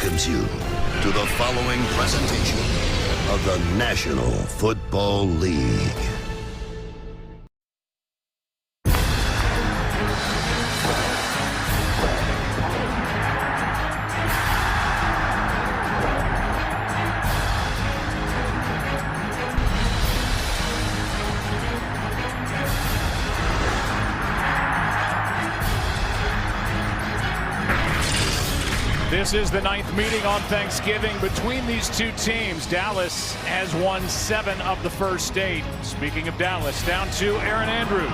welcomes you to the following presentation of the National Football League. This is the 9th meeting on Thanksgiving between these two teams. Dallas has won 7 of the first 8. Speaking of Dallas, down to Aaron Andrews.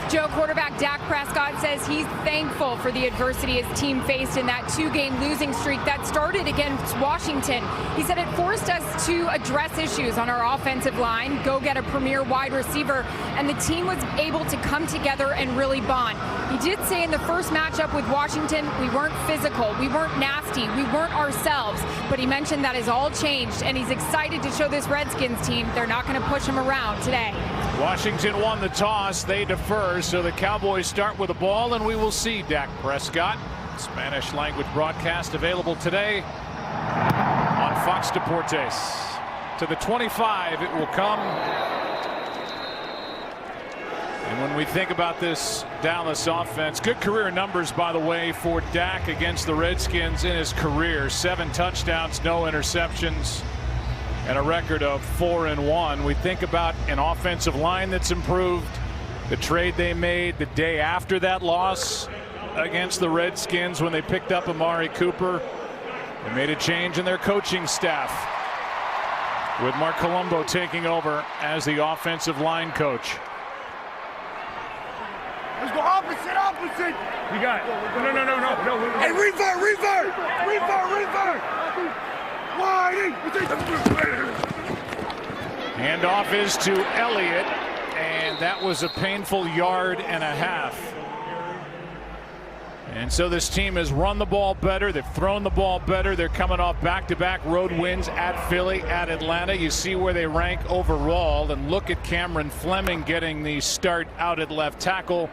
Joe, quarterback Dak Prescott says he's thankful for the adversity his team faced in that 2-game losing streak that started against Washington. He said it forced us to address issues on our offensive line, go get a premier wide receiver, and the team was able to come together and really bond. He did say in the first matchup with Washington, we weren't physical, we weren't nasty, we weren't ourselves, but he mentioned that has all changed, and he's excited to show this Redskins team they're not going to push him around today. Washington won the toss, they defer, so the Cowboys start with the ball, and we will see Dak Prescott. Spanish language broadcast available today on Fox Deportes. To the 25 it will come. And when we think about this Dallas offense, good career numbers, by the way, for Dak against the Redskins in his career. 7 touchdowns, no interceptions, and a record of 4-1. We think about an offensive line that's improved, the trade they made the day after that loss against the Redskins when they picked up Amari Cooper. They made a change in their coaching staff with Mark Colombo taking over as the offensive line coach. Let's go opposite. You got it. No. Hey, revert. Handoff is to Elliott, and that was a painful 1.5 yards. And so this team has run the ball better. They've thrown the ball better. They're coming off back-to-back road wins at Philly, at Atlanta. You see where they rank overall, and look at Cameron Fleming getting the start out at left tackle.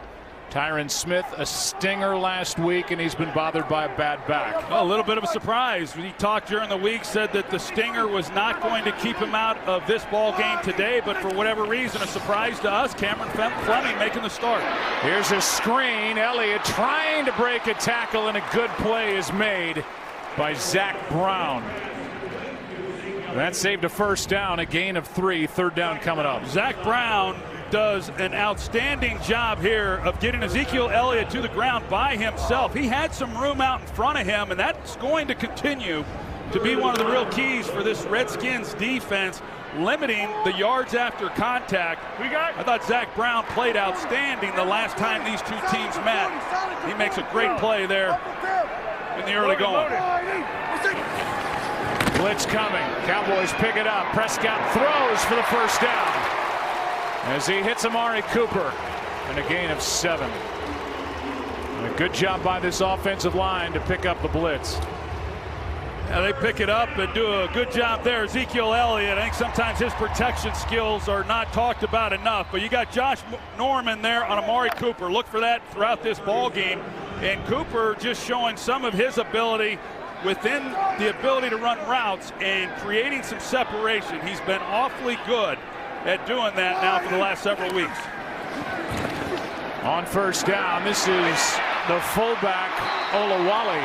Tyron Smith, a stinger last week, and he's been bothered by a bad back. Well, a little bit of a surprise. He talked during the week, said that the stinger was not going to keep him out of this ball game today, but for whatever reason, a surprise to us. Cameron Fleming making the start. Here's a screen. Elliott trying to break a tackle, and a good play is made by Zach Brown. That saved a first down, a gain of 3, 3rd down coming up. Zach Brown does an outstanding job here of getting Ezekiel Elliott to the ground by himself. He had some room out in front of him, and that's going to continue to be one of the real keys for this Redskins defense, limiting the yards after contact. I thought Zach Brown played outstanding the last time these two teams met. He makes a great play there in the early going. Blitz coming. Cowboys pick it up. Prescott throws for the first down as he hits Amari Cooper, and a gain of 7. And a good job by this offensive line to pick up the blitz. Yeah, they pick it up and do a good job there. Ezekiel Elliott, I think sometimes his protection skills are not talked about enough, but you got Josh Norman there on Amari Cooper. Look for that throughout this ball game, and Cooper just showing some of his ability within the ability to run routes and creating some separation. He's been awfully good at doing that now for the last several weeks. On first down, this is the fullback, Olawale.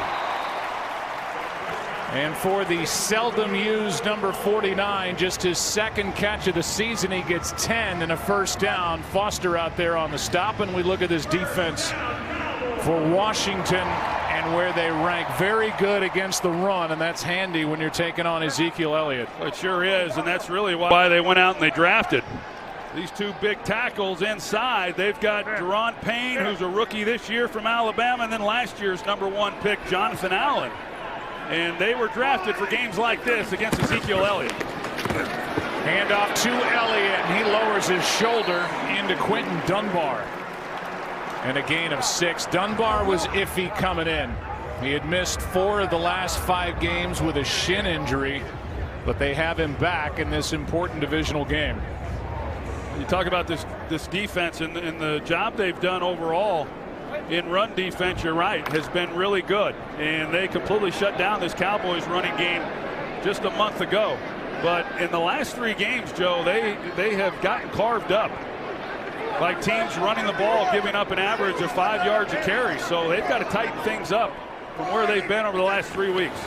And for the seldom used number 49, just his 2nd catch of the season, he gets 10 and a first down. Foster out there on the stop, and we look at this defense for Washington and where they rank. Very good against the run, and that's handy when you're taking on Ezekiel Elliott. It sure is, and that's really why they went out and they drafted these 2 big tackles inside. They've got Deron Payne, who's a rookie this year from Alabama, and then last year's number 1 pick, Jonathan Allen. And they were drafted for games like this against Ezekiel Elliott. Handoff to Elliott, and he lowers his shoulder into Quentin Dunbar. And a gain of 6. Dunbar was iffy coming in. He had missed 4 of the last 5 games with a shin injury, but they have him back in this important divisional game. You talk about this defense and the job they've done overall. in run defense, you're right, has been really good. And they completely shut down this Cowboys running game just a month ago. But in the last 3 games, Joe, they have gotten carved up by teams running the ball, giving up an average of 5 yards a carry. So they've got to tighten things up from where they've been over the last 3 weeks.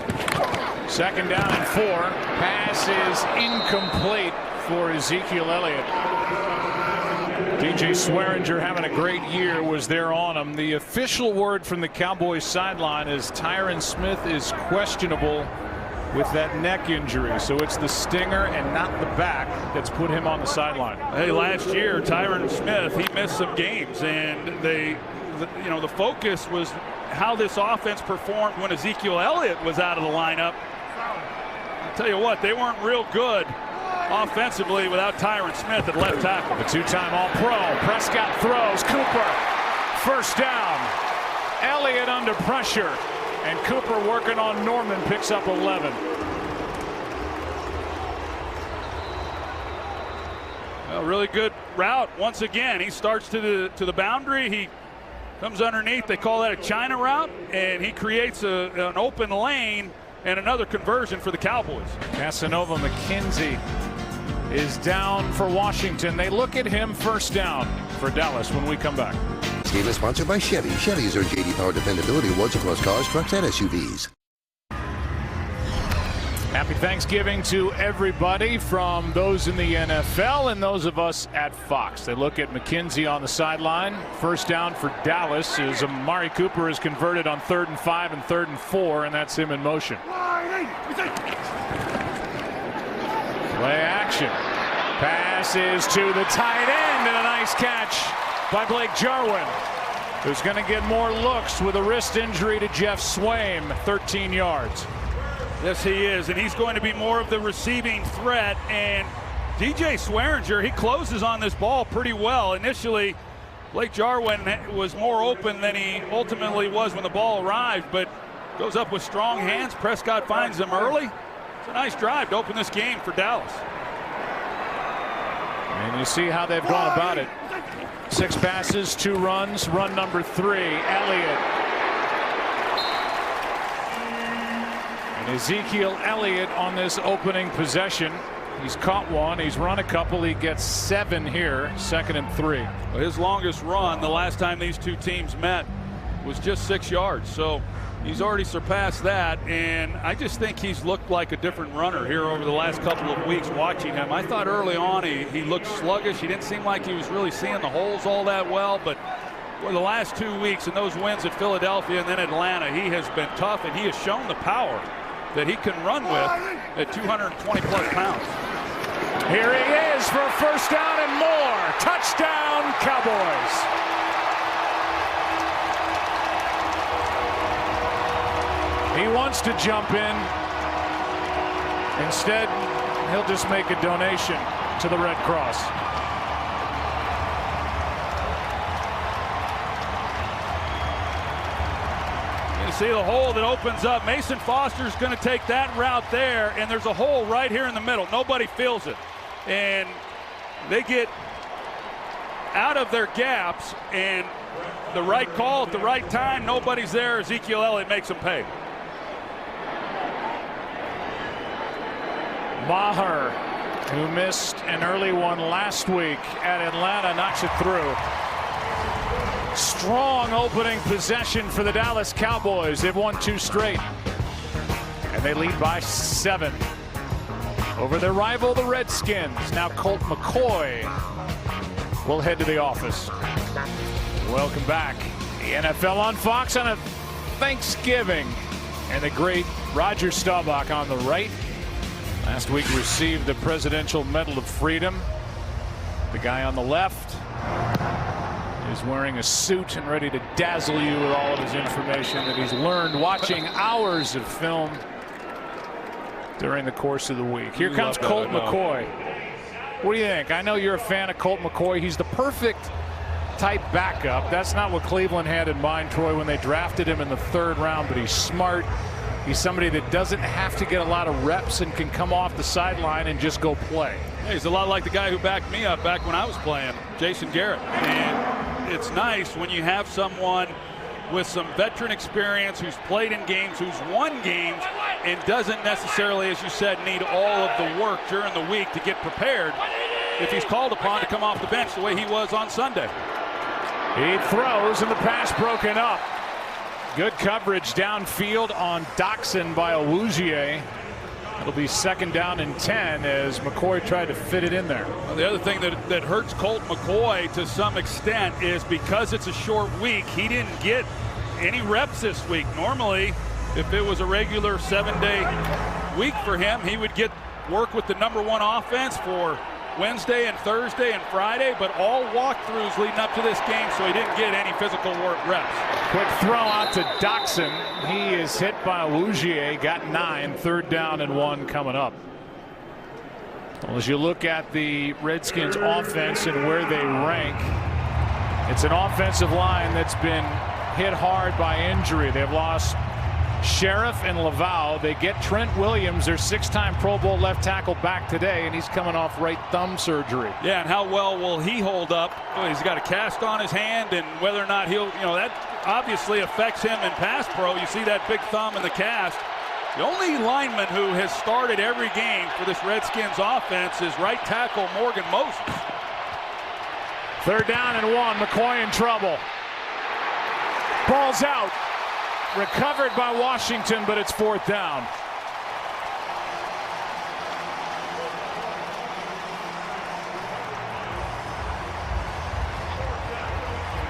2nd down and 4. Pass is incomplete for Ezekiel Elliott. DJ Swearinger having a great year, was there on him. The official word from the Cowboys sideline is Tyron Smith is questionable with that neck injury. So it's the stinger and not the back that's put him on the sideline. Hey, last year Tyron Smith, he missed some games, and the focus was how this offense performed when Ezekiel Elliott was out of the lineup. I'll tell you what, they weren't real good offensively without Tyron Smith at left tackle. The 2-time All-Pro. Prescott throws. Cooper. 1st down. Elliott under pressure. And Cooper working on Norman, picks up 11. A really good route once again. He starts to the boundary. He comes underneath. They call that a China route, and he creates an open lane and another conversion for the Cowboys. Casanova McKenzie is down for Washington. They look at him 1st down for Dallas when we come back. This game is sponsored by Chevy. Chevy's earned J.D. Power Dependability Awards across cars, trucks, and SUVs. Happy Thanksgiving to everybody from those in the NFL and those of us at Fox. They look at McKenzie on the sideline. 1st down for Dallas as Amari Cooper is converted on 3rd and 5 and 3rd and 4, and that's him in motion. Play action. Pass is to the tight end, and a nice catch by Blake Jarwin, who's going to get more looks with a wrist injury to Jeff Swaim, 13 yards. Yes, he is, and he's going to be more of the receiving threat. And DJ Swearinger, he closes on this ball pretty well. Initially, Blake Jarwin was more open than he ultimately was when the ball arrived, but goes up with strong hands. Prescott finds him early. It's a nice drive to open this game for Dallas. And you see how they've gone about it. 6 passes, 2 runs. Run number 3, Elliott. And Ezekiel Elliott on this opening possession. He's caught one. He's run a couple. He gets 7 here. 2nd and 3. Well, his longest run the last time these two teams met was just 6 yards. So he's already surpassed that, and I just think he's looked like a different runner here over the last couple of weeks watching him. I thought early on he looked sluggish. He didn't seem like he was really seeing the holes all that well, but for the last 2 weeks and those wins at Philadelphia and then Atlanta, he has been tough, and he has shown the power that he can run with at 220-plus pounds. Here he is for a 1st down and more. Touchdown, Cowboys. He wants to jump in. Instead, he'll just make a donation to the Red Cross. You see the hole that opens up. Mason Foster's going to take that route there, and there's a hole right here in the middle. Nobody feels it. And they get out of their gaps, and the right call at the right time. Nobody's there. Ezekiel Elliott makes them pay. Maher, who missed an early one last week at Atlanta, knocks it through. Strong opening possession for the Dallas Cowboys. They've won 2 straight. And they lead by 7 over their rival, the Redskins. Now Colt McCoy will head to the office. Welcome back. The NFL on Fox on a Thanksgiving. And the great Roger Staubach on the right. Last week received the Presidential Medal of Freedom. The guy on the left is wearing a suit and ready to dazzle you with all of his information that he's learned watching hours of film during the course of the week. Here comes Colt McCoy. What do you think? I know you're a fan of Colt McCoy. He's the perfect type backup. That's not what Cleveland had in mind, Troy, when they drafted him in the 3rd round, but he's smart. He's somebody that doesn't have to get a lot of reps and can come off the sideline and just go play. Yeah, he's a lot like the guy who backed me up back when I was playing, Jason Garrett. And it's nice when you have someone with some veteran experience, who's played in games, who's won games, and doesn't necessarily, as you said, need all of the work during the week to get prepared if he's called upon to come off the bench the way he was on Sunday. He throws and the pass broken up. Good coverage downfield on Doxson by Awuzie. It'll be 2nd down and 10 as McCoy tried to fit it in there. Well, the other thing that hurts Colt McCoy to some extent is because it's a short week, he didn't get any reps this week. Normally, if it was a regular 7-day week for him, he would get work with the #1 offense for Wednesday and Thursday and Friday, but all walkthroughs leading up to this game, so he didn't get any physical work reps. Quick throw out to Doxson. He is hit by Awuzie, got 9, 3rd down and 1 coming up. Well, as you look at the Redskins offense and where they rank, it's an offensive line that's been hit hard by injury. They've lost Sheriff and Laval. They get Trent Williams, their 6-time Pro Bowl left tackle, back today, and he's coming off right thumb surgery. Yeah, and how well will he hold up? Well, he's got a cast on his hand, and whether or not he'll, that obviously affects him in pass pro. You see that big thumb in the cast. The only lineman who has started every game for this Redskins offense is right tackle Morgan Moses. 3rd down and 1. McCoy in trouble. Ball's out. Recovered by Washington, but it's 4th down.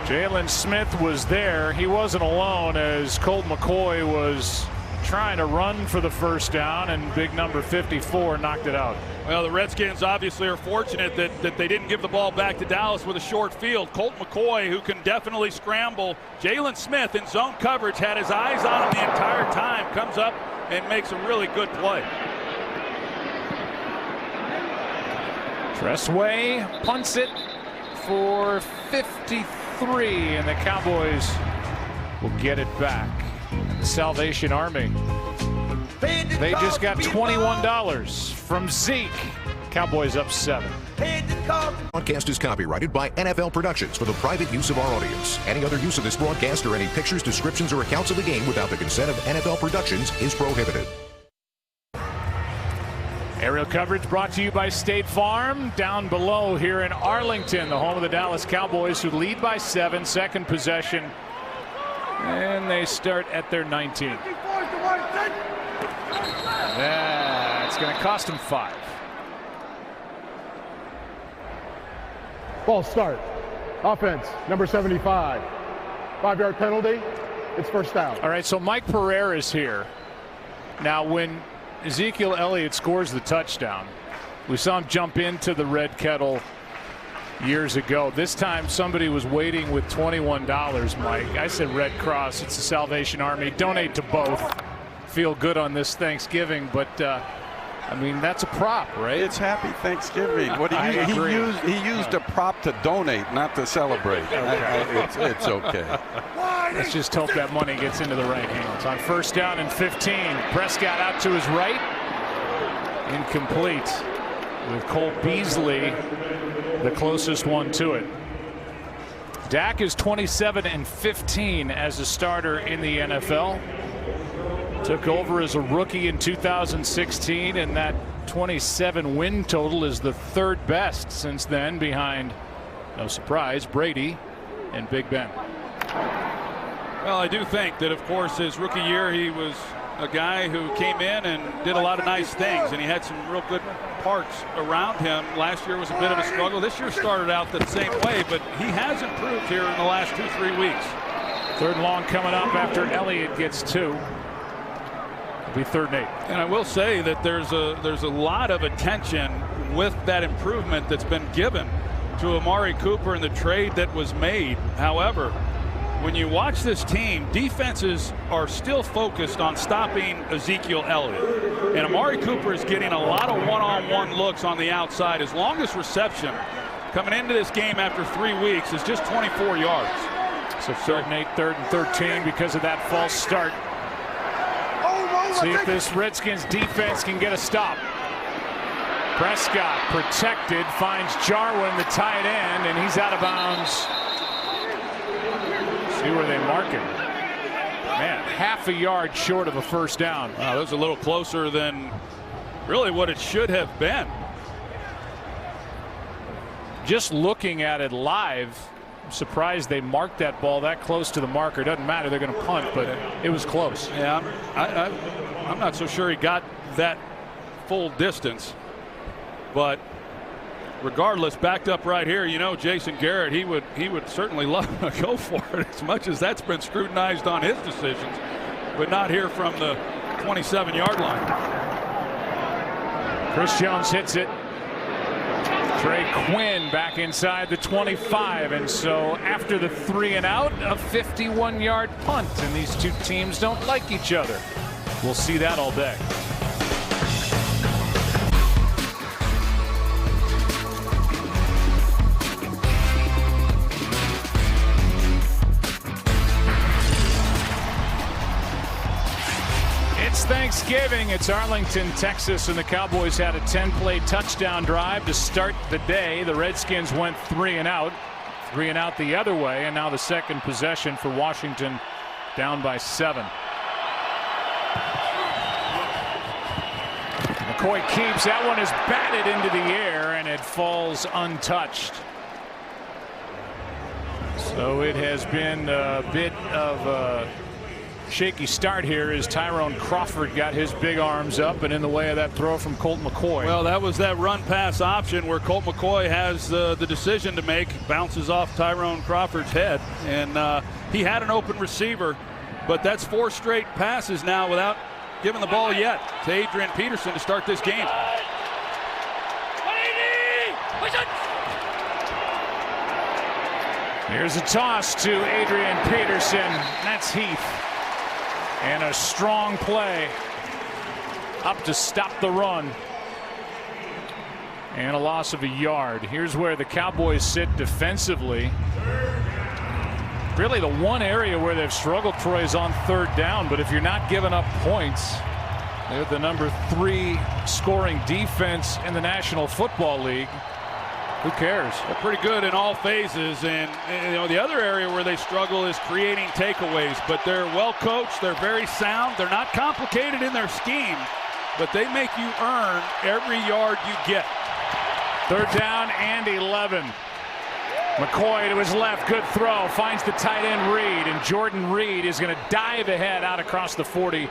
Jalen Smith was there. He wasn't alone as Colt McCoy was trying to run for the 1st down, and big number 54 knocked it out. Well, the Redskins obviously are fortunate that they didn't give the ball back to Dallas with a short field. Colt McCoy, who can definitely scramble. Jalen Smith in zone coverage had his eyes on him the entire time. Comes up and makes a really good play. Tressway punts it for 53, and the Cowboys will get it back. The Salvation Army, they just got $21 from Zeke. Cowboys up 7. Broadcast is copyrighted by NFL Productions for the private use of our audience. Any other use of this broadcast or any pictures, descriptions, or accounts of the game without the consent of NFL Productions is prohibited. Aerial coverage brought to you by State Farm. Down below here in Arlington, the home of the Dallas Cowboys, who lead by 7, 2nd possession. And they start at their 19. Yeah, it's going to cost them 5. Ball start. Offense, number 75. 5-yard penalty. It's 1st down. All right, so Mike Pereira is here. Now, when Ezekiel Elliott scores the touchdown, we saw him jump into the red kettle years ago. This time somebody was waiting with $21, Mike. I said Red Cross. It's the Salvation Army. Donate to both. Feel good on this Thanksgiving, but I mean, that's a prop, right? It's Happy Thanksgiving. What he used a prop to donate, not to celebrate. Okay. It's okay. Let's just hope that money gets into the right hands. On 1st down and 15, Prescott out to his right. Incomplete, with Cole Beasley the closest one to it. Dak is 27-15 as a starter in the NFL. Took over as a rookie in 2016, and that 27 win total is the 3rd best since then, behind, no surprise, Brady and Big Ben. Well, I do think that, of course, his rookie year, he was a guy who came in and did a lot of nice things, and he had some real good parts around him. Last year was a bit of a struggle. This year started out the same way, but he has improved here in the last 2-3 weeks. 3rd and long coming up after Elliott gets 2. It'll be 3rd and 8. And I will say that there's a lot of attention with that improvement that's been given to Amari Cooper and the trade that was made. However, when you watch this team, defenses are still focused on stopping Ezekiel Elliott. And Amari Cooper is getting a lot of one-on-one looks on the outside. His longest reception coming into this game after 3 weeks is just 24 yards. So 3rd and 8, 3rd and 13 because of that false start. See if this Redskins defense can get a stop. Prescott protected, finds Jarwin, the tight end, and he's out of bounds. See where they mark him. Man, half a yard short of a first down. That was a little closer than really what it should have been. Just looking at it live, I'm surprised they marked that ball that close to the marker. Doesn't matter, they're going to punt, but it was close. Yeah, I'm not so sure he got that full distance, but regardless, backed up right here, you know, Jason Garrett, he would certainly love to go for it, as much as that's been scrutinized on his decisions, but not here from the 27-yard line. Chris Jones hits it. Trey Quinn back inside the 25, and so after the 3 and out, a 51-yard punt, and these two teams don't like each other. We'll see that all day. It's Thanksgiving. It's Arlington, Texas, and the Cowboys had a 10-play touchdown drive to start the day. The Redskins went 3 and out. 3 and out the other way, and now the second possession for Washington, down by 7. McCoy keeps. That one is batted into the air, and it falls untouched. So it has been a bit of a shaky start here as Tyrone Crawford got his big arms up and in the way of that throw from Colt McCoy. Well, that was that run pass option where Colt McCoy has the decision to make. Bounces off Tyrone Crawford's head, and he had an open receiver, but that's 4 straight passes now without giving the ball yet to Adrian Peterson to start this game. Here's a toss to Adrian Peterson. That's Heath. And a strong play up to stop the run. And a loss of a yard. Here's where the Cowboys sit defensively. Really the one area where they've struggled, Troy, is on 3rd down. But if you're not giving up points, they're the number 3 scoring defense in the National Football League. Who cares? They're pretty good in all phases, and you know the other area where they struggle is creating takeaways. But they're well coached. They're very sound. They're not complicated in their scheme, but they make you earn every yard you get. 3rd down and 11. McCoy to his left, good throw, finds the tight end Reed, and Jordan Reed is going to dive ahead out across the 40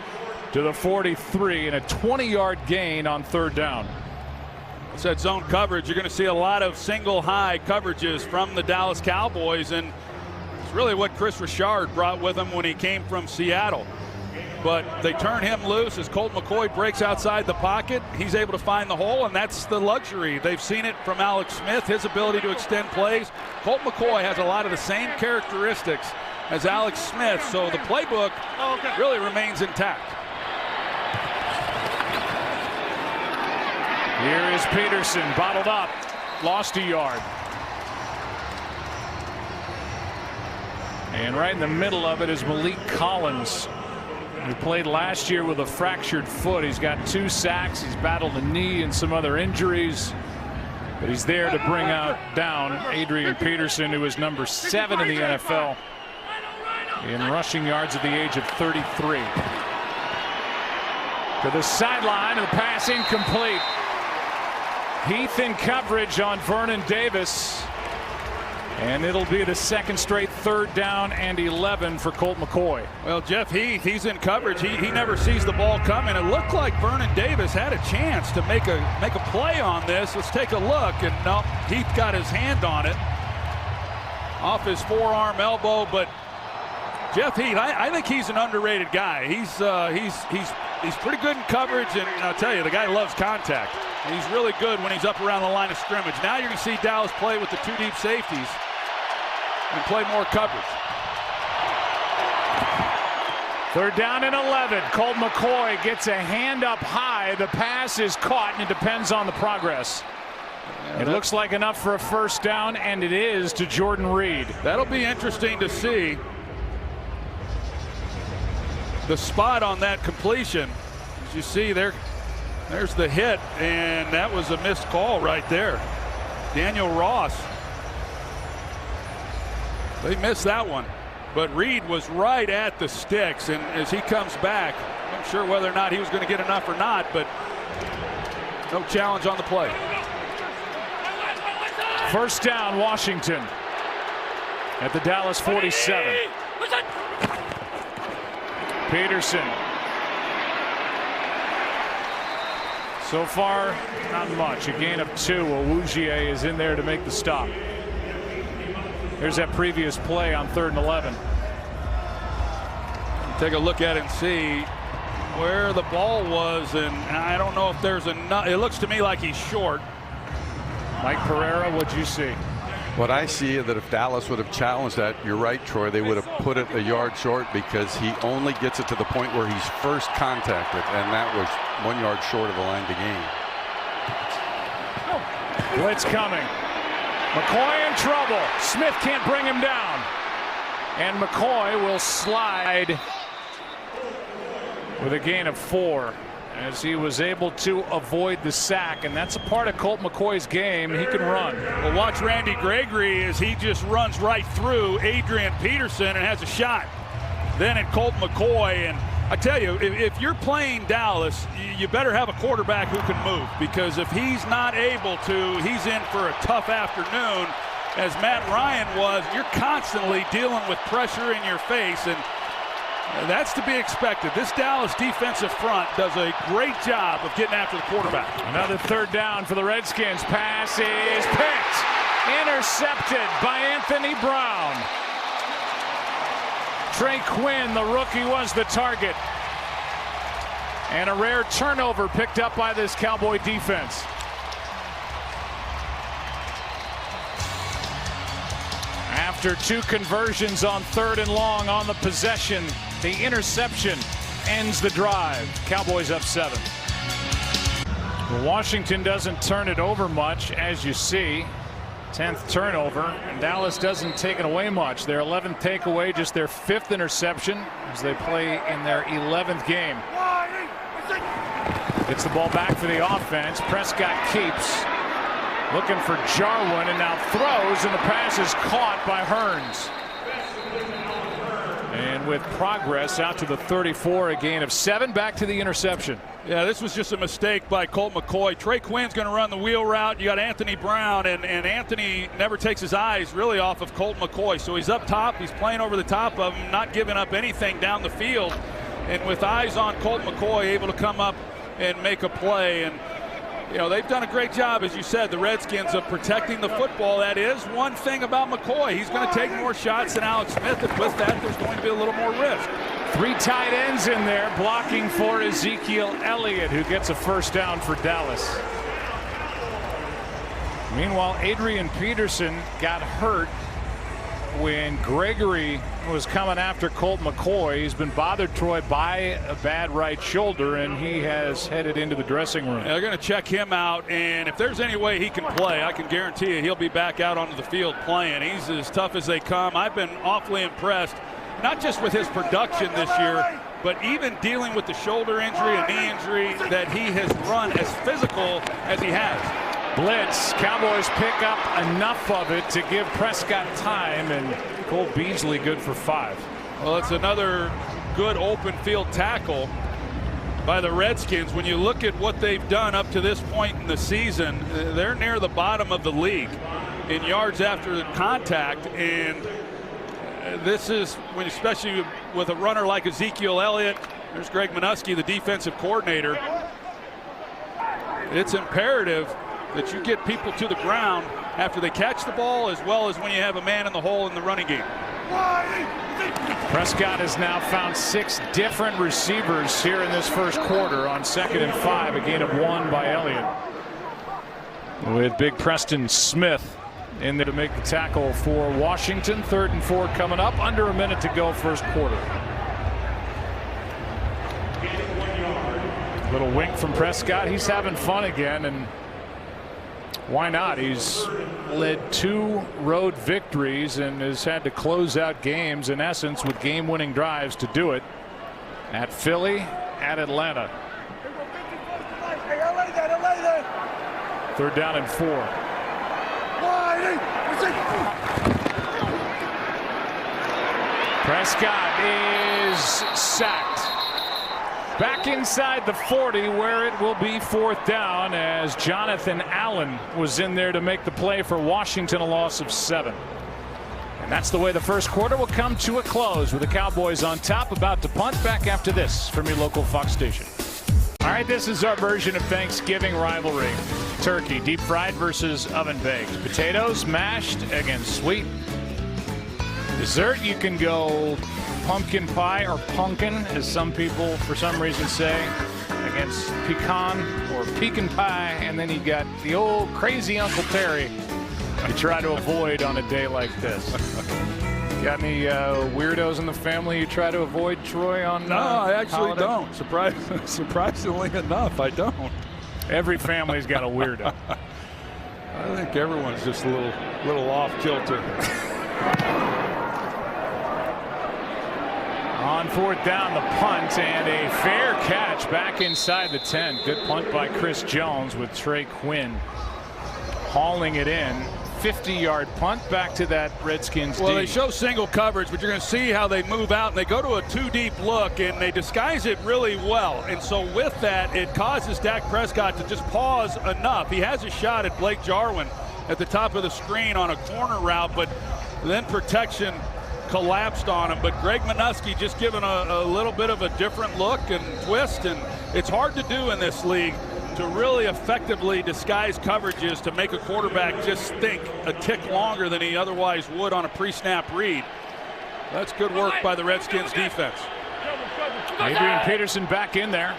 to the 43, and a 20-yard gain on 3rd down. It's that zone coverage. You're going to see a lot of single high coverages from the Dallas Cowboys, and it's really what Chris Richard brought with him when he came from Seattle. But they turn him loose as Colt McCoy breaks outside the pocket. He's able to find the hole, and that's the luxury. They've seen it from Alex Smith, his ability to extend plays. Colt McCoy has a lot of the same characteristics as Alex Smith, so the playbook really remains intact. Here is Peterson, bottled up, lost a yard. And right in the middle of it is Malik Collins, who played last year with a fractured foot. He's got 2 sacks. He's battled a knee and some other injuries. But he's there to bring down Adrian Peterson, who is number 7 in the NFL in rushing yards at the age of 33. To the sideline, and the pass incomplete. Heath in coverage on Vernon Davis, and it'll be the 2nd straight 3rd down and 11 for Colt McCoy. Well, Jeff Heath, he's in coverage. He never sees the ball coming. It looked like Vernon Davis had a chance to make a play on this. Let's take a look, and no, Heath got his hand on it off his forearm elbow. But Jeff Heath, I think he's an underrated guy. He's pretty good in coverage, and I'll tell you, the guy loves contact. He's really good when he's up around the line of scrimmage. Now you're going to see Dallas play with the 2 deep safeties and play more coverage. 3rd down and 11. Colt McCoy gets a hand up high. The pass is caught, and it depends on the progress. It looks like enough for a 1st down, and it is to Jordan Reed. That'll be interesting to see the spot on that completion. As you see there, there's the hit, and that was a missed call right there. Daniel Ross. They missed that one. but Reed was right at the sticks, and as he comes back, I'm sure whether or not he was going to get enough or not, but no challenge on the play. First down, Washington at the Dallas 47. Peterson. So far, not much. A gain of 2. Owuzie is in there to make the stop. Here's that previous play on 3rd and 11. Take a look at it and see where the ball was, and I don't know if there's enough. It looks to me like he's short. Mike Pereira, what'd you see? What I see is that if Dallas would have challenged that, you're right, Troy, they would have put it a yard short because he only gets it to the point where he's first contacted, and that was 1 yard short of the line to gain. Blitz coming. McCoy in trouble. Smith can't bring him down. And McCoy will slide with a gain of 4 as he was able to avoid the sack, and that's a part of Colt McCoy's game. He can run. Well, watch Randy Gregory as he just runs right through Adrian Peterson and has a shot. Then at Colt McCoy, and I tell you, if you're playing Dallas, you better have a quarterback who can move, because if he's not able to, he's in for a tough afternoon, as Matt Ryan was. You're constantly dealing with pressure in your face, and that's to be expected. This Dallas defensive front does a great job of getting after the quarterback. Another 3rd down for the Redskins. Pass is picked. Intercepted by Anthony Brown. Trey Quinn, the rookie, was the target. And a rare turnover picked up by this Cowboy defense. After 2 conversions on 3rd and long on the possession, the interception ends the drive. Cowboys up 7. Washington doesn't turn it over much, as you see. 10th turnover, and Dallas doesn't take it away much. Their 11th takeaway, just their 5th interception as they play in their 11th game. Gets the ball back for the offense. Prescott keeps. Looking for Jarwin, and now throws, and the pass is caught by Hearns. And with progress out to the 34, a gain of 7, back to the interception. Yeah, this was just a mistake by Colt McCoy. Trey Quinn's going to run the wheel route. You got Anthony Brown, and Anthony never takes his eyes really off of Colt McCoy. So he's up top, he's playing over the top of him, not giving up anything down the field. And with eyes on Colt McCoy, able to come up and make a play. And you know, they've done a great job, as you said, the Redskins, of protecting the football. That is one thing about McCoy. He's going to take more shots than Alex Smith, and with that, there's going to be a little more risk. 3 tight ends in there blocking for Ezekiel Elliott, who gets a first down for Dallas. Meanwhile, Adrian Peterson got hurt when Gregory was coming after Colt McCoy. He's been bothered, Troy, by a bad right shoulder, and he has headed into the dressing room. They're going to check him out, and if there's any way he can play, I can guarantee you he'll be back out onto the field playing. He's as tough as they come. I've been awfully impressed, not just with his production this year, but even dealing with the shoulder injury and knee injury, that he has run as physical as he has. Blitz. Cowboys pick up enough of it to give Prescott time, and Cole Beasley good for 5. Well, it's another good open field tackle by the Redskins. When you look at what they've done up to this point in the season, they're near the bottom of the league in yards after the contact, and this is when, especially with a runner like Ezekiel Elliott. There's Greg Minuski, the defensive coordinator. It's imperative that you get people to the ground after they catch the ball, as well as when you have a man in the hole in the running game. Prescott has now found 6 different receivers here in this first quarter on 2nd and 5, a gain of 1 by Elliott. With big Preston Smith in there to make the tackle for Washington. 3rd and 4 coming up, under a minute to go first quarter. Little wink from Prescott. He's having fun again, and why not? He's led 2 road victories and has had to close out games, in essence, with game-winning drives to do it. At Philly, at Atlanta. 3rd down and 4. Prescott is sacked. Back inside the 40 where it will be 4th down as Jonathan Allen was in there to make the play for Washington, a loss of 7. And that's the way the first quarter will come to a close with the Cowboys on top, about to punt. Back after this from your local Fox station. All right, this is our version of Thanksgiving rivalry. Turkey, deep fried versus oven baked. Potatoes, mashed against sweet. Dessert, you can go pumpkin pie or pumpkin, as some people for some reason say, against pecan or pecan pie. And then you got the old crazy Uncle Terry you try to avoid on a day like this. Got any weirdos in the family you try to avoid, Troy? On no, I actually holiday? don't. Surprisingly enough, I don't. Every family's got a weirdo. I think everyone's just a little off kilter. On 4th down, the punt, and a fair catch back inside the 10. Good punt by Chris Jones with Trey Quinn hauling it in. 50-yard punt back to that Redskins Well, D. they show single coverage, but you're going to see how they move out, and they go to a 2-deep look, and they disguise it really well. And so with that, it causes Dak Prescott to just pause enough. He has a shot at Blake Jarwin at the top of the screen on a corner route, but then protection collapsed on him. But Greg Minuski just given a little bit of a different look and twist, and it's hard to do in this league to really effectively disguise coverages to make a quarterback just think a tick longer than he otherwise would on a pre-snap read. That's good work by the Redskins defense. Adrian Peterson back in there.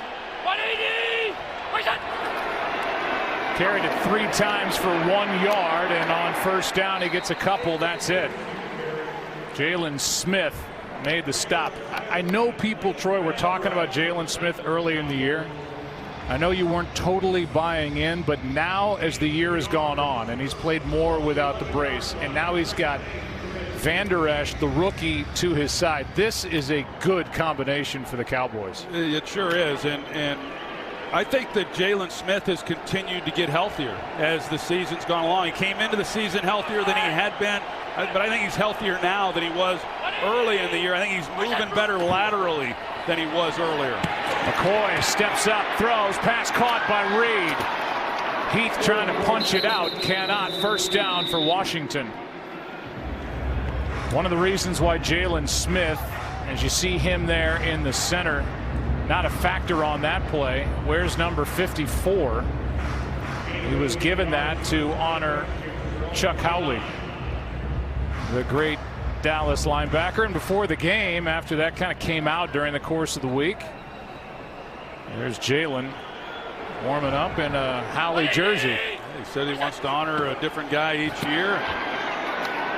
Carried it 3 times for 1 yard, and on 1st down he gets a couple. That's it. Jalen Smith made the stop. I know people, Troy, were talking about Jalen Smith early in the year. I know you weren't totally buying in, but now as the year has gone on and he's played more without the brace, and now he's got Van Der Esch, the rookie, to his side. This is a good combination for the Cowboys. It sure is, and I think that Jalen Smith has continued to get healthier as the season's gone along. He came into the season healthier than he had been, but I think he's healthier now than he was early in the year. I think he's moving better laterally than he was earlier. McCoy steps up, throws, pass caught by Reed. Heath trying to punch it out, cannot. 1st down for Washington. One of the reasons why Jalen Smith, as you see him there in the center, not a factor on that play. Where's number 54? He was given that to honor Chuck Howley, the great Dallas linebacker. And before the game, after that kind of came out during the course of the week, there's Jalen warming up in a Howley jersey. He said he wants to honor a different guy each year.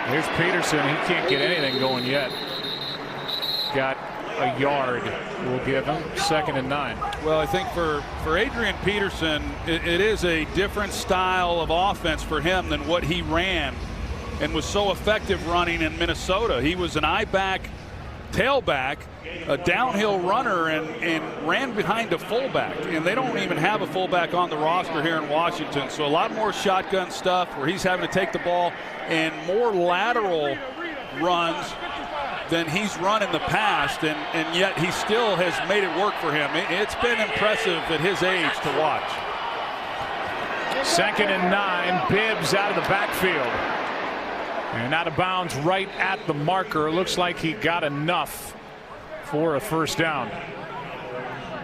Here's Peterson. He can't get anything going yet. Got a yard. We'll give him 2nd and 9. Well, I think for Adrian Peterson, it is a different style of offense for him than what he ran and was so effective running in Minnesota. He was an I-back tailback, a downhill runner, and ran behind a fullback. And they don't even have a fullback on the roster here in Washington. So a lot more shotgun stuff where he's having to take the ball and more lateral runs than he's run in the past, and yet he still has made it work for him. It's been impressive at his age to watch. 2nd and 9. Bibbs out of the backfield. And out of bounds right at the marker. Looks like he got enough for a 1st down.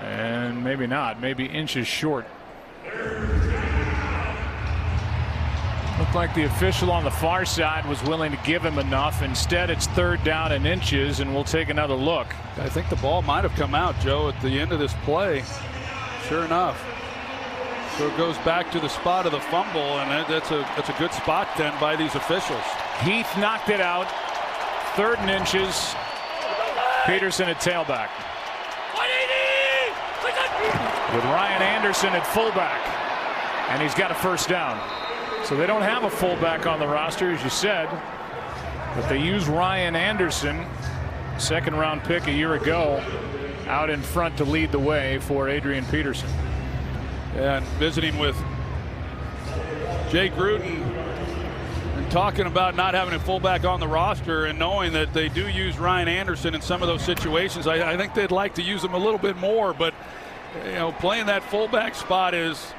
And maybe not. Maybe inches short. Looked like the official on the far side was willing to give him enough. Instead, it's 3rd down and inches, and we'll take another look. I think the ball might have come out, Joe, at the end of this play. Sure enough. So it goes back to the spot of the fumble, and that's a good spot then by these officials. Heath knocked it out. 3rd and inches. Peterson at tailback. With Ryan Anderson at fullback. And he's got a 1st down. So they don't have a fullback on the roster, as you said. But they use Ryan Anderson, 2nd-round pick a year ago, out in front to lead the way for Adrian Peterson. And visiting with Jay Gruden and talking about not having a fullback on the roster and knowing that they do use Ryan Anderson in some of those situations, I think they'd like to use him a little bit more. But playing that fullback spot is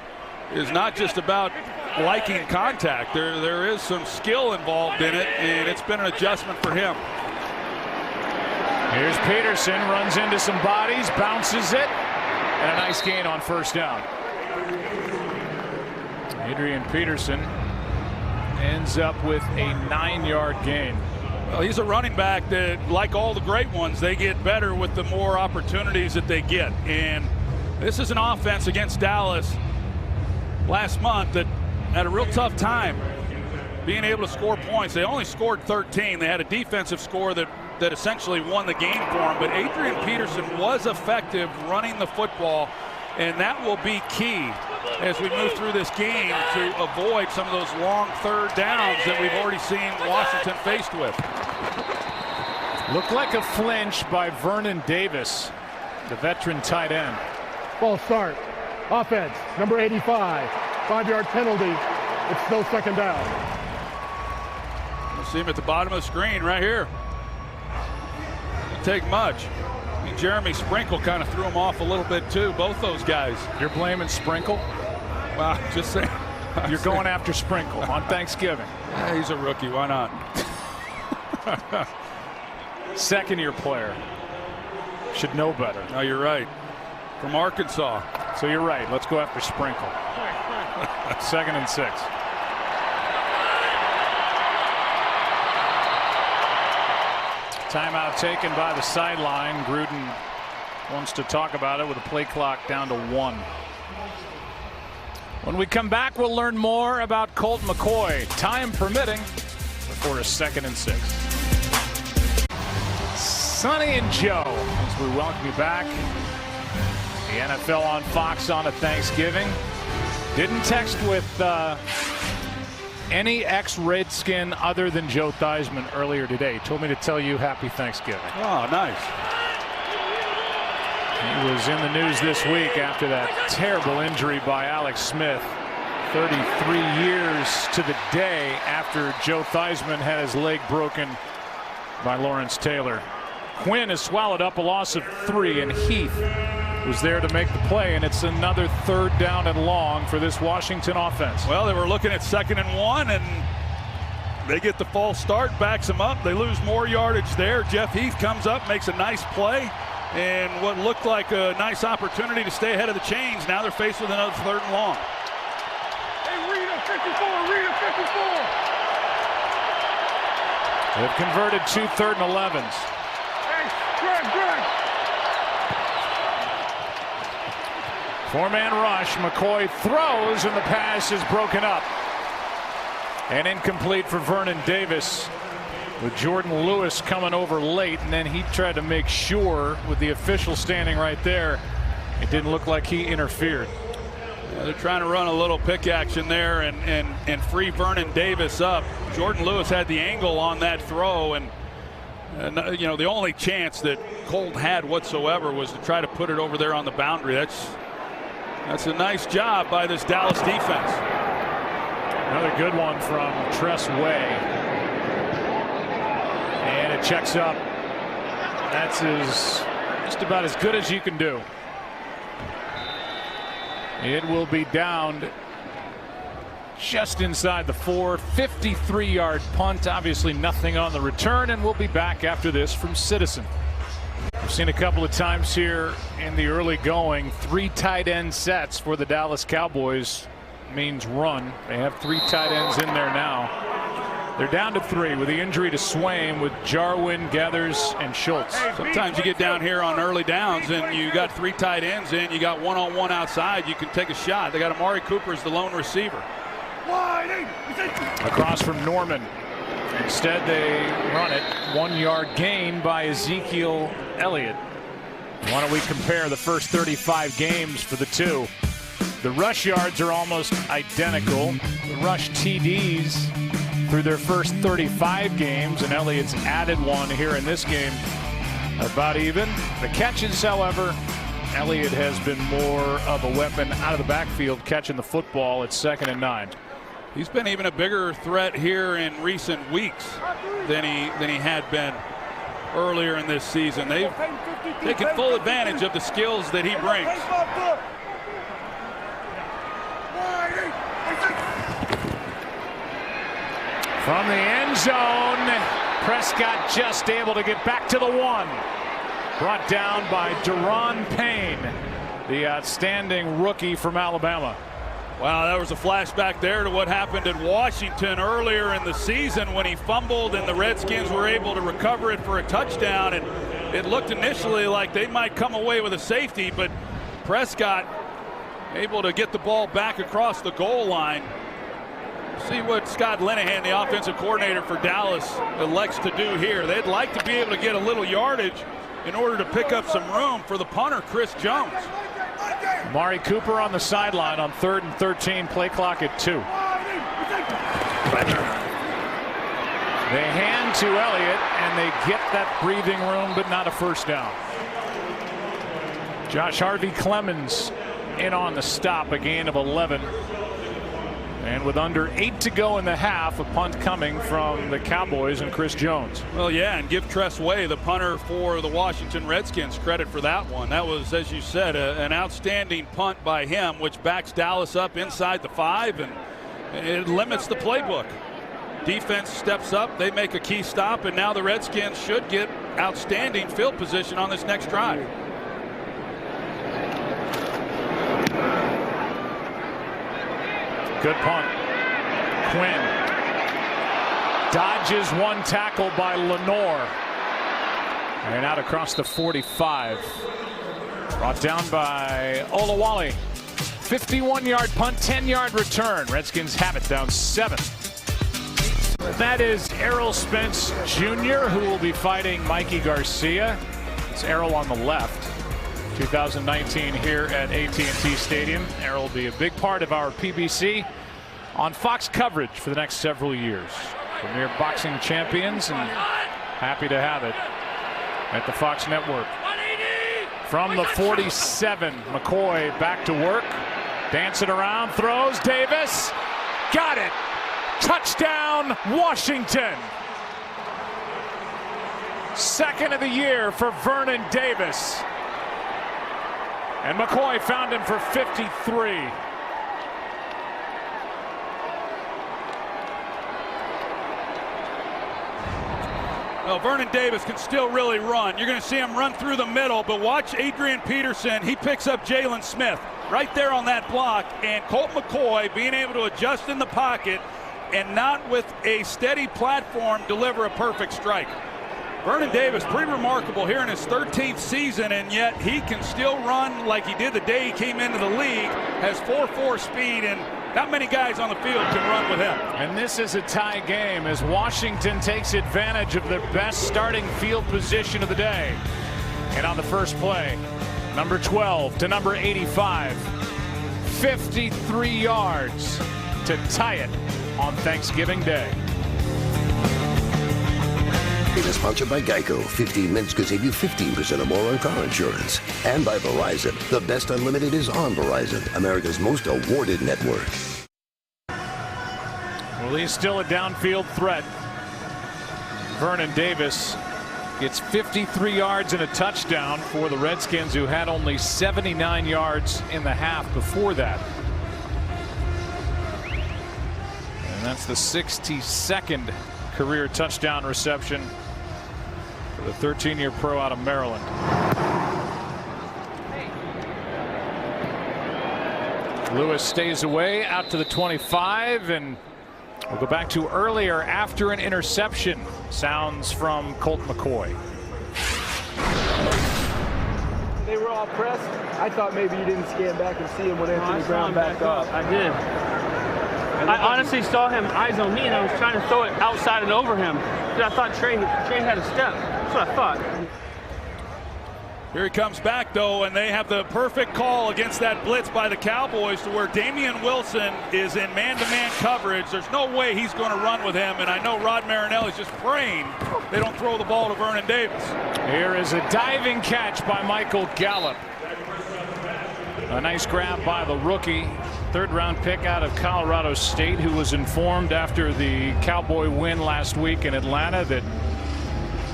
not just about liking contact. There is some skill involved in it, and it's been an adjustment for him. Here's Peterson, runs into some bodies, bounces it, and a nice gain on first down. Adrian Peterson ends up with a 9-yard gain. Well, he's a running back that, like all the great ones, they get better with the more opportunities that they get. And this is an offense against Dallas last month that had a real tough time being able to score points. They only scored 13. They had a defensive score that essentially won the game for them. But Adrian Peterson was effective running the football, and that will be key as we move through this game to avoid some of those long third downs that we've already seen Washington faced with. Looked like a flinch by Vernon Davis, the veteran tight end. False start. Offense, number 85. 5-yard penalty. It's still second down. You'll see him at the bottom of the screen right here. Doesn't take much. I mean, Jeremy Sprinkle kind of threw him off a little bit too, both those guys. You're blaming Sprinkle? Well, just saying. You're going after Sprinkle on Thanksgiving. Yeah, he's a rookie. Why not? Second-year player. Should know better. No, you're right. From Arkansas. So you're right. Let's go after Sprinkle. 2nd and 6. Timeout taken by the sideline. Gruden wants to talk about it with a play clock down to 1. When we come back, we'll learn more about Colt McCoy, time permitting, before a 2nd and 6. Sonny and Joe, as we welcome you back. The NFL on Fox on a Thanksgiving. Didn't text with any ex-Redskin other than Joe Theismann earlier today. He told me to tell you happy Thanksgiving. Oh, nice. He was in the news this week after that terrible injury by Alex Smith. 33 years to the day after Joe Theismann had his leg broken by Lawrence Taylor. Quinn has swallowed up a loss of 3, and Heath was there to make the play, and it's another 3rd down and long for this Washington offense. Well, they were looking at 2nd and 1, and they get the false start, backs them up. They lose more yardage there. Jeff Heath comes up, makes a nice play, and what looked like a nice opportunity to stay ahead of the chains. Now they're faced with another 3rd and long. Hey, Rita 54, Rita 54. They've converted 2 3rd and 11s. Hey, Greg. 4-man rush. McCoy throws, and the pass is broken up. And incomplete for Vernon Davis, with Jordan Lewis coming over late, and then he tried to make sure with the official standing right there, it didn't look like he interfered. Yeah, they're trying to run a little pick action there and free Vernon Davis up. Jordan Lewis had the angle on that throw, and the only chance that Colt had whatsoever was to try to put it over there on the boundary. That's a nice job by this Dallas defense. Another good one from Tress Way. And it checks up. That's just about as good as you can do. It will be downed just inside the 4. 53-yard punt. Obviously nothing on the return, and we'll be back after this from Citizen. We've seen a couple of times here in the early going, 3 tight end sets for the Dallas Cowboys means run. They have 3 tight ends in there now. They're down to 3 with the injury to Swaim, with Jarwin, Gathers, and Schultz. Sometimes you get down here on early downs and you got 3 tight ends in, you got one-on-one outside, you can take a shot. They got Amari Cooper as the lone receiver. Across from Norman. Instead, they run it. 1-yard gain by Ezekiel Elliott. Why don't we compare the first 35 games for the two? The rush yards are almost identical. The rush TDs through their first 35 games, and Elliott's added one here in this game, about even. The catches, however, Elliott has been more of a weapon out of the backfield, catching the football at 2nd and 9. He's been even a bigger threat here in recent weeks than he had been earlier in this season. They've taken full advantage of the skills that he brings. From the end zone, Prescott just able to get back to the 1. Brought down by Daron Payne, the outstanding rookie from Alabama. Wow, that was a flashback there to what happened at Washington earlier in the season when he fumbled and the Redskins were able to recover it for a touchdown. And it looked initially like they might come away with a safety, but Prescott able to get the ball back across the goal line. See what Scott Linehan, the offensive coordinator for Dallas, elects to do here. They'd like to be able to get a little yardage in order to pick up some room for the punter, Chris Jones. Amari Cooper on the sideline on 3rd and 13, play clock at 2. They hand to Elliott and they get that breathing room, but not a first down. Josh Harvey-Clemens in on the stop, a gain of 11. And with under 8 to go in the half, a punt coming from the Cowboys and Chris Jones. Well, yeah, and give Tress Way, the punter for the Washington Redskins, credit for that one. That was, as you said, an outstanding punt by him, which backs Dallas up inside the 5, and it limits the playbook. Defense steps up, they make a key stop, and now the Redskins should get outstanding field position on this next drive. Good punt. Quinn dodges one tackle by Lenore. And out across the 45. Brought down by Olawale. 51-yard punt, 10-yard return. Redskins have it down 7. That is Errol Spence Jr., who will be fighting Mikey Garcia. It's Errol on the left. 2019 here at AT&T Stadium. Errol will be a big part of our PBC on Fox coverage for the next several years. Premier boxing champions, and happy to have it at the Fox Network. From the 47, McCoy back to work. Dancing around, throws, Davis. Got it. Touchdown, Washington. Second of the year for Vernon Davis. And McCoy found him for 53. Well, Vernon Davis can still really run. You're going to see him run through the middle, but watch Adrian Peterson. He picks up Jalen Smith right there on that block, and Colt McCoy being able to adjust in the pocket and not with a steady platform deliver a perfect strike. Vernon Davis, pretty remarkable here in his 13th season, and yet he can still run like he did the day he came into the league, has 4.4 speed, and not many guys on the field can run with him. And this is a tie game as Washington takes advantage of their best starting field position of the day. And on the first play, number 12 to number 85, 53 yards to tie it on Thanksgiving Day. It is sponsored by Geico. 15 minutes could save you 15% or more on car insurance. And by Verizon. The best unlimited is on Verizon, America's most awarded network. Well, he's still a downfield threat. Vernon Davis gets 53 yards and a touchdown for the Redskins, who had only 79 yards in the half before that. And that's the 62nd career touchdown reception for the 13-year pro out of Maryland. Lewis stays away out to the 25, and we'll go back to earlier after an interception. Sounds from Colt McCoy. They were all pressed. I thought maybe you didn't scan back and see him when Anthony Brown backed up. I did. I honestly saw him eyes on me, and I was trying to throw it outside and over him. I thought Trey had a step. That's what I thought. Here he comes back, though, and they have the perfect call against that blitz by the Cowboys to where Damian Wilson is in man-to-man coverage. There's no way he's going to run with him, and I know Rod Marinelli's just praying they don't throw the ball to Vernon Davis. Here is a diving catch by Michael Gallup. A nice grab by the rookie. third-round pick out of Colorado State, who was informed after the Cowboy win last week in Atlanta that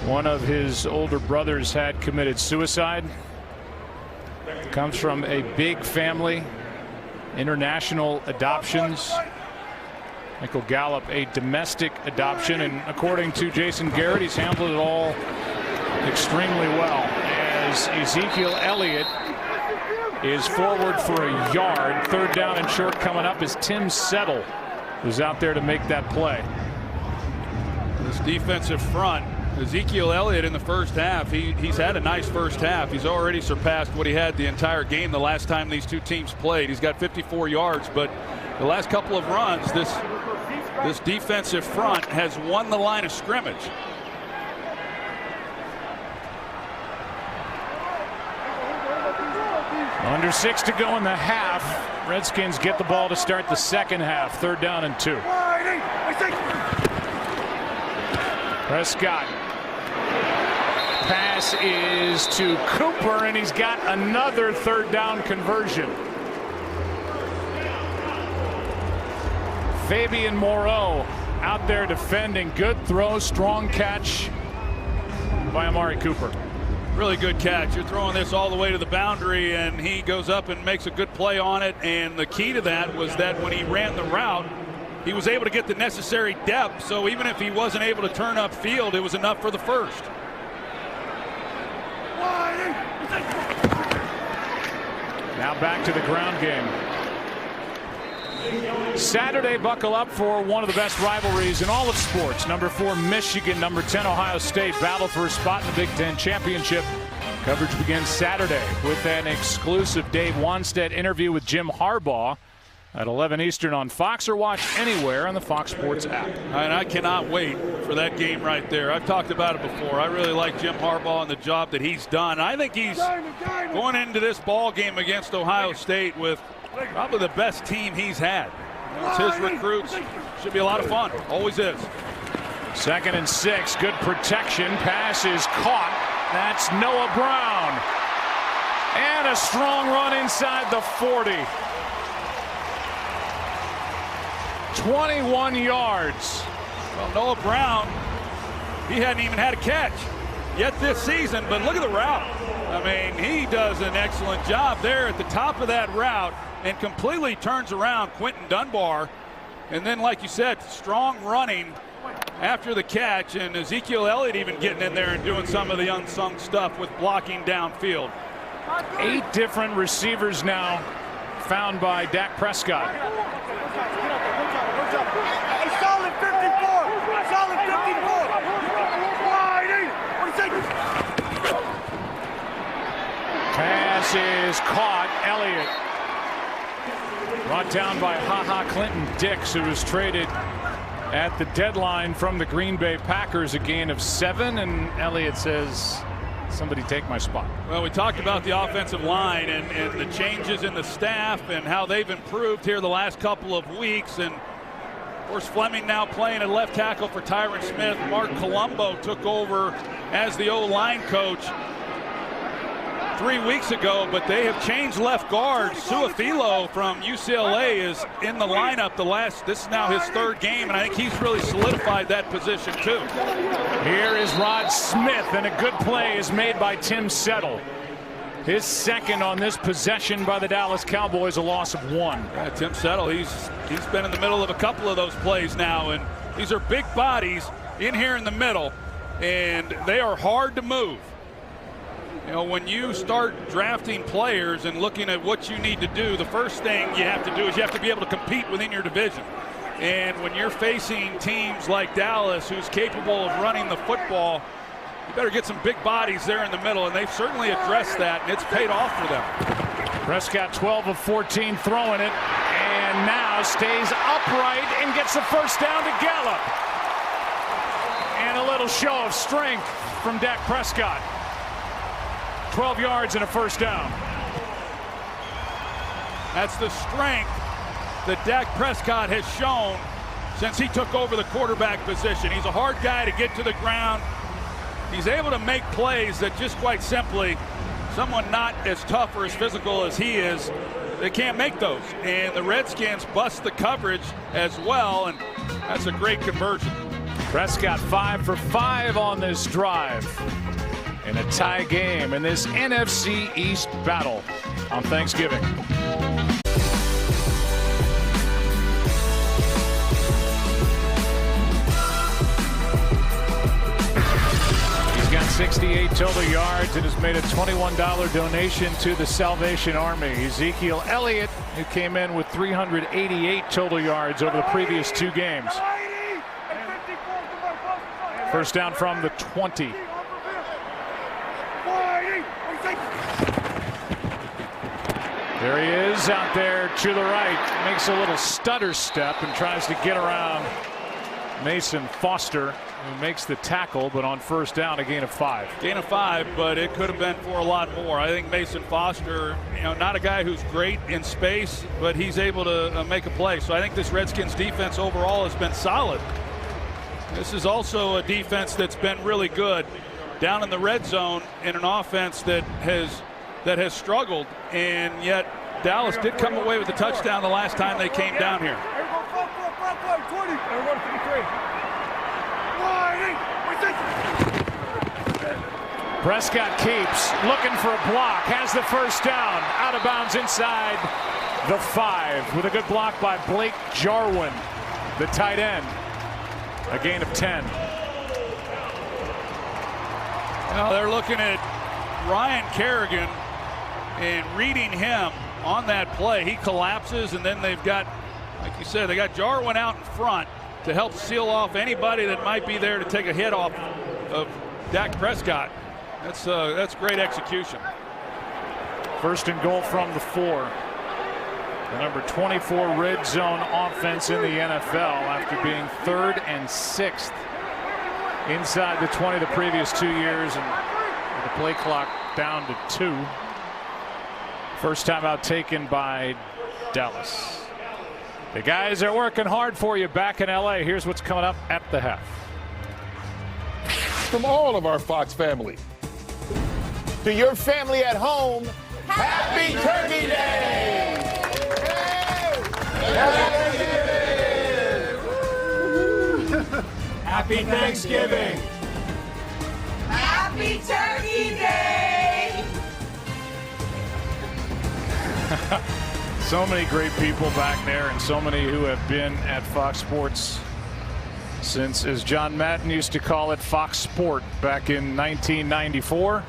one of his older brothers had committed suicide. Comes from a big family, international adoptions. Michael Gallup, a domestic adoption, and according to Jason Garrett, he's handled it all extremely well, as Ezekiel Elliott is forward for a yard. Third down and short coming up as Tim Settle was out there to make that play. This defensive front, Ezekiel Elliott in the first half, he's had a nice first half. He's already surpassed what he had the entire game the last time these two teams played. He's got 54 yards, but the last couple of runs, this defensive front has won the line of scrimmage. Under 6 to go in the half. Redskins get the ball to start the second half. Third down and 2. Prescott. Pass is to Cooper, and he's got another third down conversion. Fabian Moreau out there defending. Good throw, strong catch by Amari Cooper. Really good catch. You're throwing this all the way to the boundary, and he goes up and makes a good play on it. And the key to that was that when he ran the route, he was able to get the necessary depth. So even if he wasn't able to turn upfield, it was enough for the first. Now back to the ground game. Saturday, buckle up for one of the best rivalries in all of sports. Number 4 Michigan, number 10 Ohio State battle for a spot in the Big Ten championship. Coverage begins Saturday with an exclusive Dave Wanstead interview with Jim Harbaugh at 11 Eastern on Fox, or watch anywhere on the Fox Sports app. And I cannot wait for that game right there. I've talked about it before. I really like Jim Harbaugh and the job that he's done. I think he's going into this ball game against Ohio State with probably the best team he's had. It's his recruits. Should be a lot of fun. Always is. 2nd and 6. Good protection. Pass is caught. That's Noah Brown. And a strong run inside the 40. 21 yards. Well, Noah Brown, he hadn't even had a catch yet this season, but look at the route. I mean, he does an excellent job there at the top of that route and completely turns around Quentin Dunbar. And then, like you said, strong running after the catch, and Ezekiel Elliott even getting in there and doing some of the unsung stuff with blocking downfield. 8 different receivers now found by Dak Prescott. Solid 54. Solid 54. Pass is caught. Elliott brought down by Clinton Dix, who was traded at the deadline from the Green Bay Packers. A gain of 7, and Elliott says, somebody take my spot. Well, we talked about the offensive line and the changes in the staff and how they've improved here the last couple of weeks. And of course, Fleming now playing at left tackle for Tyron Smith. Mark Colombo took over as the O-line coach 3 weeks ago, but they have changed left guard. Suafilo from UCLA is in the lineup this is now his 3rd game, and I think he's really solidified that position too. Here is Rod Smith, and a good play is made by Tim Settle. His 2nd on this possession by the Dallas Cowboys, a loss of 1. Yeah, Tim Settle, he's been in the middle of a couple of those plays now, and these are big bodies in here in the middle, and they are hard to move. You know, when you start drafting players and looking at what you need to do, the first thing you have to do is you have to be able to compete within your division. And when you're facing teams like Dallas, who's capable of running the football, you better get some big bodies there in the middle, and they've certainly addressed that, and it's paid off for them. Prescott 12 of 14 throwing it, and now stays upright and gets the first down to Gallup. And a little show of strength from Dak Prescott. 12 yards and a first down. That's the strength that Dak Prescott has shown since he took over the quarterback position. He's a hard guy to get to the ground. He's able to make plays that just quite simply someone not as tough or as physical as he is they can't make those. And the Redskins bust the coverage as well, and that's a great conversion. Prescott 5 for 5 on this drive in a tie game in this NFC East battle on Thanksgiving. He's got 68 total yards and has made a $21 donation to the Salvation Army. Ezekiel Elliott, who came in with 388 total yards over the previous 2 games. First down from the 20. There he is out there to the right. Makes a little stutter step and tries to get around Mason Foster, who makes the tackle, but on first down, a gain of 5. Gain of 5, but it could have been for a lot more. I think Mason Foster, not a guy who's great in space, but he's able to make a play. So I think this Redskins defense overall has been solid. This is also a defense that's been really good down in the red zone in an offense that has struggled, and yet Dallas did come away with the touchdown the last time they came down here. Prescott keeps looking for a block, has the first down, out of bounds inside the 5 with a good block by Blake Jarwin, the tight end. A gain of 10. Well, they're looking at Ryan Kerrigan and reading him on that play. He collapses, and then they've got, like you said, they got Jarwin out in front to help seal off anybody that might be there to take a hit off of Dak Prescott. That's great execution. First and goal from the 4. The number 24 red zone offense in the NFL after being 3rd and 6th inside the 20 the previous 2 years, and the play clock down to 2. First time out taken by Dallas. The guys are working hard for you back in LA. Here's what's coming up at the half. From all of our Fox family, to your family at home, Happy Turkey Day! Happy Thanksgiving! Happy Turkey Day! So many great people back there, and so many who have been at Fox Sports since, as John Madden used to call it, Fox Sport back in 1994.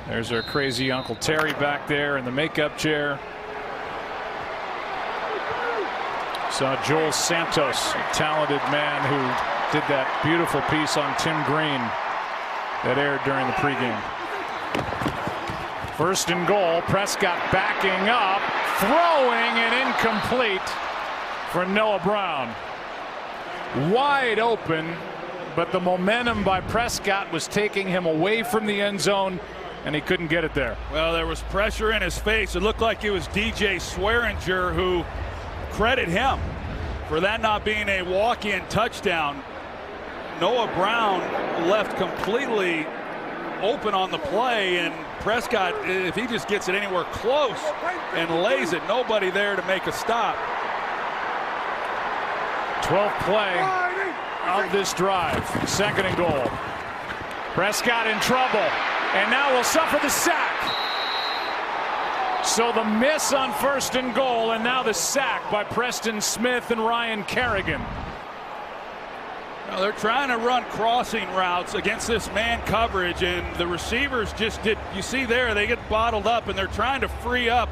There's our crazy Uncle Terry back there in the makeup chair. Saw Joel Santos, a talented man who did that beautiful piece on Tim Green that aired during the pregame. First and goal, Prescott backing up, throwing, and incomplete for Noah Brown. Wide open, but the momentum by Prescott was taking him away from the end zone, and he couldn't get it there. Well, there was pressure in his face. It looked like it was DJ Swearinger who credit him for that not being a walk-in touchdown. Noah Brown left completely open on the play, and Prescott, if he just gets it anywhere close and lays it, nobody there to make a stop. 12th play of this drive. Second and goal. Prescott in trouble, and now will suffer the sack. So the miss on first and goal, and now the sack by Preston Smith and Ryan Kerrigan. Now they're trying to run crossing routes against this man coverage, and the receivers just did. You see there, they get bottled up, and they're trying to free up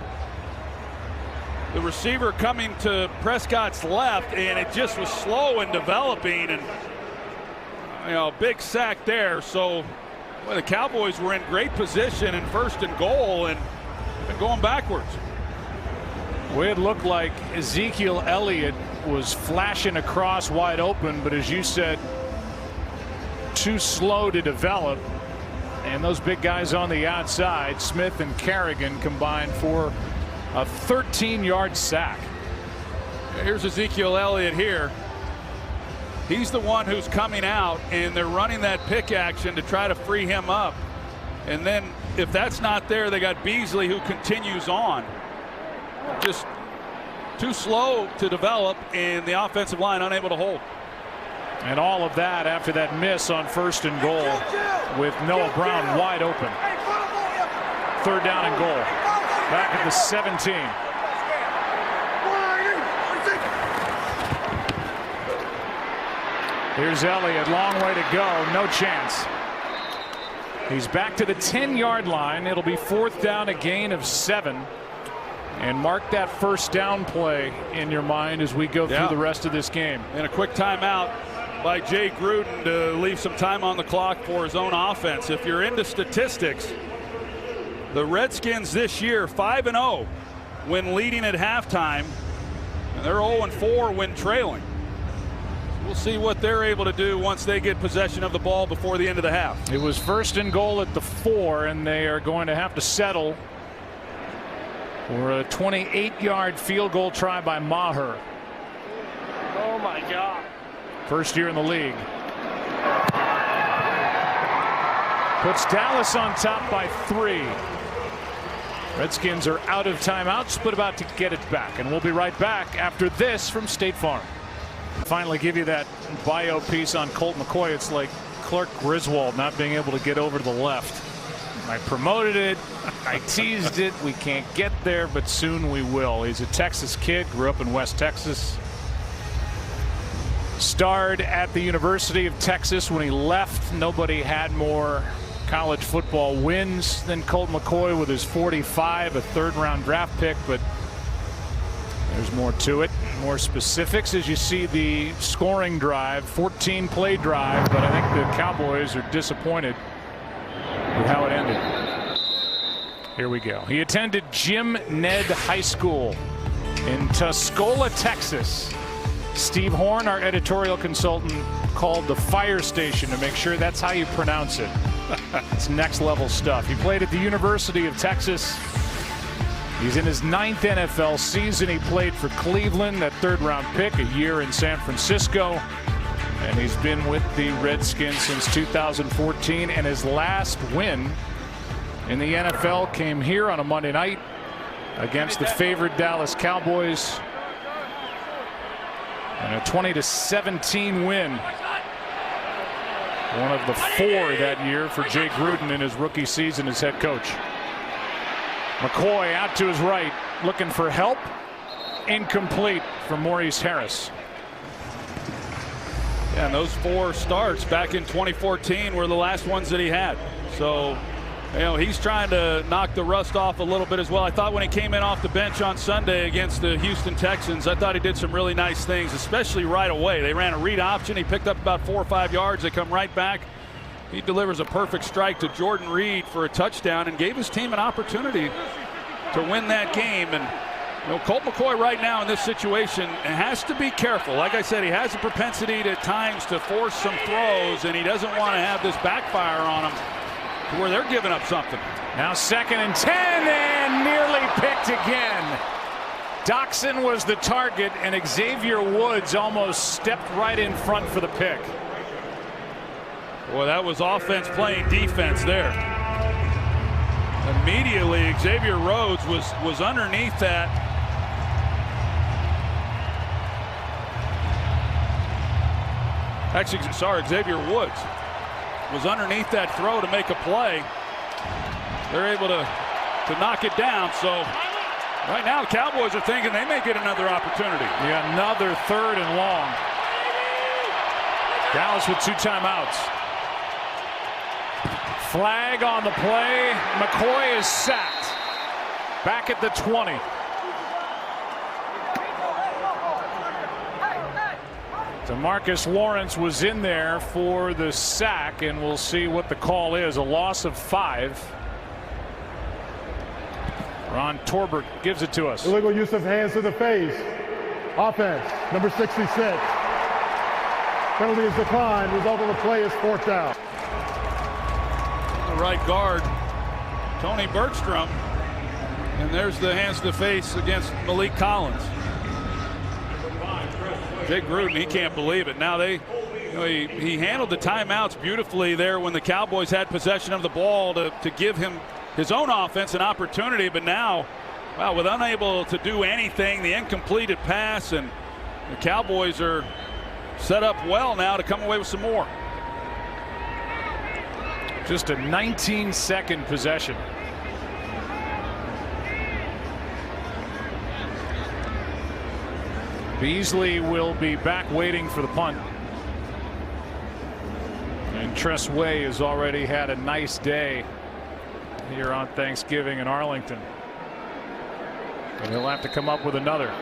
the receiver coming to Prescott's left, and it just was slow in developing, and big sack there. So the Cowboys were in great position in first and goal, and been going backwards. Well, it looked like Ezekiel Elliott was flashing across wide open, but as you said, too slow to develop. And those big guys on the outside, Smith and Kerrigan, combined for a 13-yard sack. Here's Ezekiel Elliott here. He's the one who's coming out, and they're running that pick action to try to free him up. And then if that's not there, they got Beasley who continues on. just too slow to develop, and the offensive line unable to hold. And all of that after that miss on 1st and goal with Noah Brown wide open. 3rd down and goal. Back at the 17. Here's Elliott, long way to go, no chance. He's back to the 10-yard line. It'll be 4th down, a gain of 7. And mark that 1st down play in your mind as we go through the rest of this game. And a quick timeout by Jay Gruden to leave some time on the clock for his own offense. If you're into statistics, the Redskins this year 5-0 when leading at halftime, and they're 0-4 when trailing. We'll see what they're able to do once they get possession of the ball before the end of the half. It was 1st and goal at the 4, and they are going to have to settle for a 28-yard field goal try by Maher. Oh my God. First year in the league. Puts Dallas on top by 3. Redskins are out of timeouts, but about to get it back. And we'll be right back after this from State Farm. Finally give you that bio piece on Colt McCoy. It's like Clark Griswold not being able to get over to the left. I promoted it. I teased it. We can't get there, but soon we will. He's a Texas kid, grew up in West Texas. Starred at the University of Texas. When he left, nobody had more college football wins than Colt McCoy with his 45, a 3rd-round draft pick, but there's more to it. More specifics as you see the scoring drive, 14-play drive, but I think the Cowboys are disappointed with how it ended. Here we go. He attended Jim Ned High School in Tuscola, Texas. Steve Horn, our editorial consultant, called the fire station to make sure that's how you pronounce it. It's next level stuff. He played at the University of Texas. He's in his 9th NFL season. He played for Cleveland, that 3rd-round pick, a year in San Francisco. And he's been with the Redskins since 2014. And his last win in the NFL came here on a Monday night against the favored Dallas Cowboys. And a 20-17 win. One of the 4 that year for Jay Gruden in his rookie season as head coach. McCoy out to his right, looking for help. Incomplete from Maurice Harris. Yeah, and those 4 starts back in 2014 were the last ones that he had. So, you know, he's trying to knock the rust off a little bit as well. I thought when he came in off the bench on Sunday against the Houston Texans, I thought he did some really nice things, especially right away. They ran a read option. He picked up about 4 or 5 yards. They come right back. He delivers a perfect strike to Jordan Reed for a touchdown and gave his team an opportunity to win that game. And you know, Colt McCoy right now in this situation has to be careful. Like I said, he has a propensity at times to force some throws, and he doesn't want to have this backfire on him to where they're giving up something. Now 2nd and 10, and nearly picked again. Doxson was the target, and Xavier Woods almost stepped right in front for the pick. Boy, that was offense playing defense there. Immediately, Xavier Rhodes was underneath that. Actually, sorry, Xavier Woods was underneath that throw to make a play. They're able to knock it down. So right now, the Cowboys are thinking they may get another opportunity. Yeah, another 3rd and long. Dallas with 2 timeouts. Flag on the play. McCoy is sacked. Back at the 20. DeMarcus Lawrence was in there for the sack, and we'll see what the call is. A loss of 5. Ron Torbert gives it to us. Illegal use of hands to the face. Offense, number 66. Penalty is declined. Result of the play is 4th down. The right guard, Tony Bergstrom, and there's the hands to the face against Malik Collins. Jay Gruden, he can't believe it. Now he handled the timeouts beautifully there when the Cowboys had possession of the ball to give him his own offense an opportunity, but now Well, with unable to do anything, the incompleted pass, and the Cowboys are set up well now to come away with some more. Just a 19-second possession. Beasley will be back waiting for the punt. And Tress Way has already had a nice day here on Thanksgiving in Arlington. And he'll have to come up with another.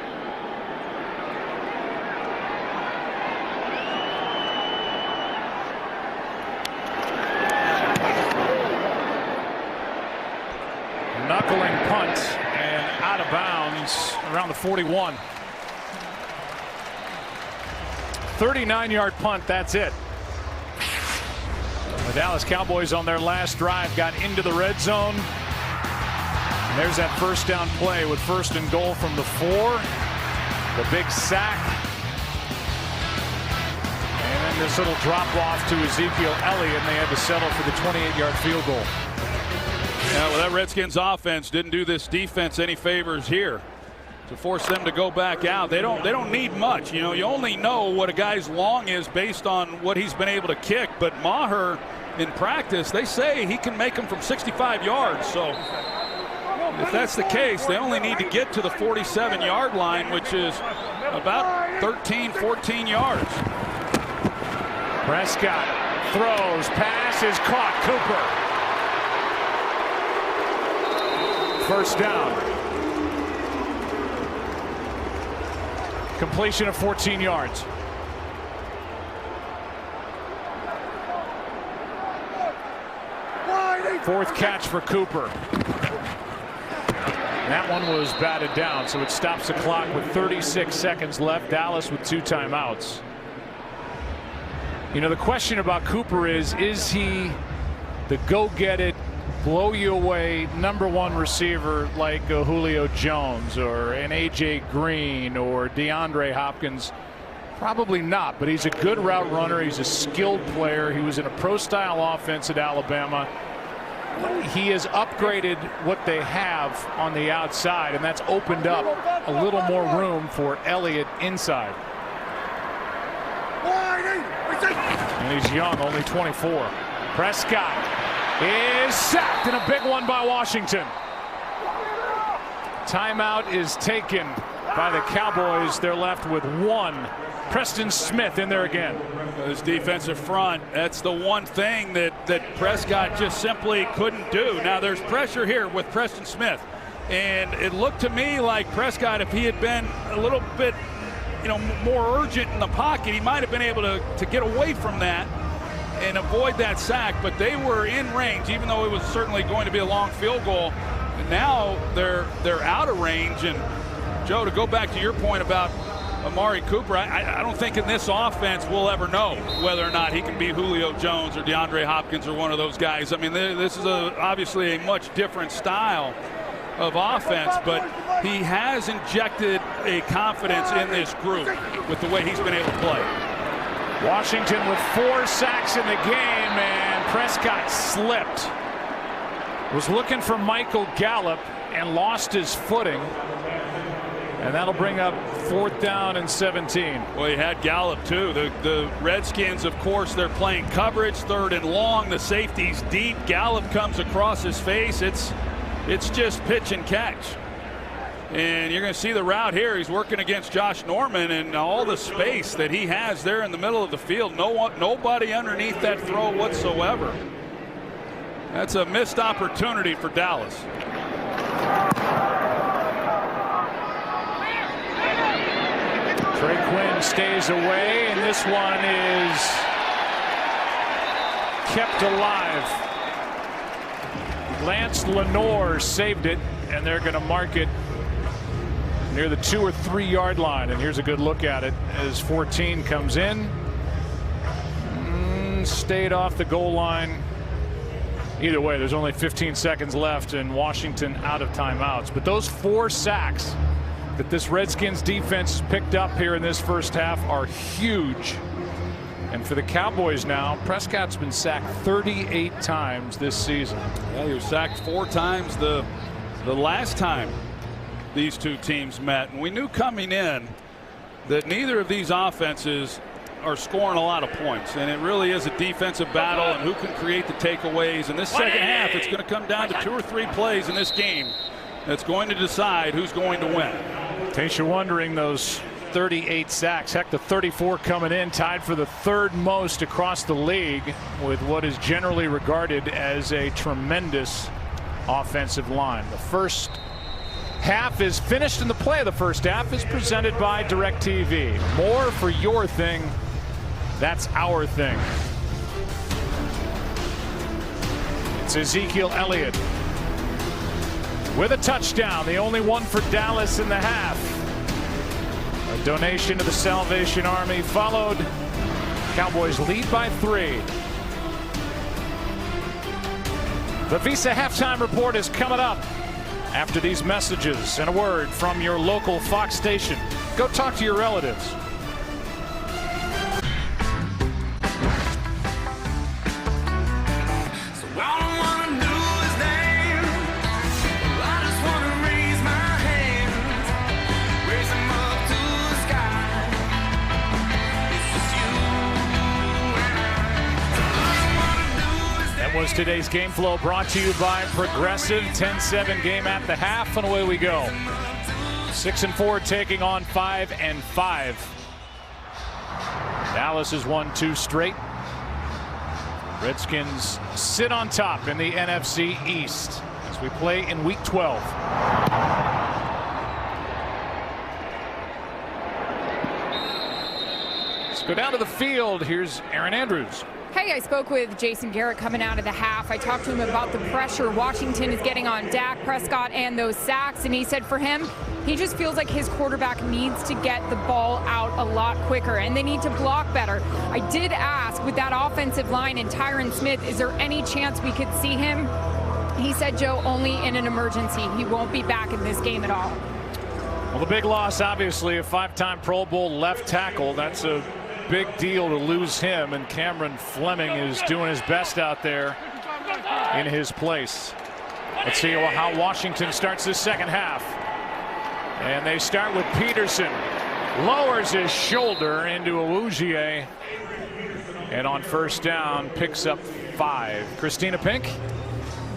Knuckling punt and out of bounds around the 41. 39-yard punt, that's it. The Dallas Cowboys on their last drive got into the red zone. And there's that first down play with 1st and goal from the 4. The big sack. And then this little drop off to Ezekiel Elliott, and they had to settle for the 28-yard field goal. Yeah, well, that Redskins offense didn't do this defense any favors here to force them to go back out. They don't need much. You know, you only know what a guy's long is based on what he's been able to kick. But Maher, in practice, they say he can make them from 65 yards. So if that's the case, they only need to get to the 47-yard line, which is about 13, 14 yards. Prescott throws, pass is caught. Cooper. First down. Completion of 14 yards. Fourth catch for Cooper. That one was batted down, so it stops the clock with 36 seconds left. Dallas with 2 timeouts. You know, the question about Cooper is he the go-get-it, blow-you-away #1 receiver like Julio Jones or an A.J. Green or DeAndre Hopkins? Probably not, but he's a good route runner. He's a skilled player. He was in a pro-style offense at Alabama. He has upgraded what they have on the outside, and that's opened up a little more room for Elliott inside. And he's young, only 24. Prescott is sacked, and a big one by Washington. Timeout is taken by the Cowboys. They're left with 1. Preston Smith in there again. His defensive front, that's the one thing that Prescott just simply couldn't do. Now there's pressure here with Preston Smith, and it looked to me like Prescott, if he had been a little bit, more urgent in the pocket, he might have been able to get away from that and avoid that sack. But they were in range, even though it was certainly going to be a long field goal. And now they're out of range. And Joe, to go back to your point about Amari Cooper, I don't think in this offense we'll ever know whether or not he can be Julio Jones or DeAndre Hopkins or one of those guys. I mean, this is obviously a much different style of offense, but he has injected a confidence in this group with the way he's been able to play. Washington with 4 sacks in the game, and Prescott slipped. Was looking for Michael Gallup and lost his footing. And that'll bring up 4th down and 17. Well, he had Gallup too. The Redskins, of course, they're playing coverage, 3rd and long. The safety's deep. Gallup comes across his face. It's just pitch and catch. And you're going to see the route here. He's working against Josh Norman, and all the space that he has there in the middle of the field. Nobody underneath that throw whatsoever. That's a missed opportunity for Dallas. Trey Quinn stays away, and this one is kept alive. Lance Lenore saved it, and they're going to mark it near the 2 or 3 yard line. And here's a good look at it as 14 comes in. Stayed off the goal line. Either way, there's only 15 seconds left, and Washington out of timeouts. But those 4 sacks that this Redskins defense picked up here in this first half are huge. And for the Cowboys now, Prescott's been sacked 38 times this season. Yeah, he was sacked 4 times the last time these two teams met. And we knew coming in that neither of these offenses are scoring a lot of points. And it really is a defensive battle and who can create the takeaways. In this second half, it's going to come down to 2 or 3 plays in this game that's going to decide who's going to win. In case you're wondering, those 38 sacks, heck, the 34 coming in, tied for the 3rd most across the league with what is generally regarded as a tremendous offensive line. The first half is finished, and the play of the first half is presented by DirecTV. More for your thing. That's our thing. It's Ezekiel Elliott with a touchdown, the only one for Dallas in the half. A donation to the Salvation Army followed. Cowboys lead by 3. The Visa halftime report is coming up after these messages and a word from your local Fox station. Go talk to your relatives. Was today's game flow brought to you by Progressive. 10-7 game at the half, and away we go. 6-4 taking on 5-5. Dallas has won 2 straight. Redskins sit on top in the NFC East as we play in week 12. Let's go down to the field. Here's Aaron Andrews. Hey, I spoke with Jason Garrett coming out of the half. I talked to him about the pressure Washington is getting on Dak Prescott and those sacks, and he said for him, he just feels like his quarterback needs to get the ball out a lot quicker, and they need to block better. I did ask, with that offensive line and Tyron Smith, is there any chance we could see him? He said, Joe, only in an emergency. He won't be back in this game at all. Well, the big loss, obviously, a 5-time Pro Bowl left tackle. That's a big deal to lose him, and Cameron Fleming is doing his best out there in his place. Let's see how Washington starts this second half. And they start with Peterson. Lowers his shoulder into Awuzie. And on first down, picks up 5. Christina Pink.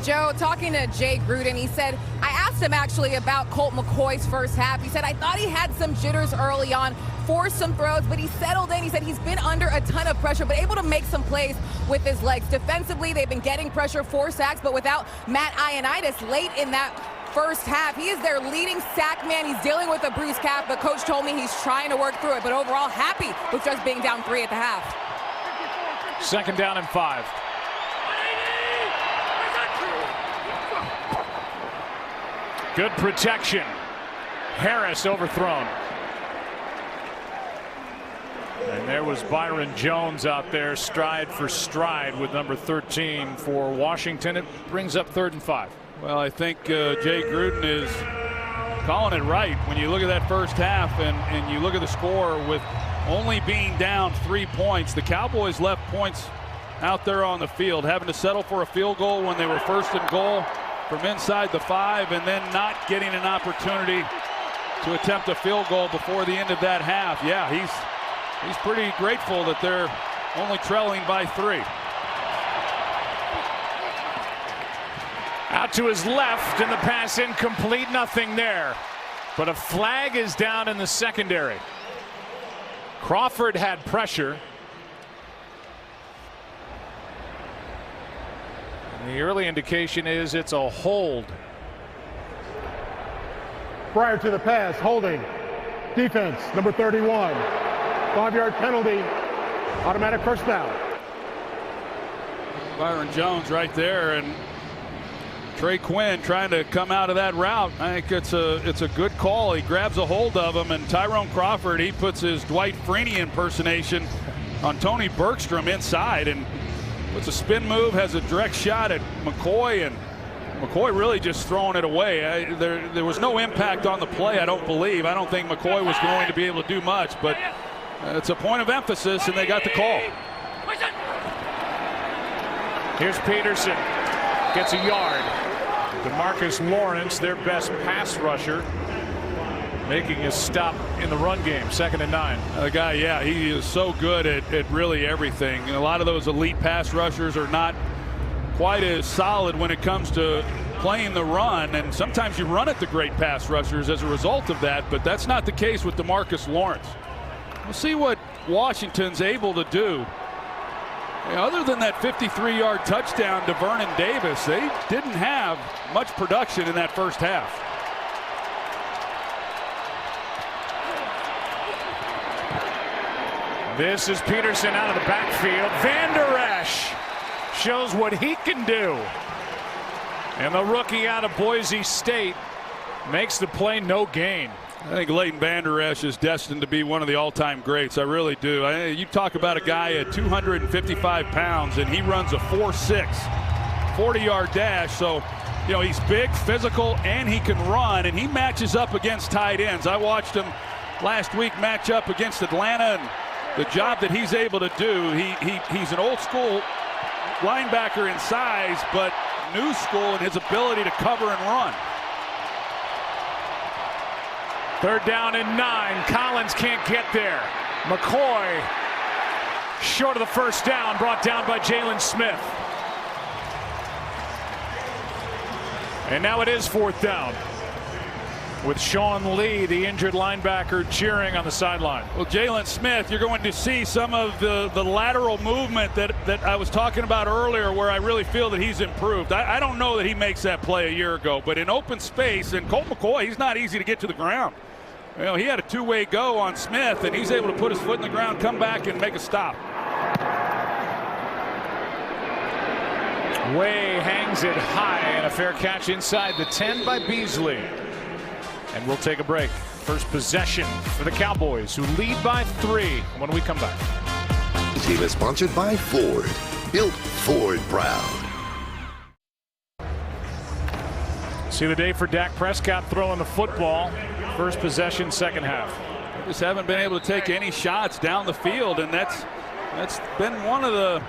Joe, talking to Jay Gruden, he said, I asked him actually about Colt McCoy's first half. He said, I thought he had some jitters early on, forced some throws, but he settled in. He said he's been under a ton of pressure, but able to make some plays with his legs. Defensively, they've been getting pressure, 4 sacks, but without Matt Ioannidis late in that first half. He is their leading sack man. He's dealing with a bruised calf, but coach told me he's trying to work through it, but overall happy with just being down 3 at the half. Second down and 5. Good protection. Harris overthrown. And there was Byron Jones out there, stride for stride with number 13 for Washington. It brings up 3rd and 5. Well, I think Jay Gruden is calling it right. When you look at that first half and you look at the score with only being down 3 points, the Cowboys left points out there on the field, having to settle for a field goal when they were 1st and goal from inside the 5, and then not getting an opportunity to attempt a field goal before the end of that half. Yeah, he's pretty grateful that they're only trailing by 3. Out to his left, and the pass incomplete. Nothing there. But a flag is down in the secondary. Crawford had pressure. The early indication is it's a hold. Prior to the pass, holding. Defense, number 31. 5-yard penalty. Automatic first down. Byron Jones right there, and Trey Quinn trying to come out of that route. I think it's a good call. He grabs a hold of him, and Tyrone Crawford, he puts his Dwight Freeney impersonation on Tony Bergstrom inside and puts a spin move, has a direct shot at McCoy, and McCoy really just throwing it away. There was no impact on the play, I don't believe. I don't think McCoy was going to be able to do much, but it's a point of emphasis, and they got the call. Here's Peterson. Gets a yard. DeMarcus Lawrence, their best pass rusher, making a stop in the run game. 2nd and 9. The guy, yeah, he is so good at really everything. And a lot of those elite pass rushers are not quite as solid when it comes to playing the run, and sometimes you run at the great pass rushers as a result of that, but that's not the case with DeMarcus Lawrence. We'll see what Washington's able to do. Other than that 53-yard touchdown to Vernon Davis, they didn't have much production in that first half. This is Peterson out of the backfield. Van Der Esch shows what he can do. And the rookie out of Boise State makes the play, no gain. I think Leighton Van Der Esch is destined to be one of the all-time greats. I really do. You talk about a guy at 255 pounds, and he runs a 4.6, 40-yard dash. So, you know, he's big, physical, and he can run, and he matches up against tight ends. I watched him last week match up against Atlanta, and the job that he's able to do, he's an old school linebacker in size, but new school in his ability to cover and run. 3rd down and 9. Collins can't get there. McCoy short of the first down, brought down by Jalen Smith. And now it is 4th down, with Sean Lee, the injured linebacker, cheering on the sideline. Well, Jalen Smith, you're going to see some of the lateral movement that I was talking about earlier, where I really feel that he's improved. I don't know that he makes that play a year ago, but in open space, and Colt McCoy, he's not easy to get to the ground. You know, he had a two-way go on Smith, and he's able to put his foot in the ground, come back, and make a stop. Way hangs it high, and a fair catch inside the 10 by Beasley. And we'll take a break. First possession for the Cowboys, who lead by 3 when we come back. The team is sponsored by Ford. Built Ford proud. See the day for Dak Prescott throwing the football. First possession, 2nd half. They just haven't been able to take any shots down the field, and that's been one of the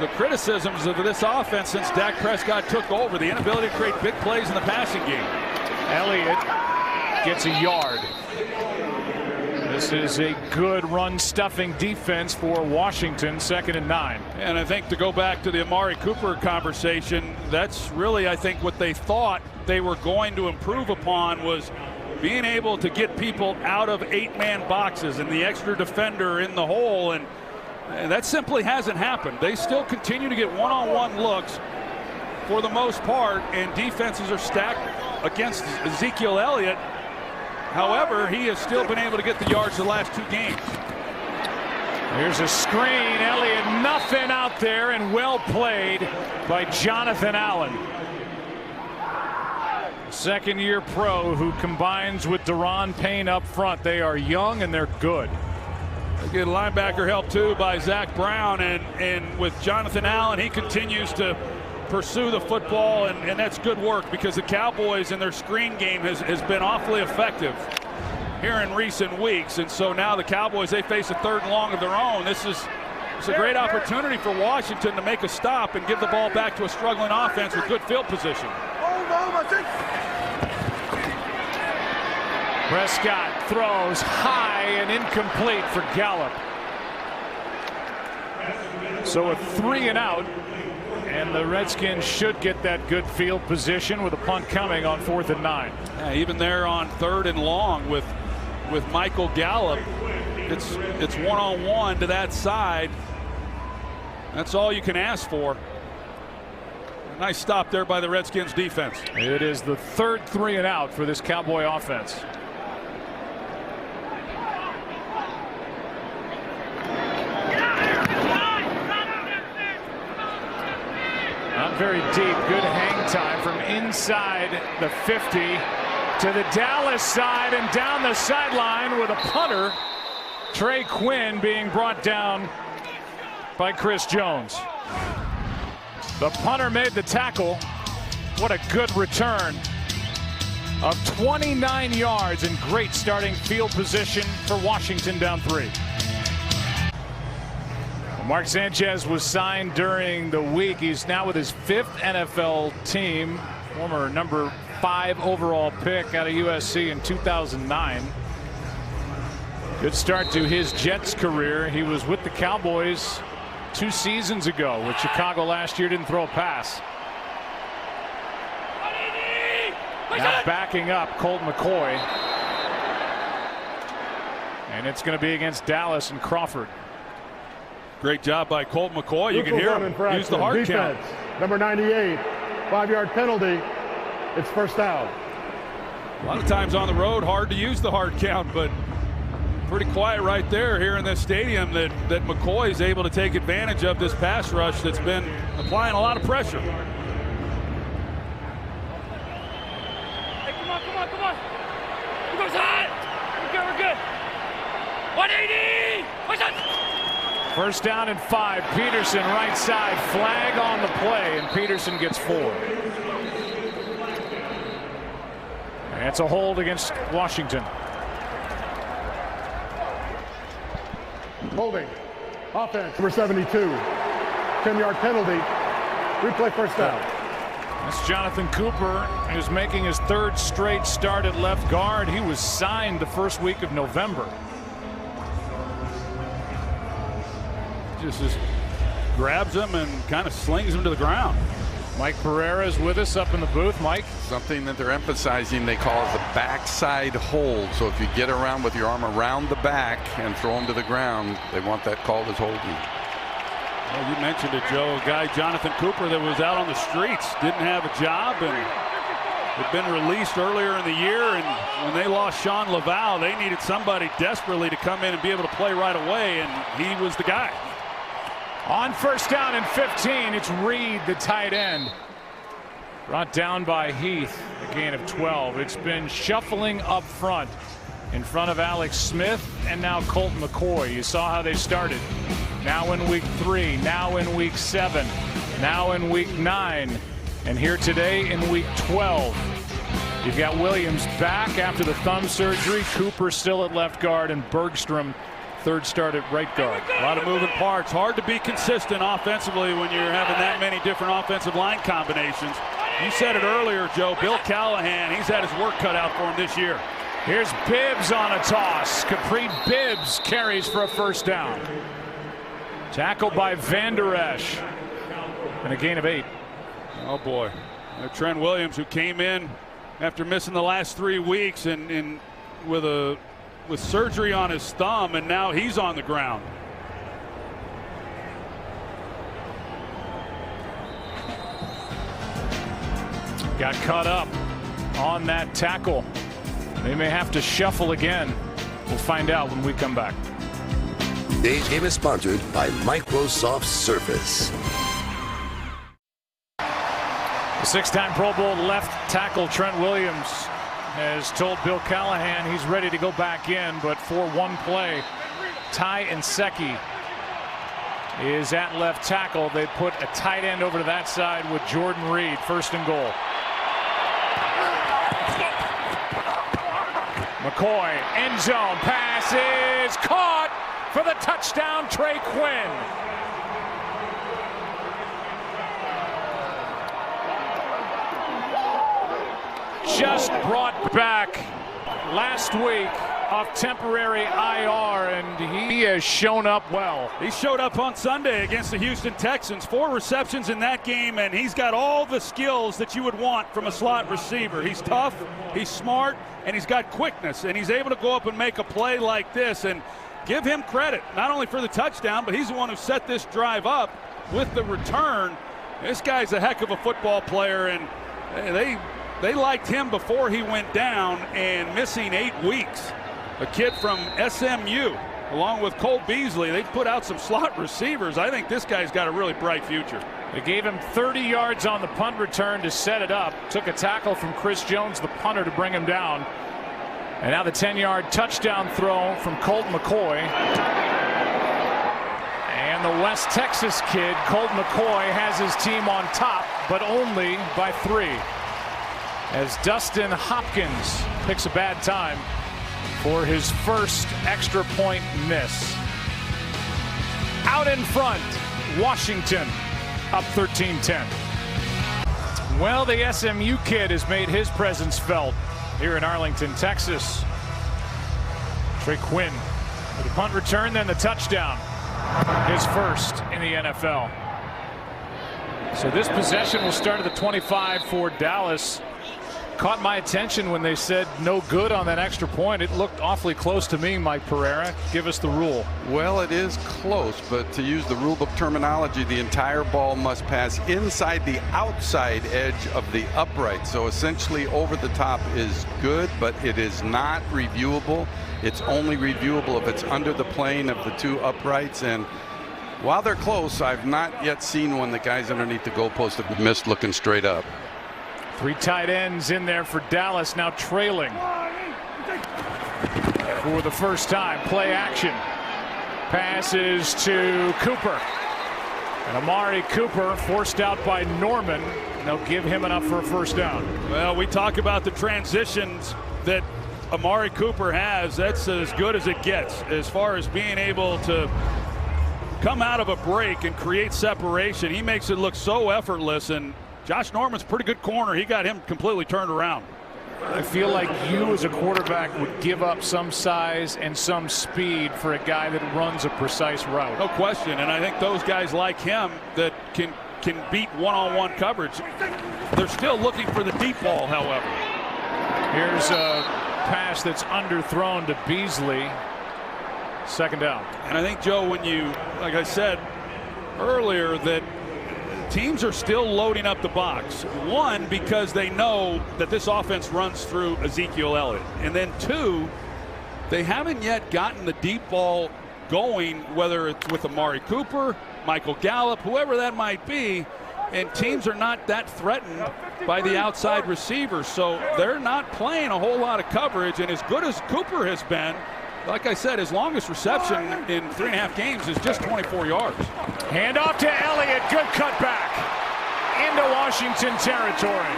criticisms of this offense since Dak Prescott took over, the inability to create big plays in the passing game. Elliott gets a yard. This is a good run-stuffing defense for Washington. 2nd and 9. And I think, to go back to the Amari Cooper conversation, that's really, I think, what they thought they were going to improve upon, was being able to get people out of 8-man boxes and the extra defender in the hole, and that simply hasn't happened. They still continue to get one-on-one looks for the most part, and defenses are stacked against Ezekiel Elliott. However, he has still been able to get the yards the last 2 games. Here's a screen. Elliott, nothing out there, and well played by Jonathan Allen. Second-year pro who combines with Daron Payne up front. They are young and they're good. They get linebacker help too by Zach Brown, and with Jonathan Allen, he continues to pursue the football, and that's good work, because the Cowboys in their screen game has been awfully effective here in recent weeks. And so now the Cowboys, they face a 3rd and long of their own. It's a great opportunity for Washington to make a stop and give the ball back to a struggling offense with good field position. Prescott throws high and incomplete for Gallup. So a 3 and out. And the Redskins should get that good field position with a punt coming on 4th and 9. Yeah, even there on 3rd and long with Michael Gallup, it's one-on-one to that side. That's all you can ask for. A nice stop there by the Redskins defense. It is the 3rd 3 and out for this Cowboy offense. Not very deep. Good hang time from inside the 50 to the Dallas side and down the sideline with a punter. Trey Quinn being brought down by Chris Jones. The punter made the tackle. What a good return of 29 yards and great starting field position for Washington, down 3. Mark Sanchez was signed during the week. He's now with his 5th NFL team. Former number 5 overall pick out of USC in 2009. Good start to his Jets career. He was with the Cowboys 2 seasons ago. With Chicago last year, didn't throw a pass. Now backing up Colt McCoy. And it's going to be against Dallas and Crawford. Great job by Colt McCoy. You can hear him use the hard count. Number 98, 5-yard penalty. It's first down. A lot of times on the road, hard to use the hard count, but pretty quiet right there here in this stadium that McCoy is able to take advantage of this pass rush that's been applying a lot of pressure. Hey, come on. Who goes hot? We're good. 180! Push it! First down and 5. Peterson right side. Flag on the play, and Peterson gets 4. And it's a hold against Washington. Holding. Offense. Number 72. 10-yard penalty. Replay first down. That's Jonathan Cooper, who's making his 3rd straight start at left guard. He was signed the first week of November. Just grabs him and kind of slings him to the ground. Mike Pereira is with us up in the booth. Mike? Something that they're emphasizing they call the backside hold. So if you get around with your arm around the back and throw him to the ground, they want that called as holding. Well, you mentioned it, Joe. A guy, Jonathan Cooper, that was out on the streets, didn't have a job, and had been released earlier in the year. And when they lost Sean Laval, they needed somebody desperately to come in and be able to play right away, and he was the guy. On first down and 15, it's Reed, the tight end. Brought down by Heath, a gain of 12. It's been shuffling up front in front of Alex Smith and now Colt McCoy. You saw how they started. Now in week 3, now in week 7, now in week 9, and here today in week 12. You've got Williams back after the thumb surgery, Cooper still at left guard, and Bergstrom 3rd start at right guard. A lot of moving parts. Hard to be consistent offensively when you're having that many different offensive line combinations. You said it earlier, Joe. Bill Callahan, he's had his work cut out for him this year. Here's Bibbs on a toss. Capri Bibbs carries for a first down. Tackled by Van Der Esch. And a gain of 8. Oh, boy. Trent Williams, who came in after missing the last 3 weeks and with surgery on his thumb, and now he's on the ground. Got caught up on that tackle. They may have to shuffle again. We'll find out when we come back. Today's game is sponsored by Microsoft Surface. The 6-time Pro Bowl left tackle Trent Williams has told Bill Callahan he's ready to go back in, but for one play, Ty Nsekhe is at left tackle. They put a tight end over to that side with Jordan Reed. 1st and goal. McCoy, end zone, pass is caught for the touchdown, Trey Quinn. Just brought back last week off temporary IR, and he has shown up well. He showed up on Sunday against the Houston Texans. 4 receptions in that game, and he's got all the skills that you would want from a slot receiver. He's tough, he's smart, and he's got quickness, and he's able to go up and make a play like this. And give him credit, not only for the touchdown, but he's the one who set this drive up with the return. This guy's a heck of a football player, and they liked him before he went down and missing 8 weeks. A kid from SMU, along with Cole Beasley, they put out some slot receivers. I think this guy's got a really bright future. They gave him 30 yards on the punt return to set it up. Took a tackle from Chris Jones, the punter, to bring him down. And now the 10-yard touchdown throw from Colt McCoy. And the West Texas kid, Colt McCoy, has his team on top, but only by 3. As Dustin Hopkins picks a bad time for his first extra point miss. Out in front, Washington up 13-10. Well, the SMU kid has made his presence felt here in Arlington, Texas. Trey Quinn with a punt return, then the touchdown. His first in the NFL. So this possession will start at the 25 for Dallas. Caught my attention when they said no good on that extra point. It looked awfully close to me, Mike Pereira. Give us the rule. Well, it is close, but to use the rule book terminology, the entire ball must pass inside the outside edge of the upright. So essentially over the top is good, but it is not reviewable. It's only reviewable if it's under the plane of the two uprights. And while they're close, I've not yet seen one the guys underneath the goalpost have missed looking straight up. 3 tight ends in there for Dallas, now trailing for the first time. Play action. Passes to Cooper. And Amari Cooper forced out by Norman. They'll give him enough for a first down. Well, we talk about the transitions that Amari Cooper has. That's as good as it gets as far as being able to come out of a break and create separation. He makes it look so effortless, and Josh Norman's a pretty good corner. He got him completely turned around. I feel like you as a quarterback would give up some size and some speed for a guy that runs a precise route. No question, and I think those guys like him that can beat one-on-one coverage. They're still looking for the deep ball, however. Here's a pass that's underthrown to Beasley. Second down. And I think, Joe, when you, like I said earlier, that teams are still loading up the box. One, because they know that this offense runs through Ezekiel Elliott. And then two, they haven't yet gotten the deep ball going, whether it's with Amari Cooper, Michael Gallup, whoever that might be. And teams are not that threatened by the outside receivers. So they're not playing a whole lot of coverage. And as good as Cooper has been, like I said, his longest reception in 3.5 games is just 24 yards. Hand off to Elliott. Good cutback into Washington territory.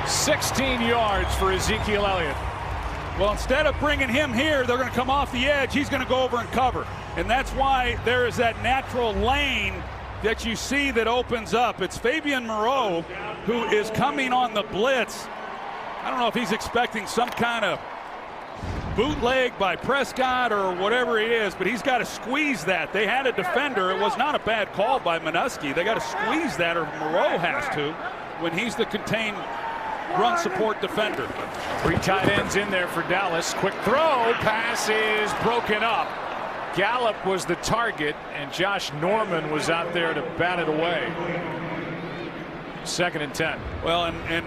$16 yards for Ezekiel Elliott. Well, instead of bringing him here, they're going to come off the edge. He's going to go over and cover. And that's why there is that natural lane that you see that opens up. It's Fabian Moreau who is coming on the blitz. I don't know if he's expecting some kind of bootleg by Prescott or whatever it is, but he's got to squeeze that. They had a defender. It was not a bad call by Minuski. They got to squeeze that, or Moreau has to, when he's the contained run support defender. 3 tight ends in there for Dallas. Quick throw. Pass is broken up. Gallup was the target, and Josh Norman was out there to bat it away. 2nd and 10. Well, and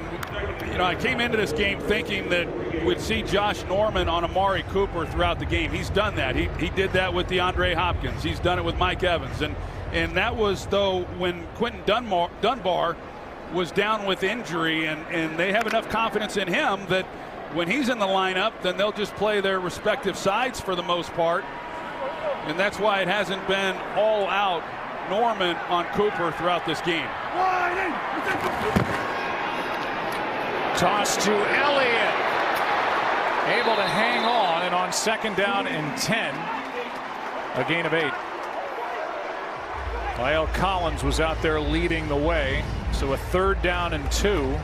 you know, I came into this game thinking that we'd see Josh Norman on Amari Cooper throughout the game. He's done that. He did that with DeAndre Hopkins. He's done it with Mike Evans. And that was, though, when Quentin Dunbar was down with injury, and they have enough confidence in him that when he's in the lineup, then they'll just play their respective sides for the most part. And that's why it hasn't been all out Norman on Cooper throughout this game. Toss to Elliott. Able to hang on, and on 2nd down and 10, a gain of 8. Lyle Collins was out there leading the way, so a 3rd down and 2.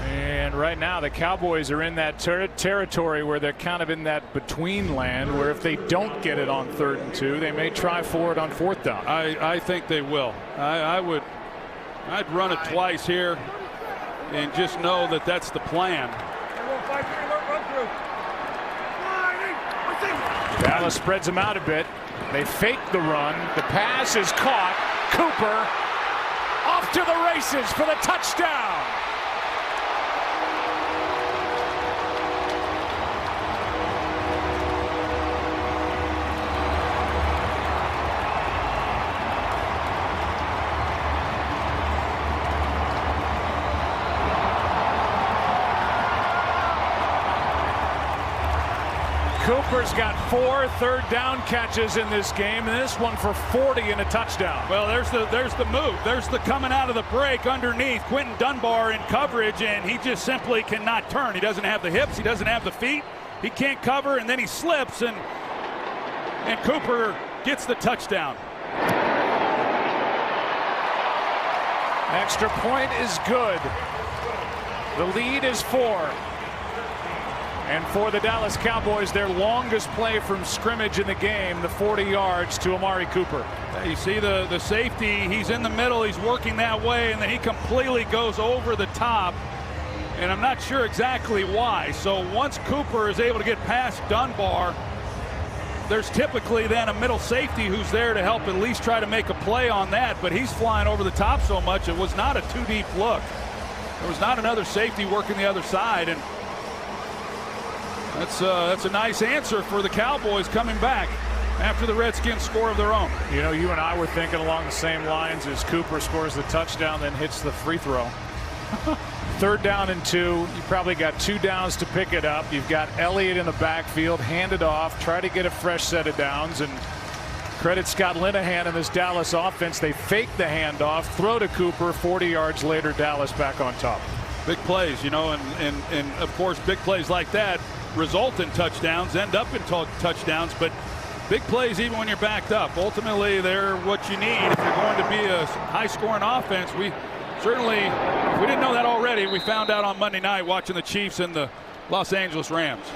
And right now the Cowboys are in that territory where they're kind of in that between land, where if they don't get it on 3rd and 2, they may try for it on 4th down. I think they will. I'd run it twice here and just know that that's the plan. Dallas spreads them out a bit. They fake the run. The pass is caught. Cooper off to the races for the touchdown. Cooper's got 4 3rd down catches in this game, and this one for 40 and a touchdown. Well, there's the move. There's the coming out of the break underneath. Quentin Dunbar in coverage, and he just simply cannot turn. He doesn't have the hips. He doesn't have the feet. He can't cover, and then he slips, and and Cooper gets the touchdown. Extra point is good. The lead is 4. And for the Dallas Cowboys, their longest play from scrimmage in the game, the 40 yards to Amari Cooper. You see the safety, he's in the middle, he's working that way, and then he completely goes over the top. And I'm not sure exactly why. So once Cooper is able to get past Dunbar, there's typically then a middle safety who's there to help at least try to make a play on that. But he's flying over the top so much, it was not a too deep look. There was not another safety working the other side. And that's a nice answer for the Cowboys coming back after the Redskins score of their own. You know, you and I were thinking along the same lines as Cooper scores the touchdown, then hits the free throw. 3rd down and 2. You probably got 2 downs to pick it up. You've got Elliott in the backfield, hand it off, try to get a fresh set of downs. And credit Scott Linehan and this Dallas offense. They fake the handoff, throw to Cooper. 40 yards later, Dallas back on top. Big plays, you know, and of course, big plays like that result in touchdowns, end up in touchdowns, but big plays even when you're backed up. Ultimately, they're what you need if you're going to be a high-scoring offense. We certainly, if we didn't know that already, we found out on Monday night watching the Chiefs and the Los Angeles Rams.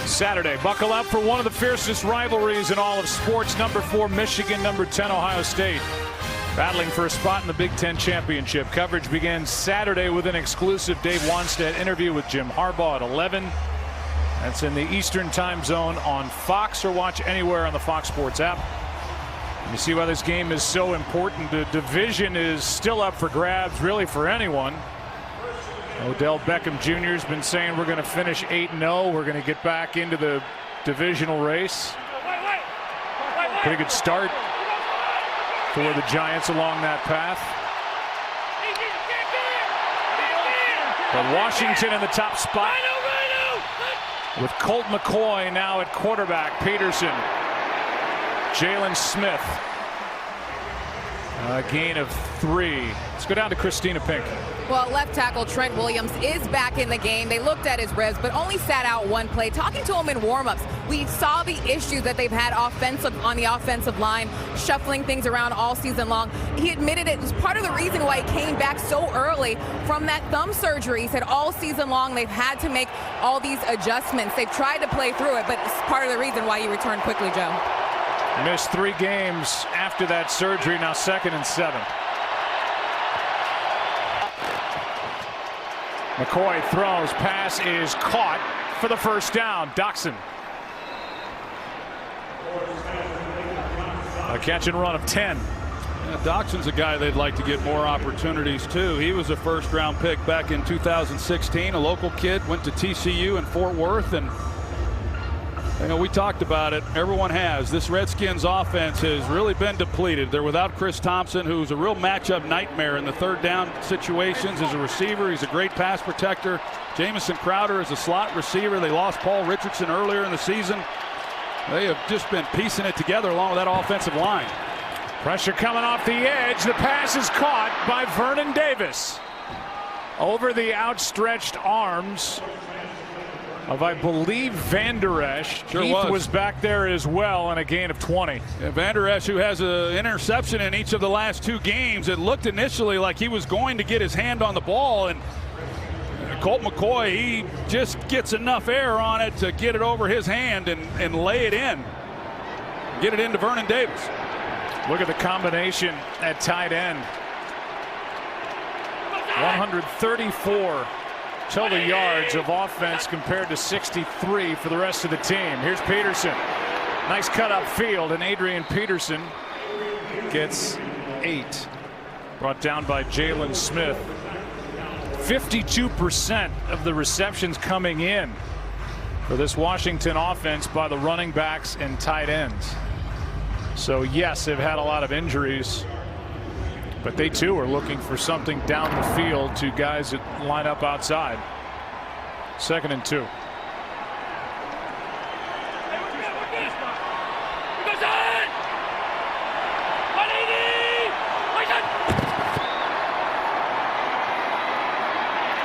Saturday, buckle up for one of the fiercest rivalries in all of sports. Number 4 Michigan, number 10 Ohio State, battling for a spot in the Big Ten championship. Coverage begins Saturday with an exclusive Dave Wanstead interview with Jim Harbaugh at 11. That's in the Eastern time zone on Fox, or watch anywhere on the Fox Sports app. You see why this game is so important. The division is still up for grabs, really, for anyone. Odell Beckham Jr. has been saying we're going to finish 8-0. We're going to get back into the divisional race. Pretty good start for the Giants along that path. But Washington in the top spot with Colt McCoy now at quarterback. Peterson, Jalen Smith, a gain of 3. Let's go down to Christina Pink. Well, left tackle Trent Williams is back in the game. They looked at his ribs, but only sat out one play. Talking to him in warmups, we saw the issues that they've had on the offensive line, shuffling things around all season long. He admitted it was part of the reason why he came back so early from that thumb surgery. He said all season long they've had to make all these adjustments. They've tried to play through it, but it's part of the reason why he returned quickly, Joe. Missed 3 games after that surgery, now 2nd and 7. McCoy throws, pass is caught for the first down. Doxson. A catch and run of 10. Yeah, Doxson's a guy they'd like to get more opportunities too. He was a 1st-round pick back in 2016, a local kid, went to TCU in Fort Worth, and you know, we talked about it. Everyone has. This Redskins offense has really been depleted. They're without Chris Thompson, who's a real matchup nightmare in the 3rd down situations as a receiver. He's a great pass protector. Jamison Crowder is a slot receiver. They lost Paul Richardson earlier in the season. They have just been piecing it together along with that offensive line. Pressure coming off the edge. The pass is caught by Vernon Davis. Over the outstretched arms of, I believe, Van Der Esch. Sure Heath was back there as well, and a gain of 20. Yeah, Van Der Esch, who has an interception in each of the last 2 games. It looked initially like he was going to get his hand on the ball, and Colt McCoy, he just gets enough air on it to get it over his hand and lay it in. Get it into Vernon Davis. Look at the combination at tight end. 134 total yards of offense compared to 63 for the rest of the team. Here's Peterson. Nice cut up field, and Adrian Peterson gets 8. Brought down by Jalen Smith. 52% of the receptions coming in for this Washington offense by the running backs and tight ends. So yes, they've had a lot of injuries, but they too are looking for something down the field to guys that line up outside. 2nd and 2.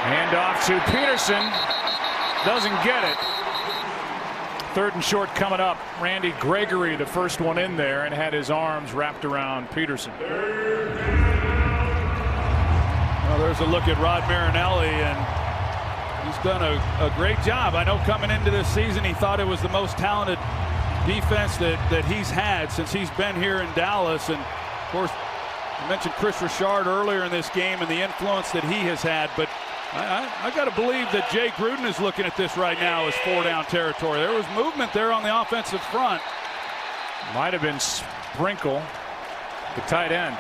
Hand off to Peterson. Doesn't get it. Third and short coming up. Randy Gregory, the first one in there, and had his arms wrapped around Peterson. Well, there's a look at Rod Marinelli, and he's done a great job. I know coming into this season he thought it was the most talented defense that he's had since he's been here in Dallas. And of course, I mentioned Chris Richard earlier in this game and the influence that he has had, but I got to believe that Jay Gruden is looking at this right now as 4-down territory. There was movement there on the offensive front. Might have been Sprinkle, the tight end.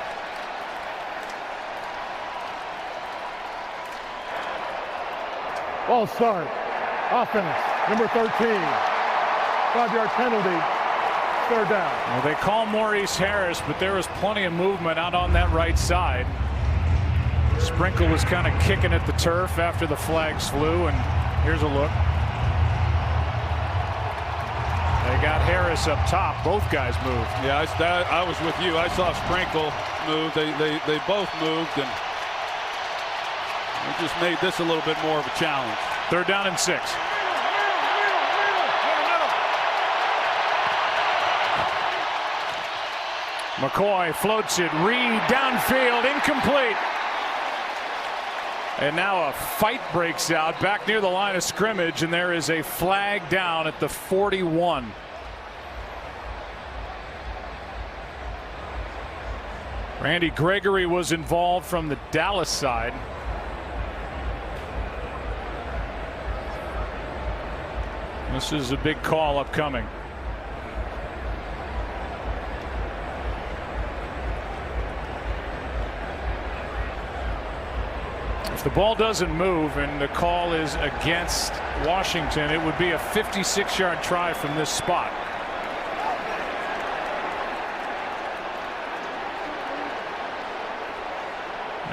Ball start. Offense, number 13. 5-yard penalty. Third down. Well, they call Maurice Harris, but there was plenty of movement out on that right side. Sprinkle was kind of kicking at the turf after the flags flew, and here's a look. They got Harris up top. Both guys moved. Yeah, I was with you. I saw Sprinkle move. They both moved, and it just made this a little bit more of a challenge. Third down and 6. McCoy floats it. Reed downfield, incomplete. And now a fight breaks out back near the line of scrimmage, and there is a flag down at the 41. Randy Gregory was involved from the Dallas side. This is a big call upcoming. If the ball doesn't move and the call is against Washington, it would be a 56-yard try from this spot.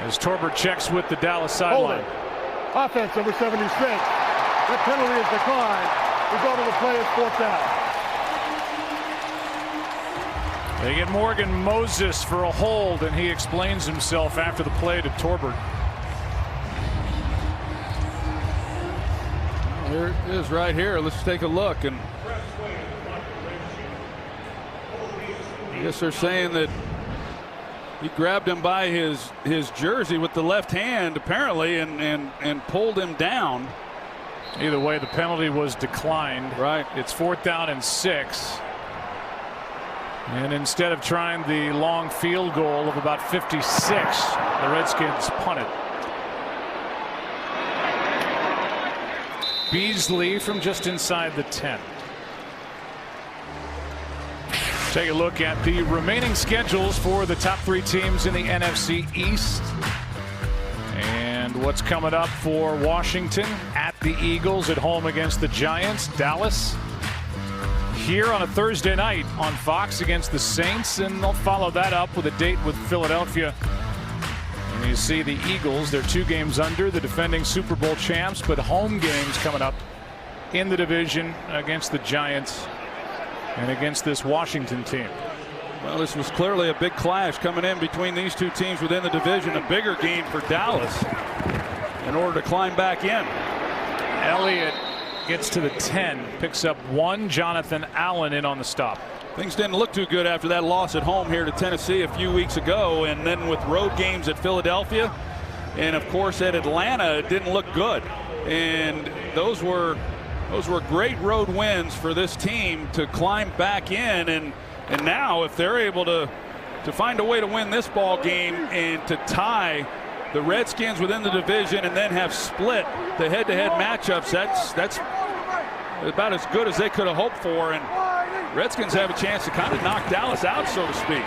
As Torbert checks with the Dallas sideline. Offense number 76. That penalty is declined. Result of the play is 4th down. They get Morgan Moses for a hold, and he explains himself after the play to Torbert. Here it is right here. Let's take a look. And I guess they're saying that he grabbed him by his jersey with the left hand, apparently, and pulled him down. Either way, the penalty was declined. Right. It's 4th down and 6. And instead of trying the long field goal of about 56, the Redskins punt it. Beasley from just inside the 10. Take a look at the remaining schedules for the top 3 teams in the NFC East. And what's coming up for Washington: at the Eagles, at home against the Giants, Dallas here on a Thursday night on Fox against the Saints, and they'll follow that up with a date with Philadelphia. And you see the Eagles, they're 2 games under the defending Super Bowl champs, but home games coming up in the division against the Giants and against this Washington team. Well, this was clearly a big clash coming in between these 2 teams within the division. A bigger game for Dallas in order to climb back in. Elliott gets to the 10, picks up 1. Jonathan Allen in on the stop. Things didn't look too good after that loss at home here to Tennessee a few weeks ago, and then with road games at Philadelphia and of course at Atlanta, it didn't look good. And those were great road wins for this team to climb back in, and now if they're able to find a way to win this ball game and to tie the Redskins within the division and then have split the head-to-head matchups, that's about as good as they could have hoped for, and Redskins have a chance to kind of knock Dallas out, so to speak.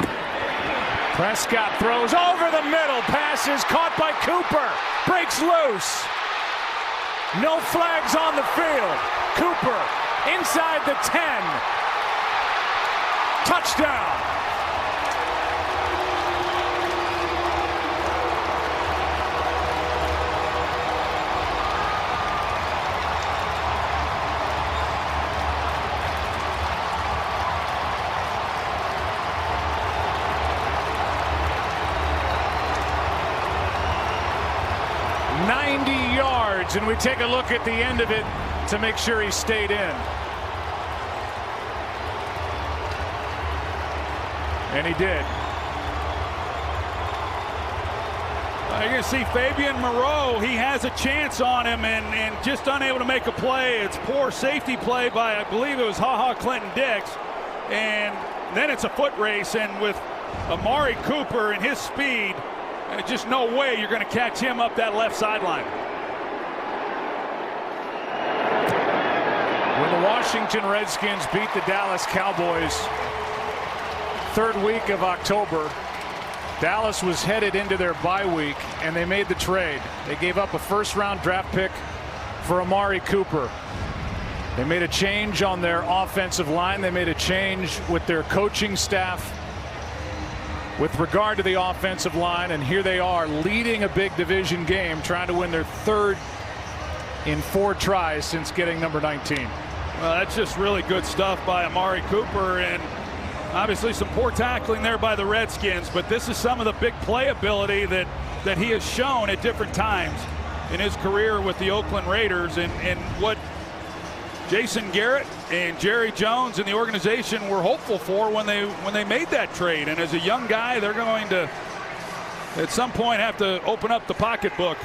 Prescott throws over the middle, passes caught by Cooper, breaks loose. No flags on the field. Cooper inside the 10. Touchdown. And we take a look at the end of it to make sure he stayed in. And he did. You're going to see Fabian Moreau. He has a chance on him and just unable to make a play. It's poor safety play by, I believe it was Clinton Dix. And then it's a foot race, and with Amari Cooper and his speed, just no way you're going to catch him up that left sideline. When the Washington Redskins beat the Dallas Cowboys, third week of October, Dallas was headed into their bye week, and they made the trade. They gave up a first-round draft pick for Amari Cooper. They made a change on their offensive line. They made a change with their coaching staff with regard to the offensive line, and here they are leading a big division game, trying to win their third in 4 tries since getting number 19. Well, that's just really good stuff by Amari Cooper, and obviously some poor tackling there by the Redskins, but this is some of the big playability that he has shown at different times in his career with the Oakland Raiders, and what Jason Garrett and Jerry Jones and the organization were hopeful for when they made that trade. And as a young guy, they're going to at some point have to open up the pocketbook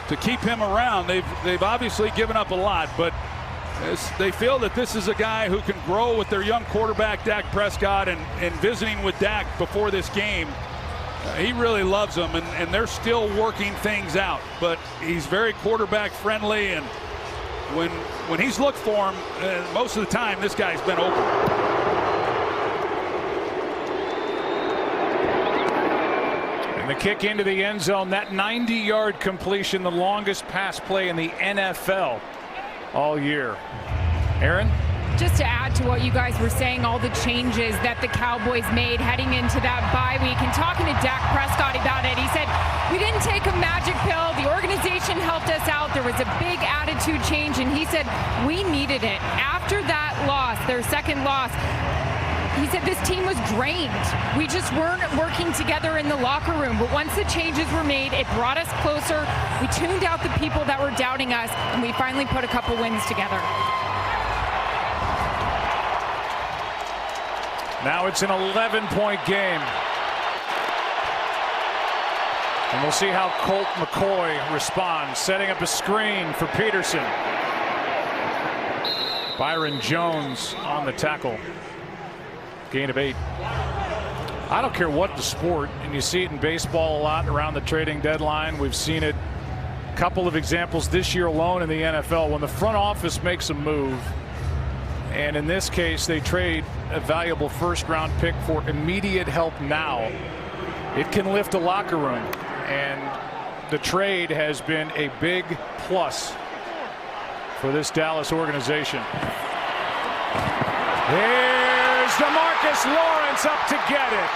to keep him around. They've obviously given up a lot, but they feel that this is a guy who can grow with their young quarterback Dak Prescott, and visiting with Dak before this game, he really loves him, and they're still working things out, but he's very quarterback friendly, and when he's looked for him, most of the time this guy's been open. And the kick into the end zone, that 90-yard completion, the longest pass play in the NFL all year. Aaron? Just to add to what you guys were saying, all the changes that the Cowboys made heading into that bye week, and talking to Dak Prescott about it, he said, we didn't take a magic pill. The organization helped us out. There was a big attitude change, and he said, we needed it. After that loss, their second loss, he said this team was drained. We just weren't working together in the locker room. But once the changes were made, it brought us closer. We tuned out the people that were doubting us, and we finally put a couple wins together. Now it's an 11-point game. And we'll see how Colt McCoy responds, setting up a screen for Peterson. Byron Jones on the tackle. Gain of 8. I don't care what the sport, and you see it in baseball a lot around the trading deadline. We've seen it, a couple of examples this year alone in the NFL, when the front office makes a move, and in this case they trade a valuable first-round pick for immediate help now, it can lift a locker room, and the trade has been a big plus for this Dallas organization. Here's DeMarcus Lawrence up to get it.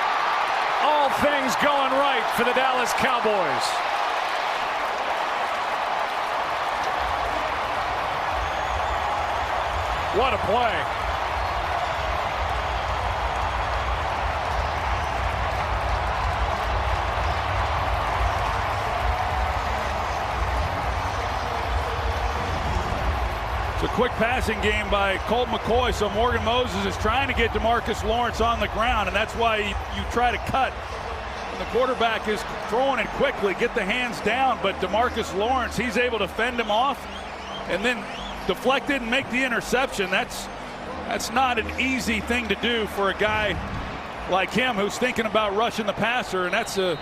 All things going right for the Dallas Cowboys. What a play. It's a quick passing game by Colt McCoy, so Morgan Moses is trying to get DeMarcus Lawrence on the ground, and that's why you try to cut. And the quarterback is throwing it quickly, get the hands down, but DeMarcus Lawrence, he's able to fend him off and then deflect it and make the interception. That's not an easy thing to do for a guy like him who's thinking about rushing the passer, and that's a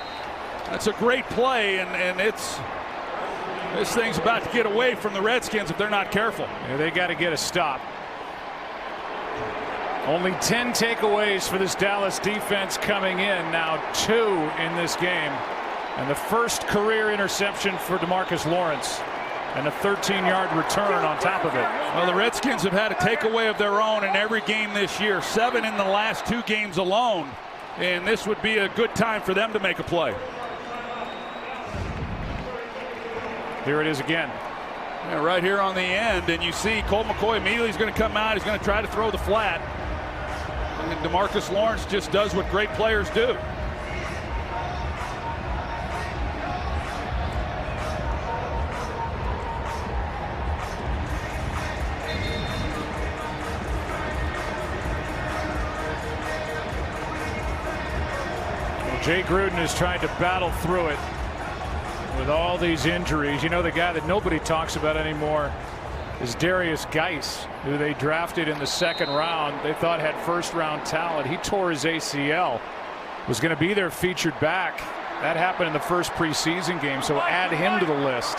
great play, and this thing's about to get away from the Redskins if they're not careful. Yeah, they got to get a stop. Only 10 takeaways for this Dallas defense coming in. Now 2 in this game. And the first career interception for DeMarcus Lawrence. And a 13-yard return on top of it. Well, the Redskins have had a takeaway of their own in every game this year. 7 in the last 2 games alone. And this would be a good time for them to make a play. Here it is again. Yeah, right here on the end, and you see Colt McCoy immediately is going to come out. He's going to try to throw the flat. And DeMarcus Lawrence just does what great players do. Jay Gruden has tried to battle through it with all these injuries. You know, the guy that nobody talks about anymore is Darius Geis, who they drafted in the second round. They thought had first-round talent. He tore his ACL. Was going to be their featured back. That happened in the first preseason game, so add him to the list.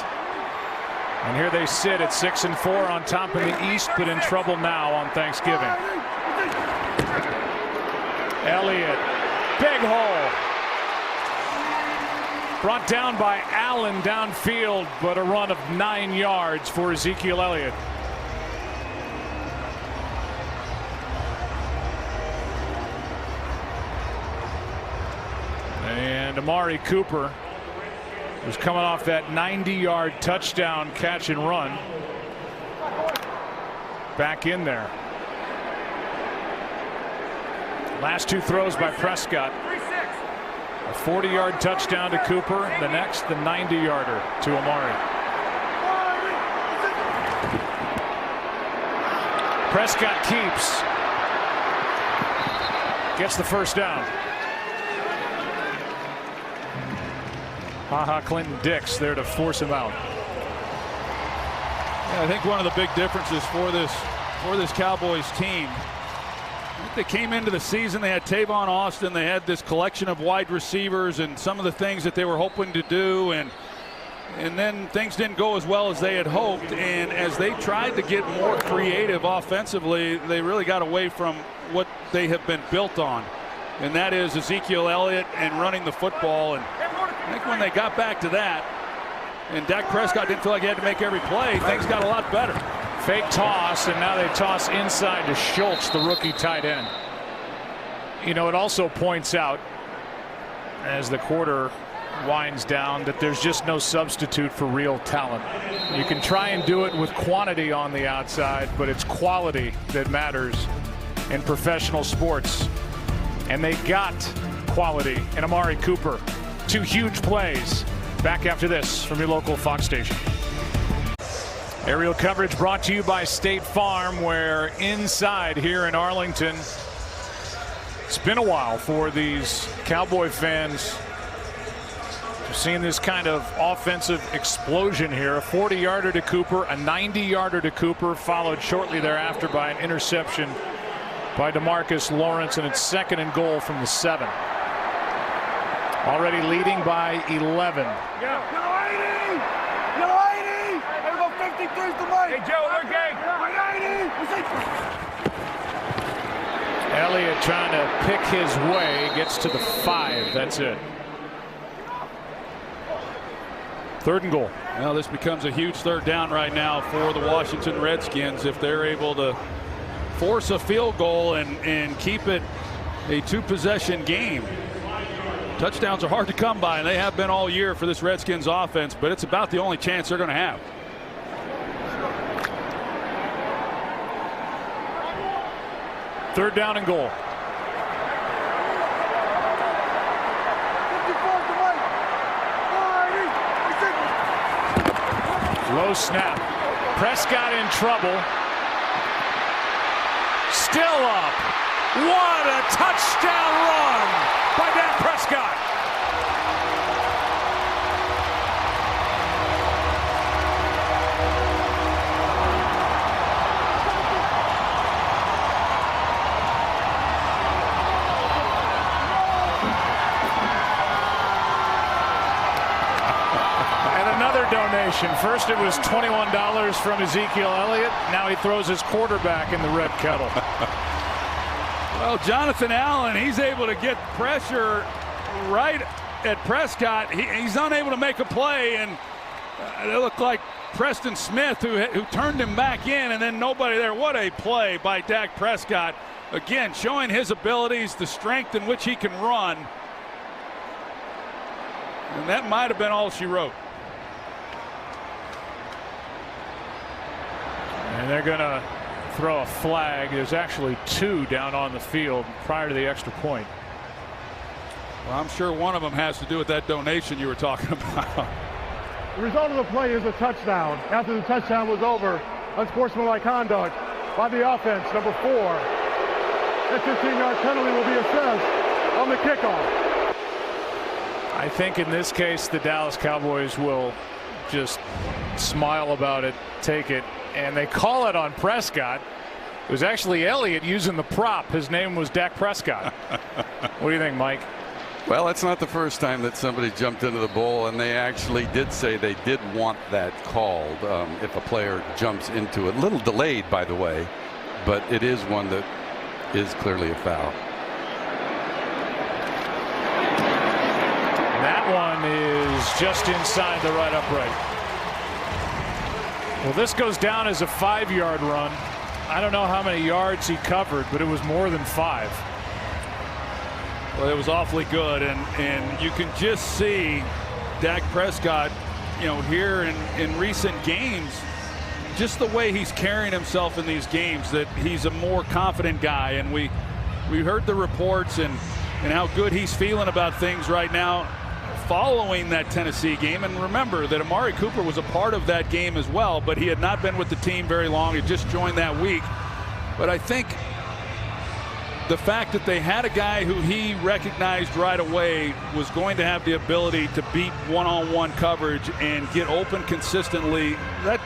And here they sit at 6-4 on top in the East, but in trouble now on Thanksgiving. Elliott, big hole. Brought down by Allen downfield, but a run of 9 yards for Ezekiel Elliott. And Amari Cooper was coming off that 90-yard touchdown catch and run. Back in there. Last 2 throws by Prescott. A 40-yard touchdown to Cooper. The next, the 90-yarder to Amari. Prescott keeps. Gets the first down. Clinton Dix there to force him out. Yeah, I think one of the big differences for this Cowboys team, they came into the season, they had Tavon Austin, they had this collection of wide receivers and some of the things that they were hoping to do, and then things didn't go as well as they had hoped, and as they tried to get more creative offensively, they really got away from what they have been built on, and that is Ezekiel Elliott and running the football. And I think when they got back to that, and Dak Prescott didn't feel like he had to make every play, things got a lot better. Fake toss, and now they toss inside to Schultz, the rookie tight end. You know, it also points out, as the quarter winds down, that there's just no substitute for real talent. You can try and do it with quantity on the outside, but it's quality that matters in professional sports. And they got quality in Amari Cooper. 2 huge plays. Back after this from your local Fox station. Aerial coverage brought to you by State Farm, where inside here in Arlington, it's been a while for these Cowboy fans. We've seen this kind of offensive explosion here. A 40-yarder to Cooper, a 90-yarder to Cooper, followed shortly thereafter by an interception by DeMarcus Lawrence, and it's 2nd and goal from the 7. Already leading by 11. Hey, Joe, they're gang. Elliott trying to pick his way, gets to the 5. That's it. 3rd and goal. Well, this becomes a huge 3rd down right now for the Washington Redskins if they're able to force a field goal and keep it a 2-possession game. Touchdowns are hard to come by, and they have been all year for this Redskins offense, but it's about the only chance they're going to have. Third down and goal. Low snap. Prescott in trouble. Still up. What a touchdown run by Dak Prescott. Donation. First it was $21 from Ezekiel Elliott. Now he throws his quarterback in the red kettle. Well, Jonathan Allen, he's able to get pressure right at Prescott. He's unable to make a play, and it looked like Preston Smith who turned him back in, and then nobody there. What a play by Dak Prescott. Again, showing his abilities, the strength in which he can run. And that might have been all she wrote. And they're going to throw a flag. There's actually 2 down on the field prior to the extra point. Well, I'm sure one of them has to do with that donation you were talking about. The result of the play is a touchdown. After the touchdown was over, unsportsmanlike conduct by the offense, number 4. That 15-yard penalty will be assessed on the kickoff. I think in this case the Dallas Cowboys will just smile about it, take it, and they call it on Prescott. It was actually Elliott using the prop. His name was Dak Prescott. What do you think, Mike? Well, it's not the first time that somebody jumped into the bowl, and they actually did say they did want that called if a player jumps into it. A little delayed, by the way, but it is one that is clearly a foul. That one is just inside the right upright. Well, this goes down as a 5-yard run. I don't know how many yards he covered, but it was more than 5. Well, it was awfully good, and you can just see Dak Prescott, here in recent games, just the way he's carrying himself in these games, that he's a more confident guy. And we heard the reports and how good he's feeling about things right now following that Tennessee game. And remember that Amari Cooper was a part of that game as well, but he had not been with the team very long. He just joined that week. But I think the fact that they had a guy who he recognized right away was going to have the ability to beat one-on-one coverage and get open consistently, that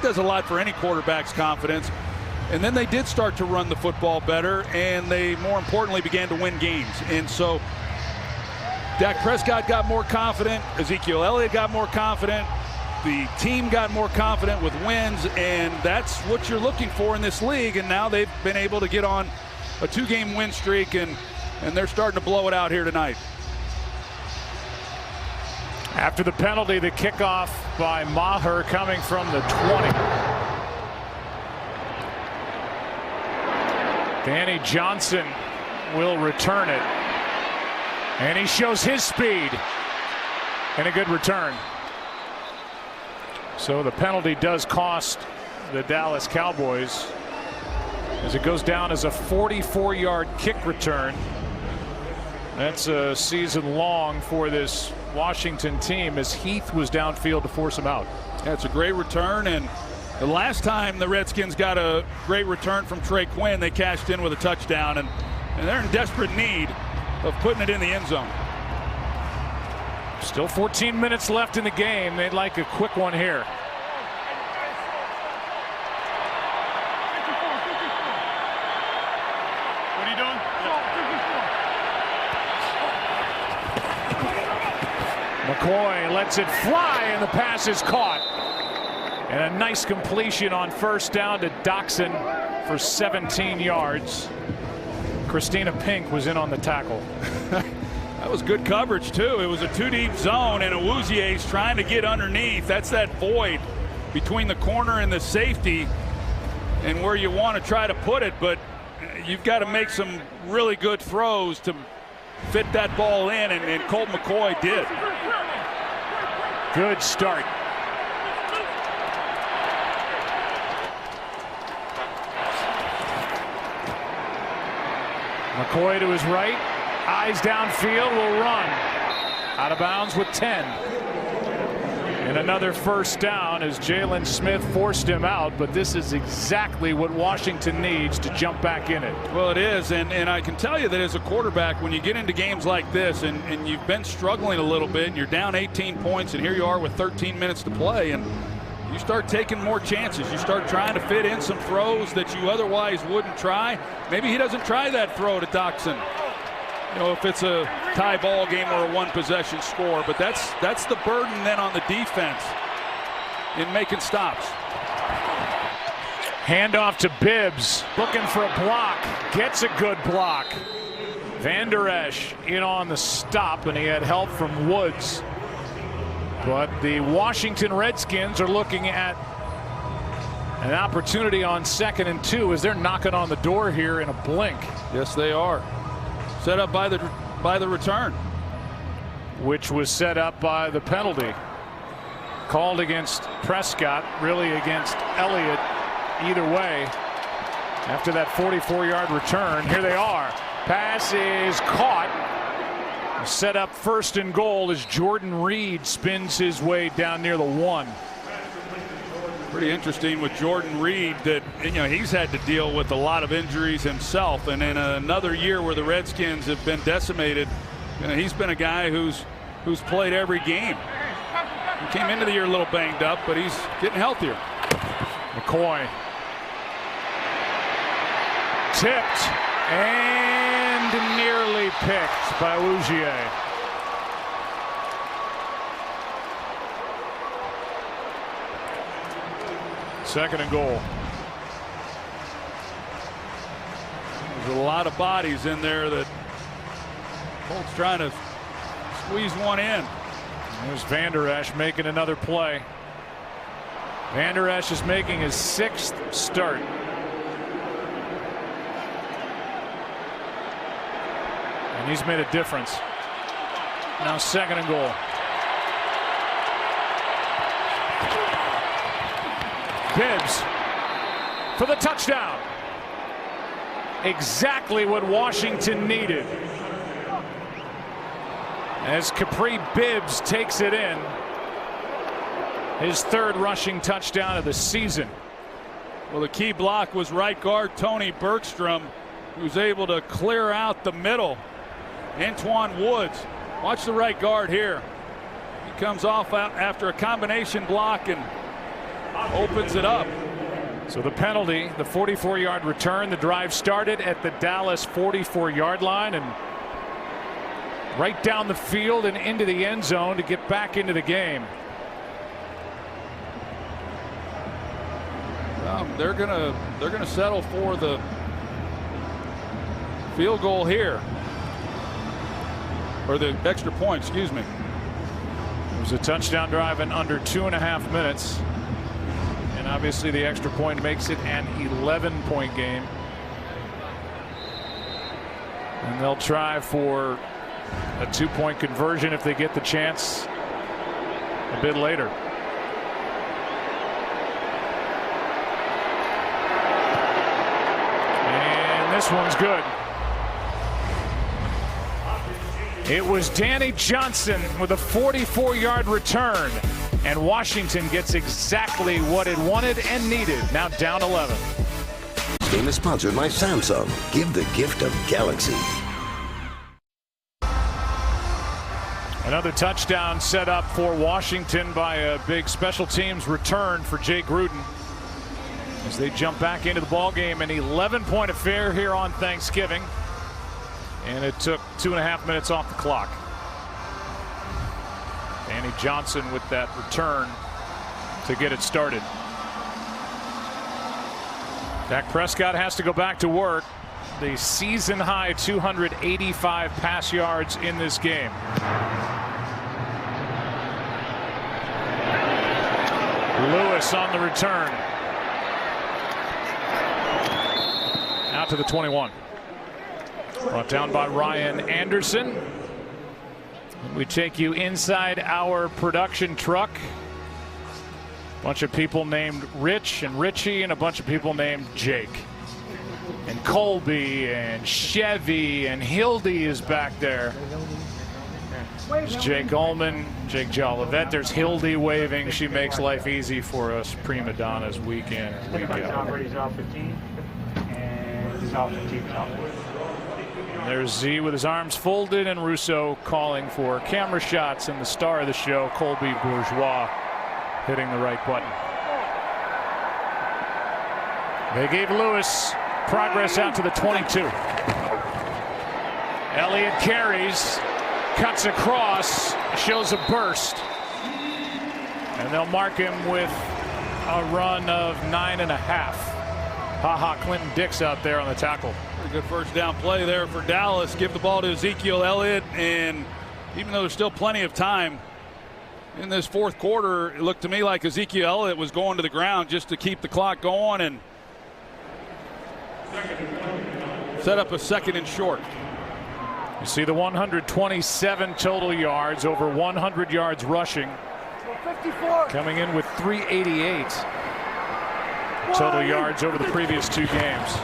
does a lot for any quarterback's confidence. And then they did start to run the football better, and they, more importantly, began to win games. And so Dak Prescott got more confident, Ezekiel Elliott got more confident, the team got more confident with wins, and that's what you're looking for in this league. And now they've been able to get on a 2-game win streak, and they're starting to blow it out here tonight. After the penalty, the kickoff by Maher coming from the 20. Danny Johnson will return it, and he shows his speed and a good return. So the penalty does cost the Dallas Cowboys, as it goes down as a 44-yard kick return. That's a season long for this Washington team, as Heath was downfield to force him out. That's a great return, and the last time the Redskins got a great return from Trey Quinn, they cashed in with a touchdown, and they're in desperate need of putting it in the end zone. Still 14 minutes left in the game. They'd like a quick one here. McCoy lets it fly, and the pass is caught. And a nice completion on first down to Doxson for 17 yards. Christina Pink was in on the tackle. That was good coverage, too. It was a 2-deep zone, and Awuzie's trying to get underneath. That's that void between the corner and the safety and where you want to try to put it. But you've got to make some really good throws to fit that ball in, and Colt McCoy did. Good start. McCoy to his right, eyes downfield, will run out of bounds with 10. And another first down as Jalen Smith forced him out, but this is exactly what Washington needs to jump back in it. Well, it is, and I can tell you that as a quarterback, when you get into games like this and you've been struggling a little bit and you're down 18 points and here you are with 13 minutes to play, and you start taking more chances. You start trying to fit in some throws that you otherwise wouldn't try. Maybe he doesn't try that throw to Doxson, if it's a tie ball game or a one-possession score. But that's the burden then on the defense in making stops. Handoff to Bibbs, looking for a block, gets a good block. Van Der Esch in on the stop, and he had help from Woods. But the Washington Redskins are looking at an opportunity on 2nd and 2 as they're knocking on the door here in a blink. Yes, they are. Set up by the return, which was set up by the penalty called against Prescott, really against Elliott. Either way, after that 44-yard return, here they are. Pass is caught. Set up 1st and goal as Jordan Reed spins his way down near the 1. Pretty interesting with Jordan Reed that he's had to deal with a lot of injuries himself, and in another year where the Redskins have been decimated He's been a guy who's played every game. He came into the year a little banged up, but he's getting healthier. McCoy tipped and nearly picked by Lougier. Second and goal. There's a lot of bodies in there that Colts trying to squeeze one in. There's Van Der Esch making another play. Van Der Esch is making his 6th start. And he's made a difference. Now second and goal. Bibbs for the touchdown. Exactly what Washington needed. As Capri Bibbs takes it in. His 3rd rushing touchdown of the season. Well, the key block was right guard Tony Bergstrom, who's able to clear out the middle. Antoine Woods. Watch the right guard here. He comes off after a combination block and opens it up. So the penalty, the 44-yard return. The drive started at the Dallas 44-yard line and right down the field and into the end zone to get back into the game. They're gonna settle for the field goal here, or the extra point, excuse me. It was a touchdown drive in under 2.5 minutes. And obviously the extra point makes it an 11-point game. And they'll try for a 2-point conversion if they get the chance a bit later. And this one's good. It was Danny Johnson with a 44-yard return. And Washington gets exactly what it wanted and needed. Now down 11. This game is sponsored by Samsung. Give the gift of Galaxy. Another touchdown set up for Washington by a big special teams return for Jay Gruden. As they jump back into the ball game, an 11-point affair here on Thanksgiving. And it took 2.5 minutes off the clock. Danny Johnson with that return to get it started. Dak Prescott has to go back to work. The season high 285 pass yards in this game. Lewis on the return. Out to the 21. Brought down by Ryan Anderson. We take you inside our production truck. A bunch of people named Rich and Richie and a bunch of people named Jake. And Colby and Chevy and Hildy is back there. There's Jake Ullman, Jake Jolivet. There's Hildy waving. She makes life easy for us prima donnas week in and week out. There's Z with his arms folded and Russo calling for camera shots, and the star of the show, Colby Bourgeois, hitting the right button. They gave Lewis progress out to the 22. Elliott carries, cuts across, shows a burst. And they'll mark him with a run of 9.5. Ha-ha Clinton Dix out there on the tackle. Pretty good first down play there for Dallas. Give the ball to Ezekiel Elliott, and even though there's still plenty of time in this fourth quarter, it looked to me like Ezekiel Elliott was going to the ground just to keep the clock going and set up a 2nd and short. You see the 127 total yards, over 100 yards rushing. 54. Coming in with 388 total yards over the previous 2 games.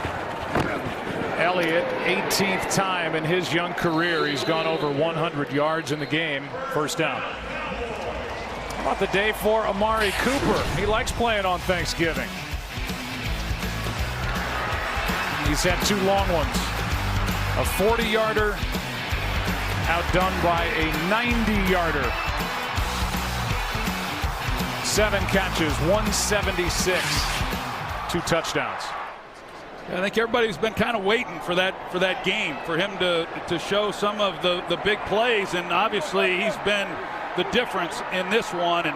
Elliott, 18th time in his young career he's gone over 100 yards in the game. First down. How about the day for Amari Cooper? He likes playing on Thanksgiving. He's had 2 long ones. A 40-yarder outdone by a 90-yarder. 7 catches, 176, 2 touchdowns. I think everybody's been kind of waiting for that game, for him to show some of the big plays, and obviously he's been the difference in this one, and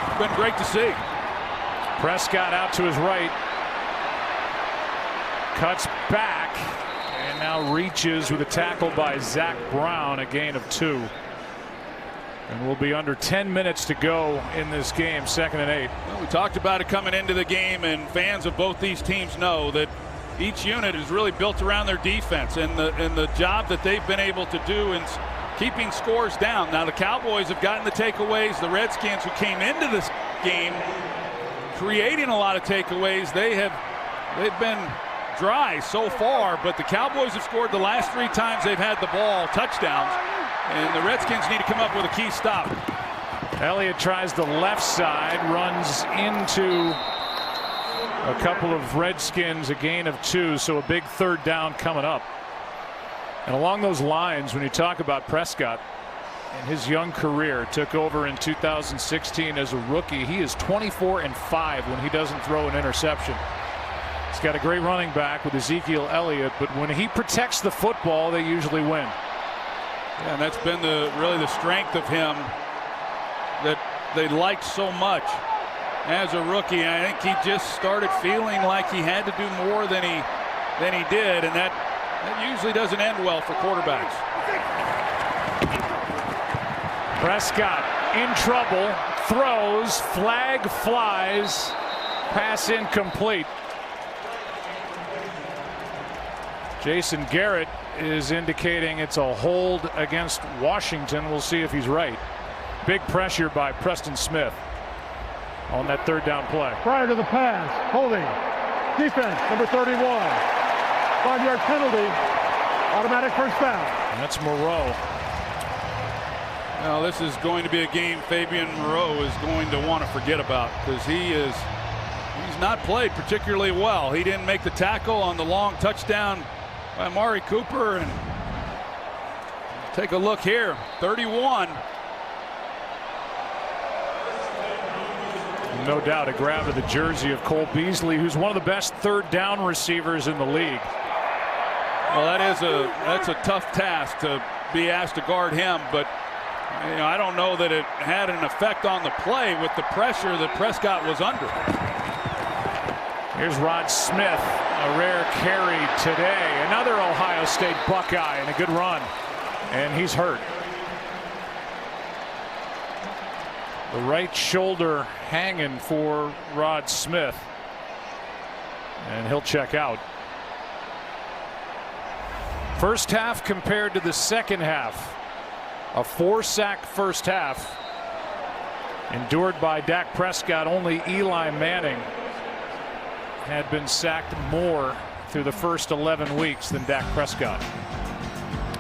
it's been great to see. Prescott out to his right, cuts back, and now reaches with a tackle by Zach Brown, a gain of 2. And we'll be under 10 minutes to go in this game, 2nd and 8. Well, we talked about it coming into the game, and fans of both these teams know that each unit is really built around their defense and the job that they've been able to do in keeping scores down. Now the Cowboys have gotten the takeaways. The Redskins, who came into this game creating a lot of takeaways, they've been dry so far, but the Cowboys have scored the last 3 times they've had the ball, touchdowns, and the Redskins need to come up with a key stop. Elliott tries the left side, runs into a couple of Redskins, a gain of 2, so a big 3rd down coming up. And along those lines, when you talk about Prescott and his young career, took over in 2016 as a rookie. He is 24-5 when he doesn't throw an interception. He's got a great running back with Ezekiel Elliott, but when he protects the football, they usually win. Yeah, and that's been really the strength of him that they liked so much as a rookie. I think he just started feeling like he had to do more than he did, and that usually doesn't end well for quarterbacks. Prescott in trouble, throws, flag flies, pass incomplete. Jason Garrett is indicating it's a hold against Washington. We'll see if he's right. Big pressure by Preston Smith on that 3rd down play. Prior to the pass, holding, defense, number 31. 5-yard penalty, automatic 1st down. And that's Moreau. Now this is going to be a game Fabian Moreau is going to want to forget about, because he's not played particularly well. He didn't make the tackle on the long touchdown by Amari Cooper. And take a look here, 31. No doubt a grab of the jersey of Cole Beasley, who's one of the best 3rd down receivers in the league. Well, that's a tough task to be asked to guard him, but I don't know that it had an effect on the play with the pressure that Prescott was under. Here's Rod Smith, a rare carry today. Another Ohio State Buckeye and a good run, and he's hurt. The right shoulder hanging for Rod Smith, and he'll check out. First half compared to the second half. A 4-sack first half endured by Dak Prescott. Only Eli Manning had been sacked more through the first 11 weeks than Dak Prescott.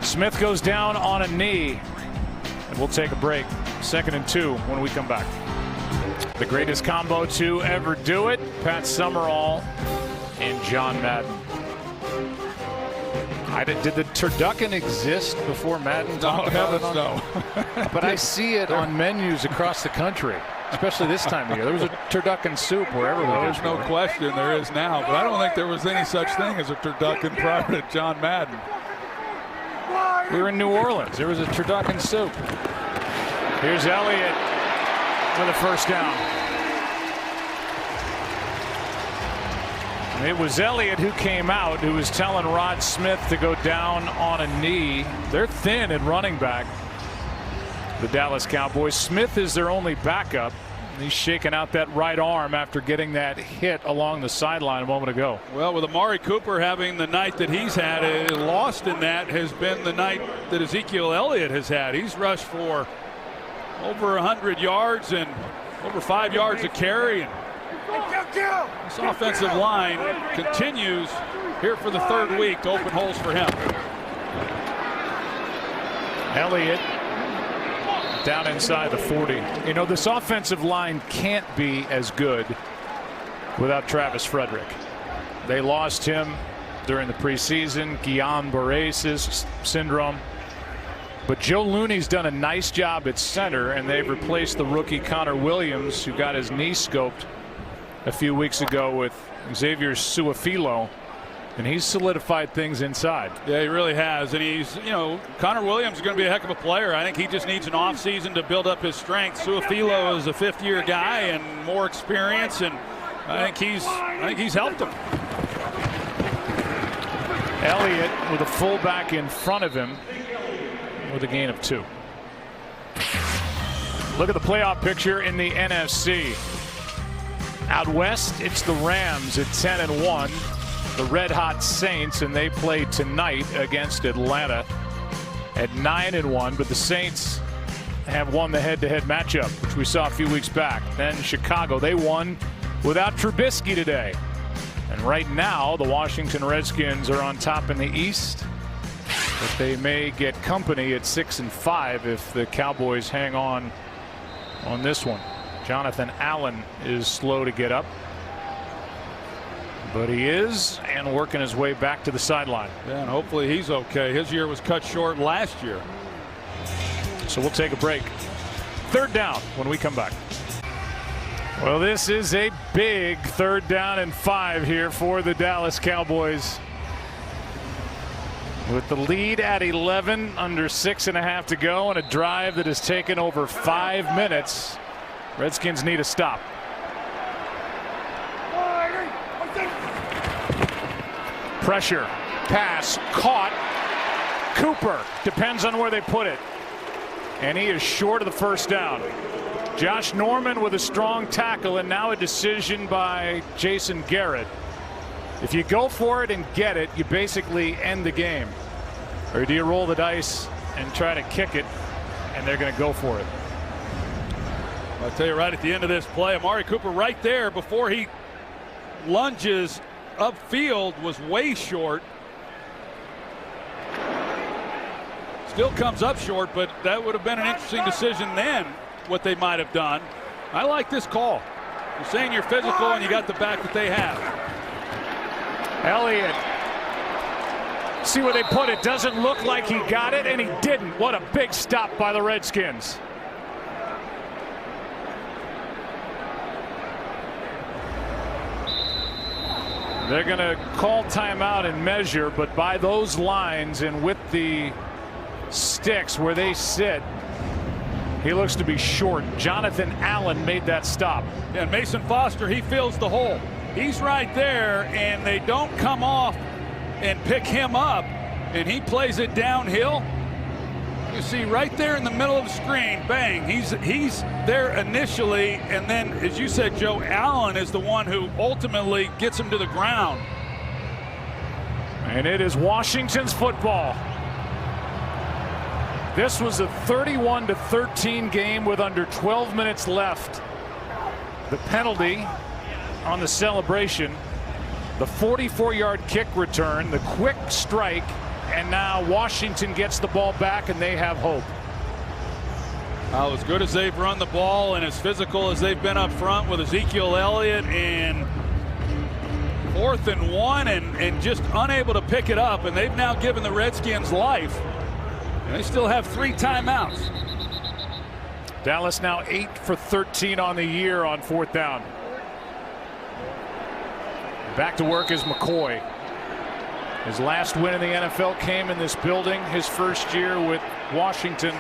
Smith goes down on a knee, and we'll take a break. 2nd and 2 when we come back. The greatest combo to ever do it, Pat Summerall and John Madden. Did the turducken exist before Madden? Oh, heavens no. But I see it on menus across the country, especially this time of year. There was a turducken soup wherever. There's no question there is now, but I don't think there was any such thing as a turducken prior to John Madden. We were in New Orleans. There was a turducken soup. Here's Elliott with a 1st down. It was Elliott who came out, who was telling Rod Smith to go down on a knee. They're thin at running back, the Dallas Cowboys. Smith is their only backup. He's shaking out that right arm after getting that hit along the sideline a moment ago. Well, with Amari Cooper having the night that he's had, lost in that has been the night that Ezekiel Elliott has had. He's rushed for over 100 yards and over 5 yards a carry. And this offensive line continues here for the 3rd week to open holes for him. Elliott down inside the 40. You know, this offensive line can't be as good without Travis Frederick. They lost him during the preseason, Guillain-Barré syndrome. But Joe Looney's done a nice job at center, and they've replaced the rookie Connor Williams, who got his knee scoped a few weeks ago, with Xavier Suafilo, and he's solidified things inside. Yeah, he really has. And he's, Connor Williams is going to be a heck of a player. I think he just needs an offseason to build up his strength. Suafilo is a fifth-year guy and more experience, and I think he's helped him. Elliott with a fullback in front of him with a gain of 2. Look at the playoff picture in the NFC. Out west, it's the Rams at 10-1. The Red Hot Saints, and they play tonight against Atlanta at 9-1. But the Saints have won the head-to-head matchup, which we saw a few weeks back. Then Chicago, they won without Trubisky today. And right now, the Washington Redskins are on top in the East. But they may get company at 6-5 if the Cowboys hang on this one. Jonathan Allen is slow to get up, but he is, and working his way back to the sideline. Yeah, and hopefully he's okay. His year was cut short last year. So we'll take a break. 3rd down when we come back. Well, this is a big 3rd down and 5 here for the Dallas Cowboys. With the lead at 11, under 6.5 to go, and a drive that has taken over 5 minutes. Redskins need a stop. Pressure, pass, caught. Cooper, depends on where they put it. And he is short of the 1st down. Josh Norman with a strong tackle, and now a decision by Jason Garrett. If you go for it and get it, you basically end the game. Or do you roll the dice and try to kick it, and they're going to go for it? I'll tell you right at the end of this play, Amari Cooper right there before he lunges upfield was way short. Still comes up short, but that would have been an interesting decision then, what they might have done. I like this call. You're saying you're physical and you got the back that they have. Elliott. See where they put it. Doesn't look like he got it, and he didn't. What a big stop by the Redskins. They're going to call timeout and measure, but by those lines and with the sticks where they sit, he looks to be short. Jonathan Allen made that stop. Yeah, and Mason Foster, he fills the hole. He's right there, and they don't come off and pick him up, and he plays it downhill. You see right there in the middle of the screen, bang, he's there initially, and then, as you said, Joe, Allen is the one who ultimately gets him to the ground. And it is Washington's football. This was a 31-13 game with under 12 minutes left. The penalty on the celebration, the 44-yard kick return, the quick strike, and now Washington gets the ball back, and they have hope. Well, as good as they've run the ball and as physical as they've been up front with Ezekiel Elliott, and 4th and 1 and just unable to pick it up, and they've now given the Redskins life, and they still have 3 timeouts. Dallas now 8 for 13 on the year on 4th down. Back to work is McCoy. His last win in the NFL came in this building, his first year with Washington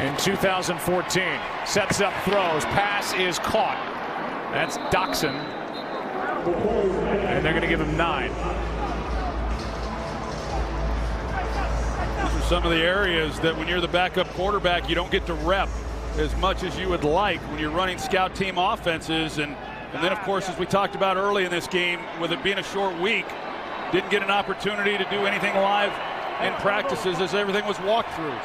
in 2014. Sets up, throws, pass is caught. That's Doxson. And they're going to give him 9. These are some of the areas that when you're the backup quarterback, you don't get to rep as much as you would like when you're running scout team offenses. And then, of course, as we talked about early in this game, with it being a short week, didn't get an opportunity to do anything live in practices as everything was walkthroughs.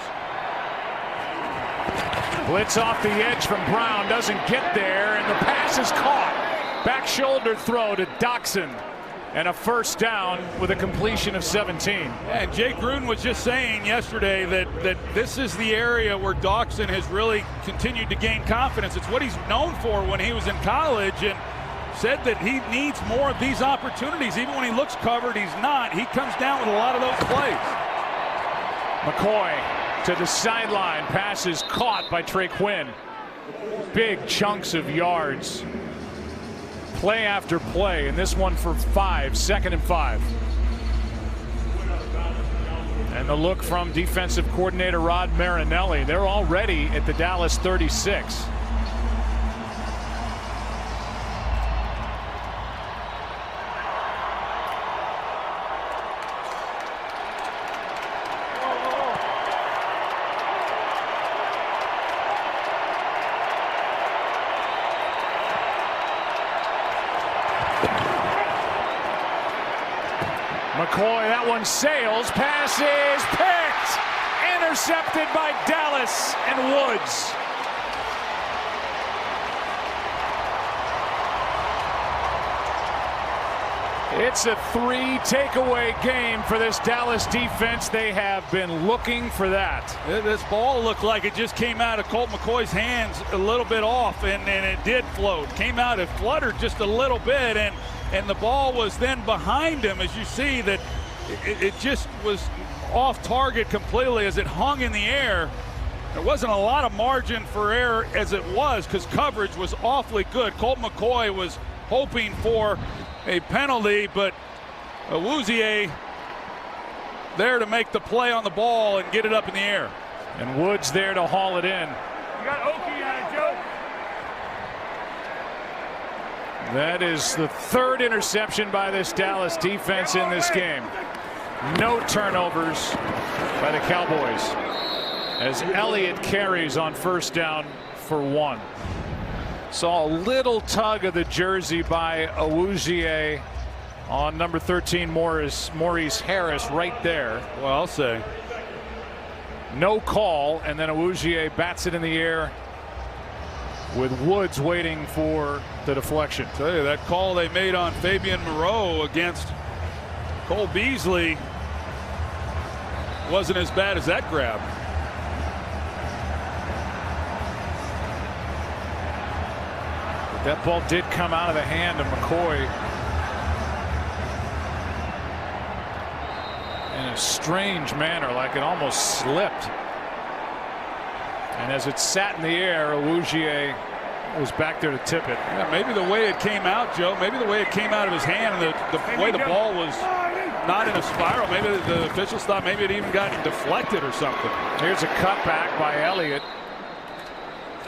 Blitz off the edge from Brown, doesn't get there, and the pass is caught. Back shoulder throw to Doxson, and a 1st down with a completion of 17. And Jay Gruden was just saying yesterday that this is the area where Doxson has really continued to gain confidence. It's what he's known for when he was in college, and said that he needs more of these opportunities. Even when he looks covered, he's not. He comes down with a lot of those plays. McCoy to the sideline. Pass is caught by Trey Quinn. Big chunks of yards. Play after play, and this one for 5, 2nd and 5. And the look from defensive coordinator Rod Marinelli. They're already at the Dallas 36. McCoy, that one sails, passes, picked, intercepted by Dallas and Woods. It's a 3-takeaway game for this Dallas defense. They have been looking for that. This ball looked like it just came out of Colt McCoy's hands a little bit off, and it did float. Came out, it fluttered just a little bit, and the ball was then behind him, as you see that it just was off target completely as it hung in the air. There wasn't a lot of margin for error as it was because coverage was awfully good. Colt McCoy was hoping for a penalty, but Awuzie there to make the play on the ball and get it up in the air. And Woods there to haul it in. You got Okie on it, Joe. That is the 3rd interception by this Dallas defense in this game. No turnovers by the Cowboys as Elliott carries on 1st down for 1. Saw a little tug of the jersey by Awuzie on number 13 Maurice Harris right there. Well, I'll say. No call, and then Awuzie bats it in the air with Woods waiting for the deflection. Tell you, that call they made on Fabian Moreau against Cole Beasley wasn't as bad as that grab. But that ball did come out of the hand of McCoy in a strange manner, like it almost slipped. And as it sat in the air, Awuzie was back there to tip it. Yeah, maybe the way it came out, Joe, maybe the way it came out of his hand and the way the ball was not in a spiral. Maybe the officials thought maybe it even got deflected or something. Here's a cutback by Elliott.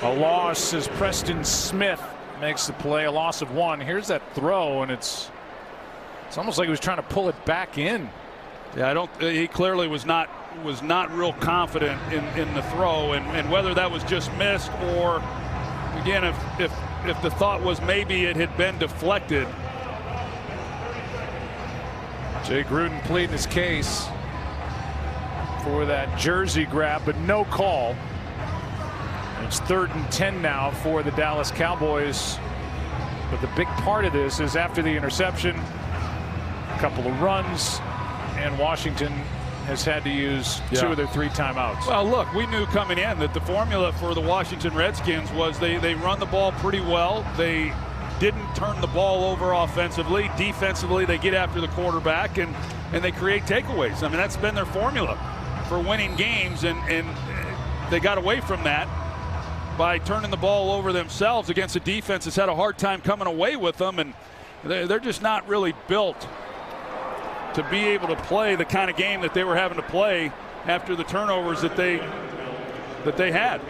A loss as Preston Smith makes the play, a loss of 1. Here's that throw, and it's almost like he was trying to pull it back in. Yeah, he clearly was not real confident in the throw, and whether that was just missed or, again, if the thought was maybe it had been deflected. Jay Gruden pleading his case for that jersey grab, but no call. It's 3rd and 10 now for the Dallas Cowboys. But the big part of this is after the interception, a couple of runs, and Washington has had to use 2 of their 3 timeouts. Well, look, we knew coming in that the formula for the Washington Redskins was they run the ball pretty well. They didn't turn the ball over offensively. Defensively, they get after the quarterback and they create takeaways. I mean, that's been their formula for winning games, and they got away from that by turning the ball over themselves against a defense that's had a hard time coming away with them, and they're just not really built to be able to play the kind of game that they were having to play after the turnovers that they had.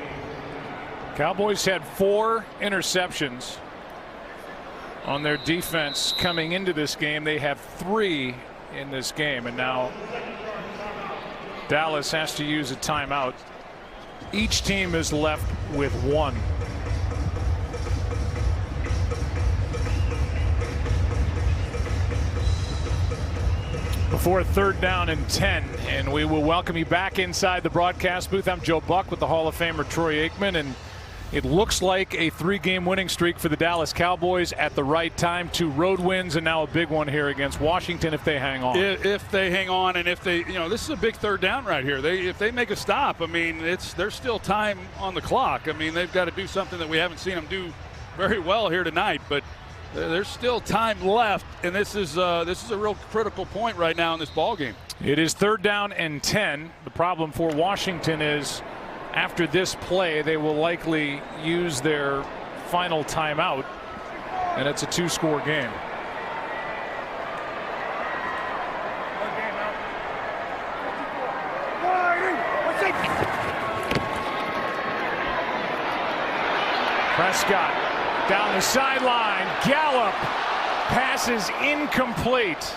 Cowboys had 4 interceptions on their defense coming into this game. They have 3 in this game, and now Dallas has to use a timeout. Each team is left with 1. Before 3rd down and 10, and we will welcome you back inside the broadcast booth. I'm Joe Buck with the Hall of Famer Troy Aikman, and it looks like a 3-game winning streak for the Dallas Cowboys at the right time. 2 road wins and now a big one here against Washington if they hang on. If they hang on, and if they, this is a big 3rd down right here. If they make a stop, I mean, there's still time on the clock. I mean, they've got to do something that we haven't seen them do very well here tonight. But There's still time left, and this is a real critical point right now in this ball game. It is 3rd down and 10. The problem for Washington is after this play, they will likely use their final timeout, and it's a 2-score game. Prescott down the sideline. Gallup passes incomplete.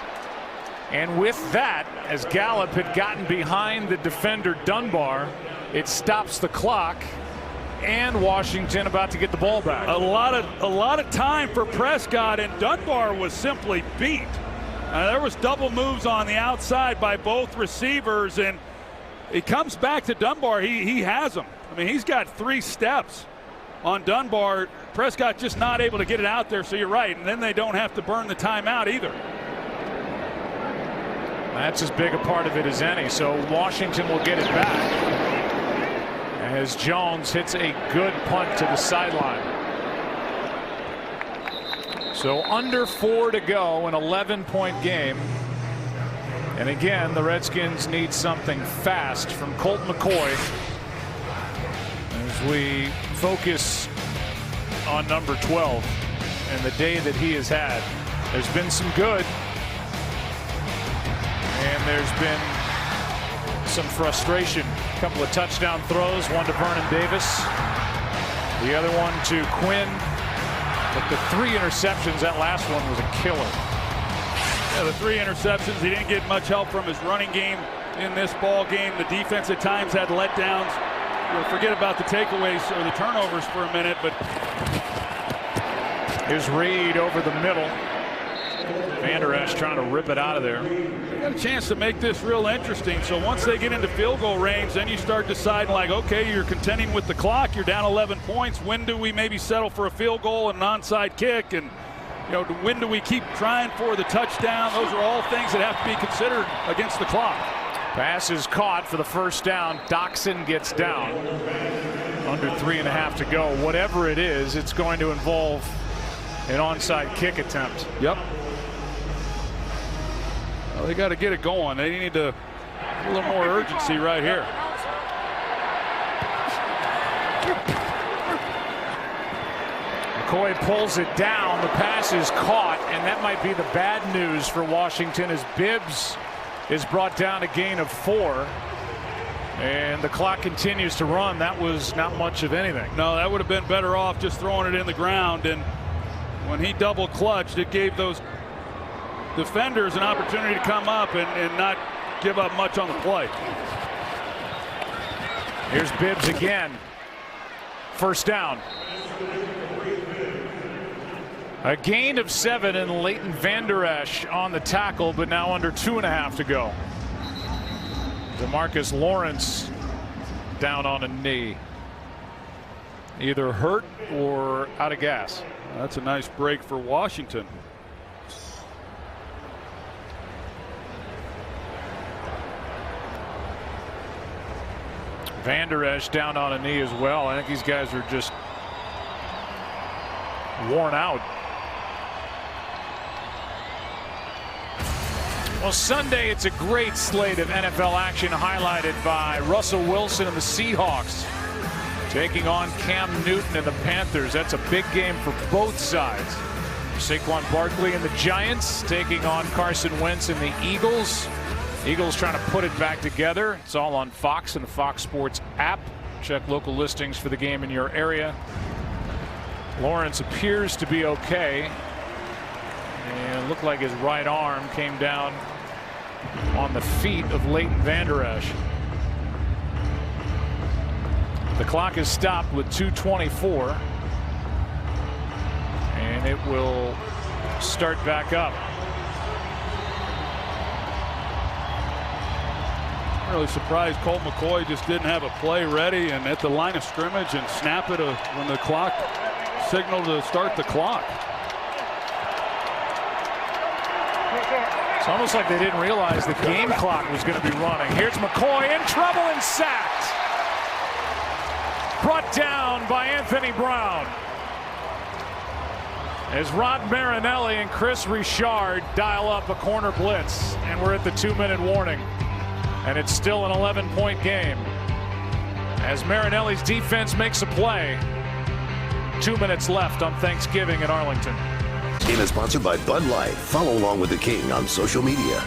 And with that, as Gallup had gotten behind the defender Dunbar, it stops the clock, and Washington about to get the ball back. A lot of time for Prescott, and Dunbar was simply beat. There was double moves on the outside by both receivers, and it comes back to Dunbar. He has him. I mean, he's got 3 steps on Dunbar. Prescott just not able to get it out there, so you're right. And then they don't have to burn the timeout either. That's as big a part of it as any. So Washington will get it back as Jones hits a good punt to the sideline. So under 4 to go, an 11-point game. And again, the Redskins need something fast from Colt McCoy as we focus on number 12 and the day that he has had. There's been some good, and there's been some frustration. A couple of touchdown throws, one to Vernon Davis, the other one to Quinn. But the 3 interceptions, that last one was a killer. Yeah, the 3 interceptions. He didn't get much help from his running game in this ball game. The defense at times had letdowns. We'll forget about the takeaways or the turnovers for a minute, but here's Reed over the middle. Vander Esch trying to rip it out of there. They got a chance to make this real interesting. So once they get into field goal range, then you start deciding, like, okay, you're contending with the clock. You're down 11 points. When do we maybe settle for a field goal and an onside kick? And, you know, when do we keep trying for the touchdown? Those are all things that have to be considered against the clock. Pass is caught for the first down. Doxson gets down. Under 3.5 to go. Whatever it is, it's going to involve an onside kick attempt. Yep. Well, they got to get it going. They need a little more urgency right here. McCoy pulls it down. The pass is caught, and that might be the bad news for Washington as Bibbs is brought down a gain of 4. And the clock continues to run. That was not much of anything. No, that would have been better off just throwing it in the ground. And when he double clutched, it gave those defenders an opportunity to come up and not give up much on the play. Here's Bibbs again. First down. A gain of 7, and Leighton Vander Esch on the tackle, but now under 2.5 to go. DeMarcus Lawrence down on a knee. Either hurt or out of gas. That's a nice break for Washington. Vander Esch down on a knee as well. I think these guys are just worn out. Well, Sunday, it's a great slate of NFL action highlighted by Russell Wilson and the Seahawks taking on Cam Newton and the Panthers. That's a big game for both sides. Saquon Barkley and the Giants taking on Carson Wentz and the Eagles. Eagles trying to put it back together. It's all on Fox and the Fox Sports app. Check local listings for the game in your area. Lawrence appears to be okay. And it looked like his right arm came down on the feet of Leighton Vander Esch. The clock is stopped with 2:24. And it will start back up. I'm really surprised Colt McCoy just didn't have a play ready and at the line of scrimmage and snap it when the clock signaled to start the clock. It's almost like they didn't realize the game clock was going to be running. Here's McCoy in trouble and sacked. Brought down by Anthony Brown. as Rod Marinelli and Chris Richard dial up a corner blitz, and we're at the 2-minute warning, and it's still an 11-point game as Marinelli's defense makes a play. 2 minutes left on Thanksgiving in Arlington. Game is sponsored by Bud Light. Follow along with the King on social media.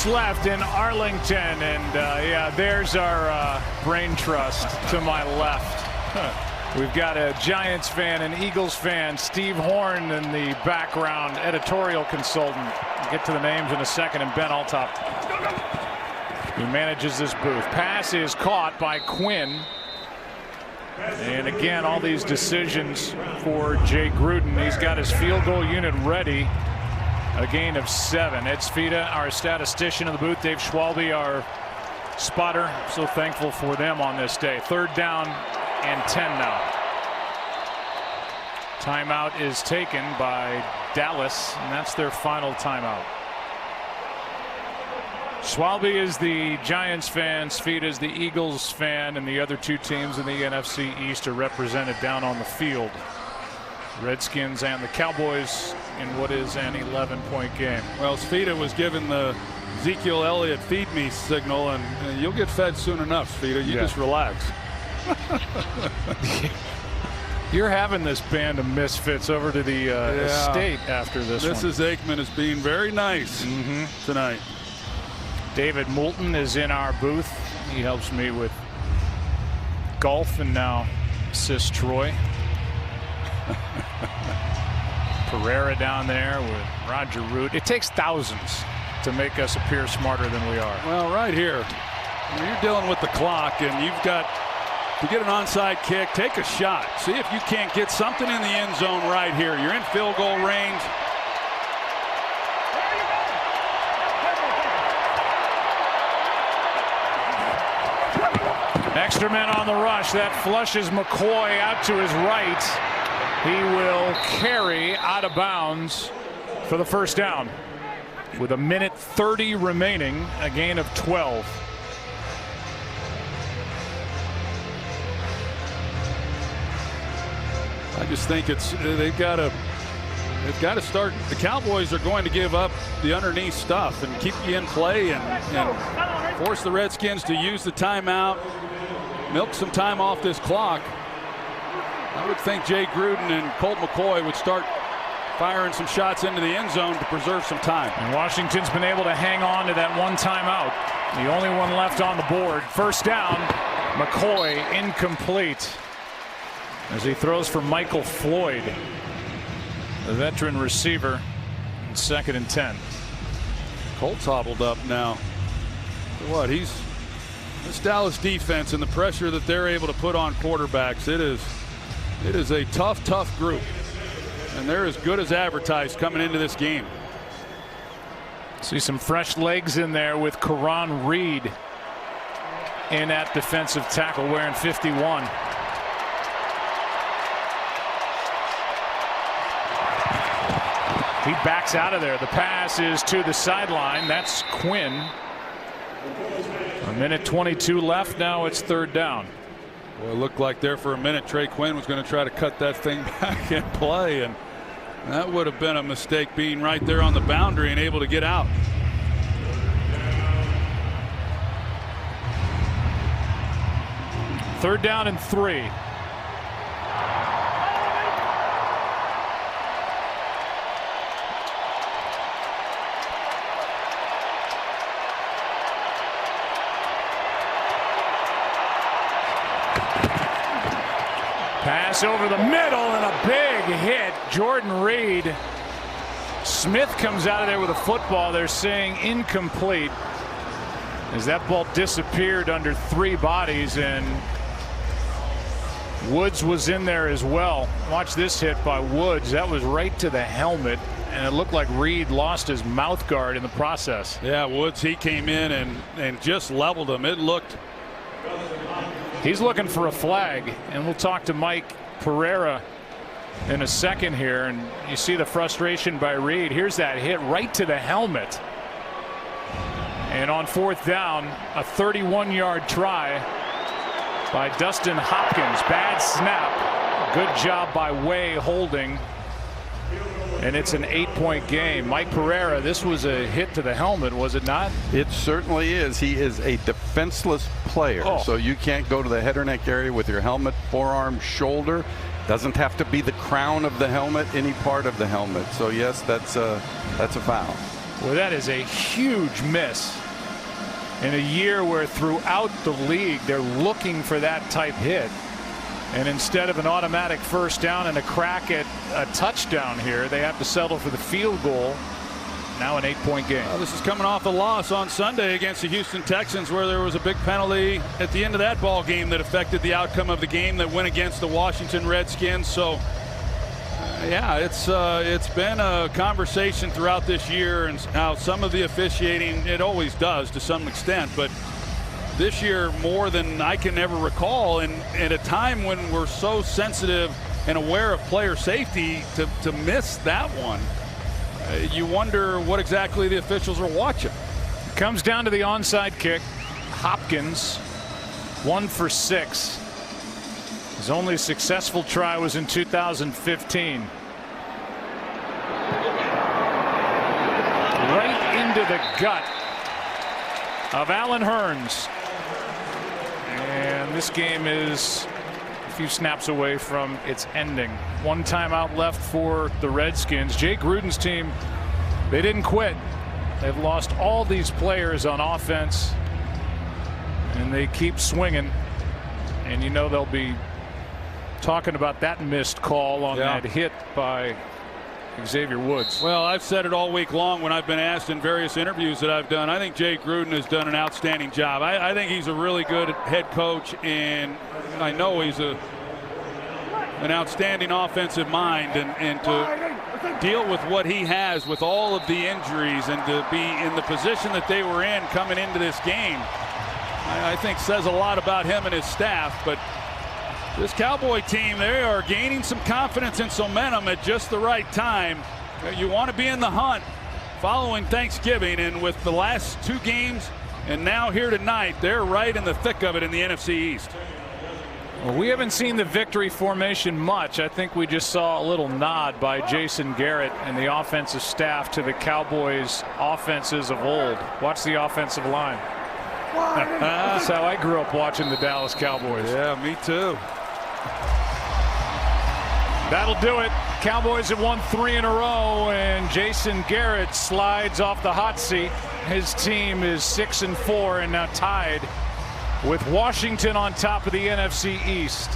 Left in Arlington, and yeah, there's our brain trust to my left. We've got a Giants fan, an Eagles fan, Steve Horn in the background, editorial consultant. We'll get to the names in a second, and Ben Altop, who manages this booth. Pass is caught by Quinn, and again, all these decisions for Jay Gruden. He's got his field goal unit ready. A gain of 7. Ed Svita, our statistician in the booth. Dave Schwalbe, our spotter. So thankful for them on this day. 3rd down and 10 now. Timeout is taken by Dallas, and that's their final timeout. Schwalbe is the Giants fan, Svita is the Eagles fan, and the other 2 teams in the NFC East are represented down on the field. Redskins and the Cowboys in what is an 11-point game. Well, Svita was given the Ezekiel Elliott feed me signal, and you'll get fed soon enough, Svita. You just relax. You're having this band of misfits over to the estate after this one. Mrs. Aikman is being very nice tonight. David Moulton is in our booth. He helps me with golf and now assists Troy. Pereira down there with Roger Root. It takes thousands to make us appear smarter than we are. Well, right here, when you're dealing with the clock and you've got to get an onside kick, take a shot. See if you can't get something in the end zone right here. You're in field goal range. Extra men on the rush. That flushes McCoy out to his right. He will carry out of bounds for the 1st down. With 1:30 remaining, a gain of 12. I just think they've got to start. The Cowboys are going to give up the underneath stuff and keep you in play and force the Redskins to use the timeout, milk some time off this clock. I would think Jay Gruden and Colt McCoy would start firing some shots into the end zone to preserve some time. And Washington's been able to hang on to that one timeout. The only one left on the board. 1st down, McCoy incomplete as he throws for Michael Floyd, the veteran receiver. 2nd and 10. Colt's hobbled up now. What this Dallas defense and the pressure that they're able to put on quarterbacks, it is a tough group, and they're as good as advertised coming into this game. See some fresh legs in there with Karan Reed in at defensive tackle wearing 51. He backs out of there. The pass is to the sideline. That's Quinn. 1:22 left. Now it's 3rd down. Well, it looked like there for a minute Trey Quinn was going to try to cut that thing back and play, and that would have been a mistake, being right there on the boundary and able to get out. Third down and 3. Pass over the middle and a big hit. Jordan Reed. Smith comes out of there with a football. They're saying incomplete as that ball disappeared under 3 bodies, and Woods was in there as well. Watch this hit by Woods. That was right to the helmet, and it looked like Reed lost his mouth guard in the process. Yeah, Woods, he came in and just leveled him. It looked. He's looking for a flag, and we'll talk to Mike Pereira in a second here, and you see the frustration by Reed. Here's that hit right to the helmet. And on 4th down, a 31-yard try by Dustin Hopkins. Bad snap. Good job by Way holding. And it's an 8-point game. Mike Pereira, this was a hit to the helmet, was it not? It certainly is. He is a defenseless player. So you can't go to the head or neck area with your helmet, forearm, shoulder. Doesn't have to be the crown of the helmet, any part of the helmet. So yes, that's a foul. Well, that is a huge miss in a year where throughout the league they're looking for that type hit. And instead of an automatic first down and a crack at a touchdown here, they have to settle for the field goal. Now an 8-point game. This is coming off a loss on Sunday against the Houston Texans, where there was a big penalty at the end of that ball game that affected the outcome of the game that went against the Washington Redskins. So yeah, it's been a conversation throughout this year, and how some of the officiating, it always does to some extent, but this year more than I can ever recall, and at a time when we're so sensitive and aware of player safety, to miss that one, you wonder what exactly the officials are watching. Comes down to the onside kick. Hopkins 1 for 6. His only successful try was in 2015. Right into the gut of Alan Hearns. And this game is a few snaps away from its ending. One timeout left for the Redskins. Jay Gruden's team, they didn't quit. They've lost all these players on offense, and they keep swinging. And you know they'll be talking about that missed call on that hit by Xavier Woods. Well, I've said it all week long when I've been asked in various interviews that I've done. I think Jay Gruden has done an outstanding job. I think he's a really good head coach, and I know he's an outstanding offensive mind, and to deal with what he has with all of the injuries and to be in the position that they were in coming into this game, I think says a lot about him and his staff. But this Cowboy team, they are gaining some confidence and some momentum at just the right time. You want to be in the hunt following Thanksgiving, and with the last 2 games and now here tonight, they're right in the thick of it in the NFC East. Well, we haven't seen the victory formation much. I think we just saw a little nod by Jason Garrett and the offensive staff to the Cowboys offenses of old. Watch the offensive line. That's how I grew up watching the Dallas Cowboys. Yeah, me too. That'll do it. Cowboys have won 3 in a row, and Jason Garrett slides off the hot seat. His team is 6-4 and now tied with Washington on top of the NFC East.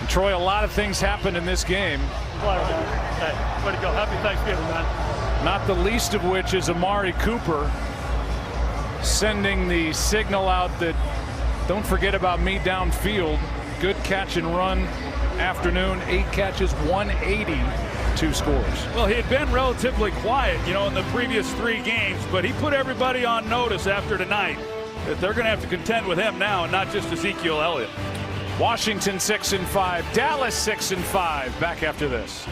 And Troy, a lot of things happened in this game. Hey, way to go. Happy Thanksgiving, man. Not the least of which is Amari Cooper sending the signal out that don't forget about me downfield. Good catch and run afternoon. 8 catches, 180, 2 scores. Well, he had been relatively quiet, in the previous 3 games, but he put everybody on notice after tonight that they're going to have to contend with him now, and not just Ezekiel Elliott. Washington 6-5, Dallas 6-5. Back after this.